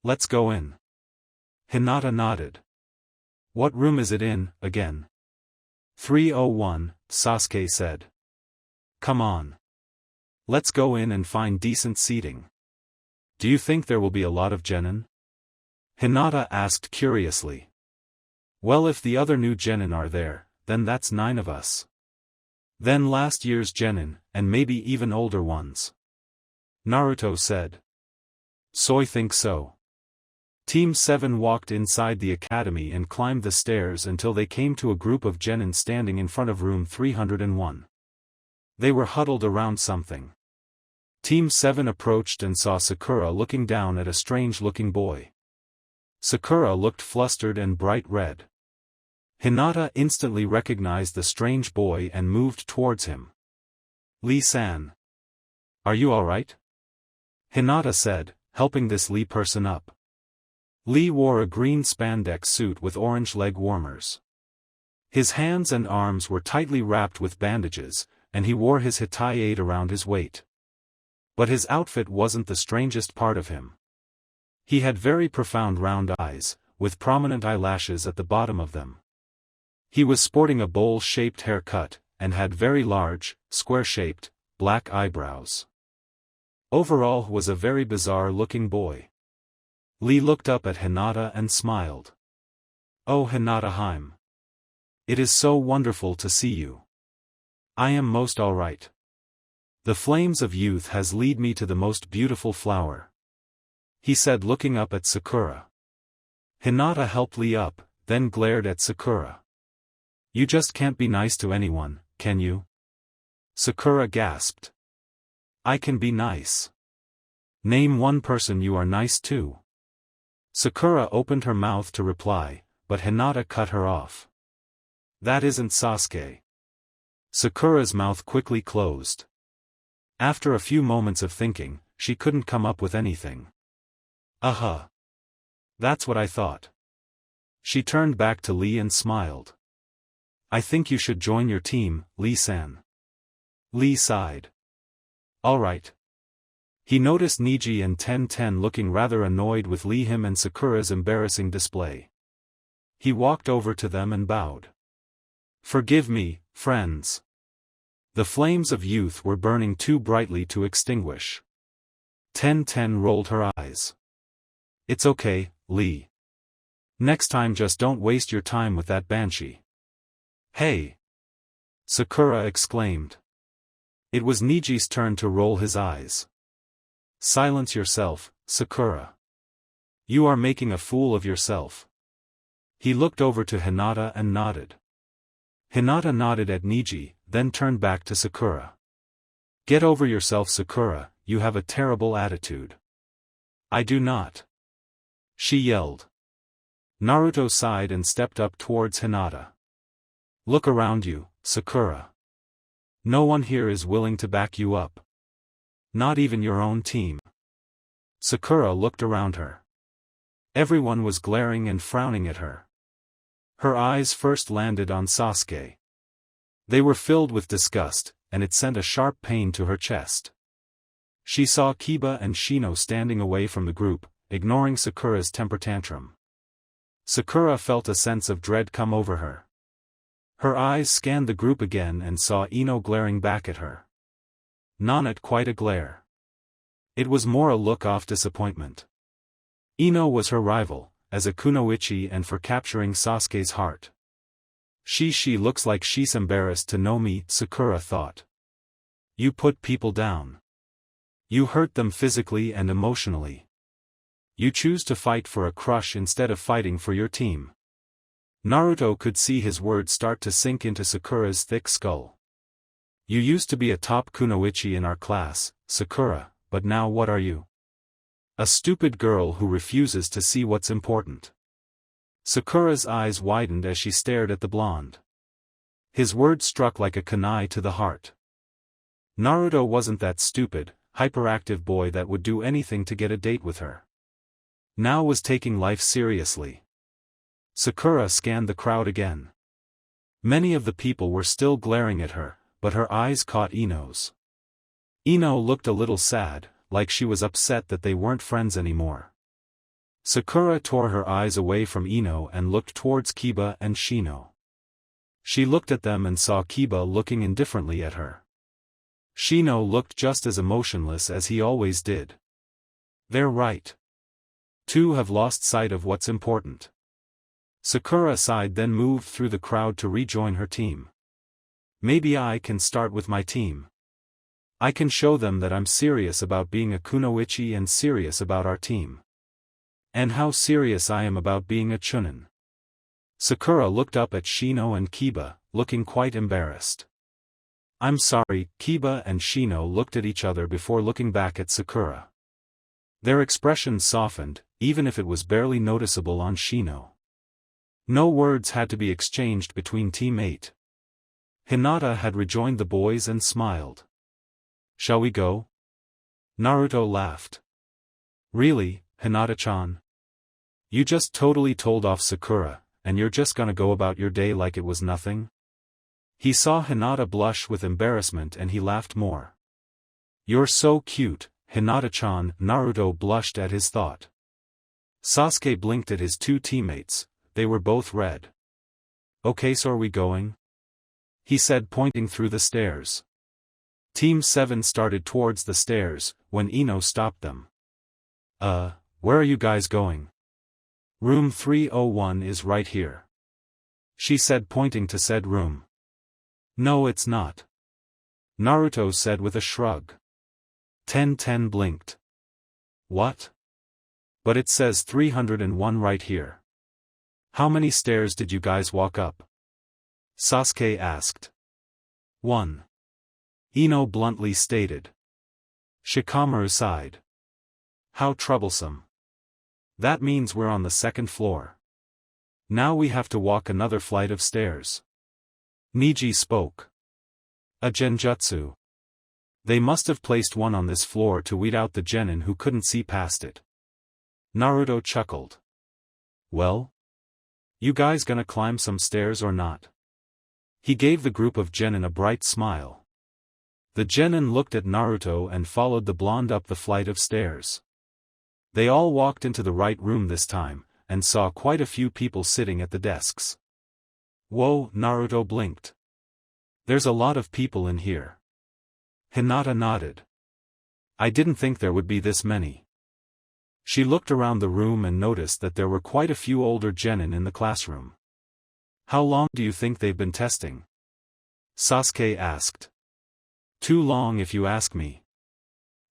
Let's go in." Hinata nodded. "What room is it in, again?" 301, Sasuke said. "Come on. Let's go in and find decent seating." "Do you think there will be a lot of genin?" Hinata asked curiously. "Well, if the other new genin are there, then that's 9 of us. Then last year's genin, and maybe even older ones," Naruto said. "So I think so. Team 7 walked inside the academy and climbed the stairs until they came to a group of genin standing in front of room 301. They were huddled around something. Team 7 approached and saw Sakura looking down at a strange-looking boy. Sakura looked flustered and bright red. Hinata instantly recognized the strange boy and moved towards him. "Lee-san. Are you alright?" Hinata said, helping this Lee person up. Lee wore a green spandex suit with orange leg warmers. His hands and arms were tightly wrapped with bandages, and he wore his hitaide around his waist. But his outfit wasn't the strangest part of him. He had very profound round eyes, with prominent eyelashes at the bottom of them. He was sporting a bowl-shaped haircut, and had very large, square-shaped, black eyebrows. Overall was a very bizarre-looking boy. Lee looked up at Hinata and smiled. "Oh Hinata-heim. It is so wonderful to see you. I am most alright. The flames of youth has lead me to the most beautiful flower," he said looking up at Sakura. Hinata helped Lee up, then glared at Sakura. "You just can't be nice to anyone, can you?" Sakura gasped. "I can be nice. Name one person you are nice to." Sakura opened her mouth to reply, but Hinata cut her off. "That isn't Sasuke." Sakura's mouth quickly closed. After a few moments of thinking, she couldn't come up with anything. That's what I thought." She turned back to Lee and smiled. "I think you should join your team, Lee-san." Lee sighed. "Alright." He noticed Niji and Ten looking rather annoyed with him and Sakura's embarrassing display. He walked over to them and bowed. "Forgive me, friends." The flames of youth were burning too brightly to extinguish. Ten rolled her eyes. "It's okay, Lee. Next time just don't waste your time with that banshee." "Hey!" Sakura exclaimed. It was Niji's turn to roll his eyes. "Silence yourself, Sakura. You are making a fool of yourself." He looked over to Hinata and nodded. Hinata nodded at Niji, then turned back to Sakura. "Get over yourself, Sakura, you have a terrible attitude." "I do not," she yelled. Naruto sighed and stepped up towards Hinata. "Look around you, Sakura. No one here is willing to back you up. Not even your own team." Sakura looked around her. Everyone was glaring and frowning at her. Her eyes first landed on Sasuke. They were filled with disgust, and it sent a sharp pain to her chest. She saw Kiba and Shino standing away from the group, ignoring Sakura's temper tantrum. Sakura felt a sense of dread come over her. Her eyes scanned the group again and saw Ino glaring back at her. Not quite a glare. It was more a look of disappointment. Ino was her rival, as a kunoichi and for capturing Sasuke's heart. She looks like she's embarrassed to know me, Sakura thought. You put people down. You hurt them physically and emotionally. You choose to fight for a crush instead of fighting for your team. Naruto could see his words start to sink into Sakura's thick skull. You used to be a top kunoichi in our class, Sakura, but now what are you? A stupid girl who refuses to see what's important. Sakura's eyes widened as she stared at the blonde. His words struck like a kunai to the heart. Naruto wasn't that stupid, hyperactive boy that would do anything to get a date with her. Now was taking life seriously. Sakura scanned the crowd again. Many of the people were still glaring at her, but her eyes caught Ino's. Ino looked a little sad, like she was upset that they weren't friends anymore. Sakura tore her eyes away from Ino and looked towards Kiba and Shino. She looked at them and saw Kiba looking indifferently at her. Shino looked just as emotionless as he always did. They're right. Two have lost sight of what's important. Sakura sighed, then moved through the crowd to rejoin her team. Maybe I can start with my team. I can show them that I'm serious about being a kunoichi and serious about our team. And how serious I am about being a Chunin. Sakura looked up at Shino and Kiba, looking quite embarrassed. I'm sorry. Kiba and Shino looked at each other before looking back at Sakura. Their expressions softened, even if it was barely noticeable on Shino. No words had to be exchanged between Team 8. Hinata had rejoined the boys and smiled. Shall we go? Naruto laughed. Really, Hinata-chan? You just totally told off Sakura, and you're just gonna go about your day like it was nothing? He saw Hinata blush with embarrassment and he laughed more. You're so cute, Hinata-chan. Naruto blushed at his thought. Sasuke blinked at his two teammates, they were both red. Okay, so are we going? He said, pointing through the stairs. Team 7 started towards the stairs, when Ino stopped them. Where are you guys going? Room 301 is right here. She said, pointing to said room. No, it's not. Naruto said with a shrug. 1010 blinked. What? But it says 301 right here. How many stairs did you guys walk up? Sasuke asked. 1. Ino bluntly stated. Shikamaru sighed. How troublesome. That means we're on the second floor. Now we have to walk another flight of stairs. Niji spoke. A genjutsu. They must have placed one on this floor to weed out the genin who couldn't see past it. Naruto chuckled. Well? You guys gonna climb some stairs or not? He gave the group of genin a bright smile. The genin looked at Naruto and followed the blonde up the flight of stairs. They all walked into the right room this time, and saw quite a few people sitting at the desks. Whoa, Naruto blinked. There's a lot of people in here. Hinata nodded. I didn't think there would be this many. She looked around the room and noticed that there were quite a few older genin in the classroom. How long do you think they've been testing? Sasuke asked. Too long if you ask me.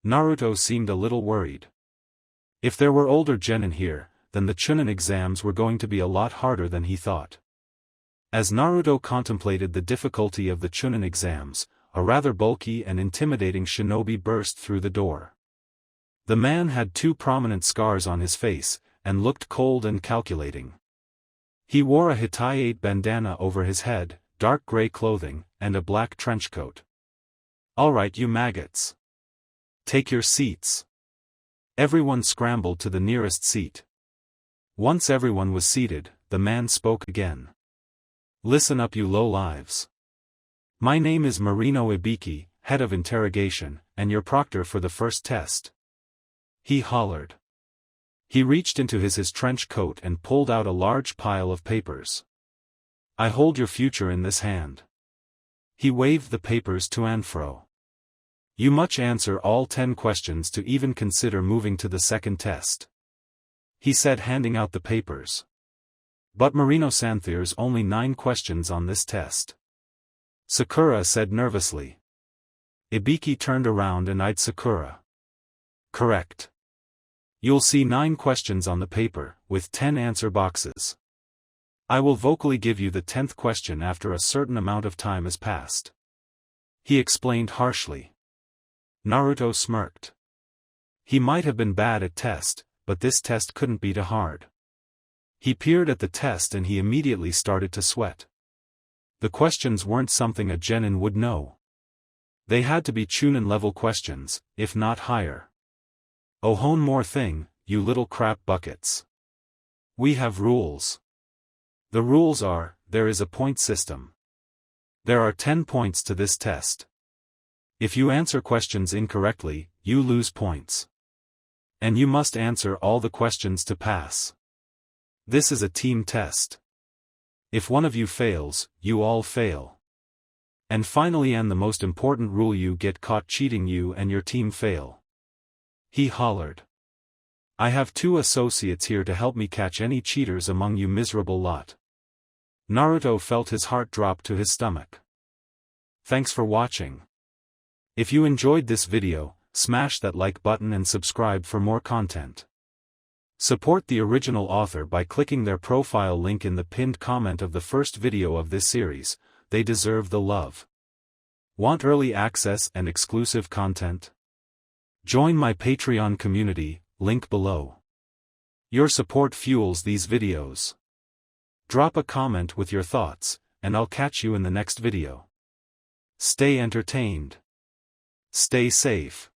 Naruto seemed a little worried. If there were older genin here, then the Chunin exams were going to be a lot harder than he thought. As Naruto contemplated the difficulty of the Chunin exams, a rather bulky and intimidating shinobi burst through the door. The man had two prominent scars on his face, and looked cold and calculating. He wore a Hitayate bandana over his head, dark gray clothing, and a black trench coat. Alright, you maggots. Take your seats. Everyone scrambled to the nearest seat. Once everyone was seated, the man spoke again. Listen up, you low-lives. My name is Marino Ibiki, head of interrogation, and your proctor for the first test. He hollered. He reached into his trench coat and pulled out a large pile of papers. I hold your future in this hand. He waved the papers to and fro. You must answer all 10 questions to even consider moving to the second test. He said, handing out the papers. But Marino-san, there's only 9 questions on this test. Sakura said nervously. Ibiki turned around and eyed Sakura. Correct. You'll see 9 questions on the paper, with 10 answer boxes. I will vocally give you the 10th question after a certain amount of time has passed. He explained harshly. Naruto smirked. He might have been bad at test, but this test couldn't be too hard. He peered at the test and he immediately started to sweat. The questions weren't something a genin would know. They had to be Chunin-level questions, if not higher. Oh, one more thing, you little crap buckets. We have rules. The rules are, there is a point system. There are 10 points to this test. If you answer questions incorrectly, you lose points. And you must answer all the questions to pass. This is a team test. If one of you fails, you all fail. And finally, and the most important rule, you get caught cheating, you and your team fail. He hollered. I have 2 associates here to help me catch any cheaters among you miserable lot. Naruto felt his heart drop to his stomach. Thanks for watching. If you enjoyed this video, smash that like button and subscribe for more content. Support the original author by clicking their profile link in the pinned comment of the first video of this series. They deserve the love. Want early access and exclusive content? Join my Patreon community, link below. Your support fuels these videos. Drop a comment with your thoughts, and I'll catch you in the next video. Stay entertained. Stay safe.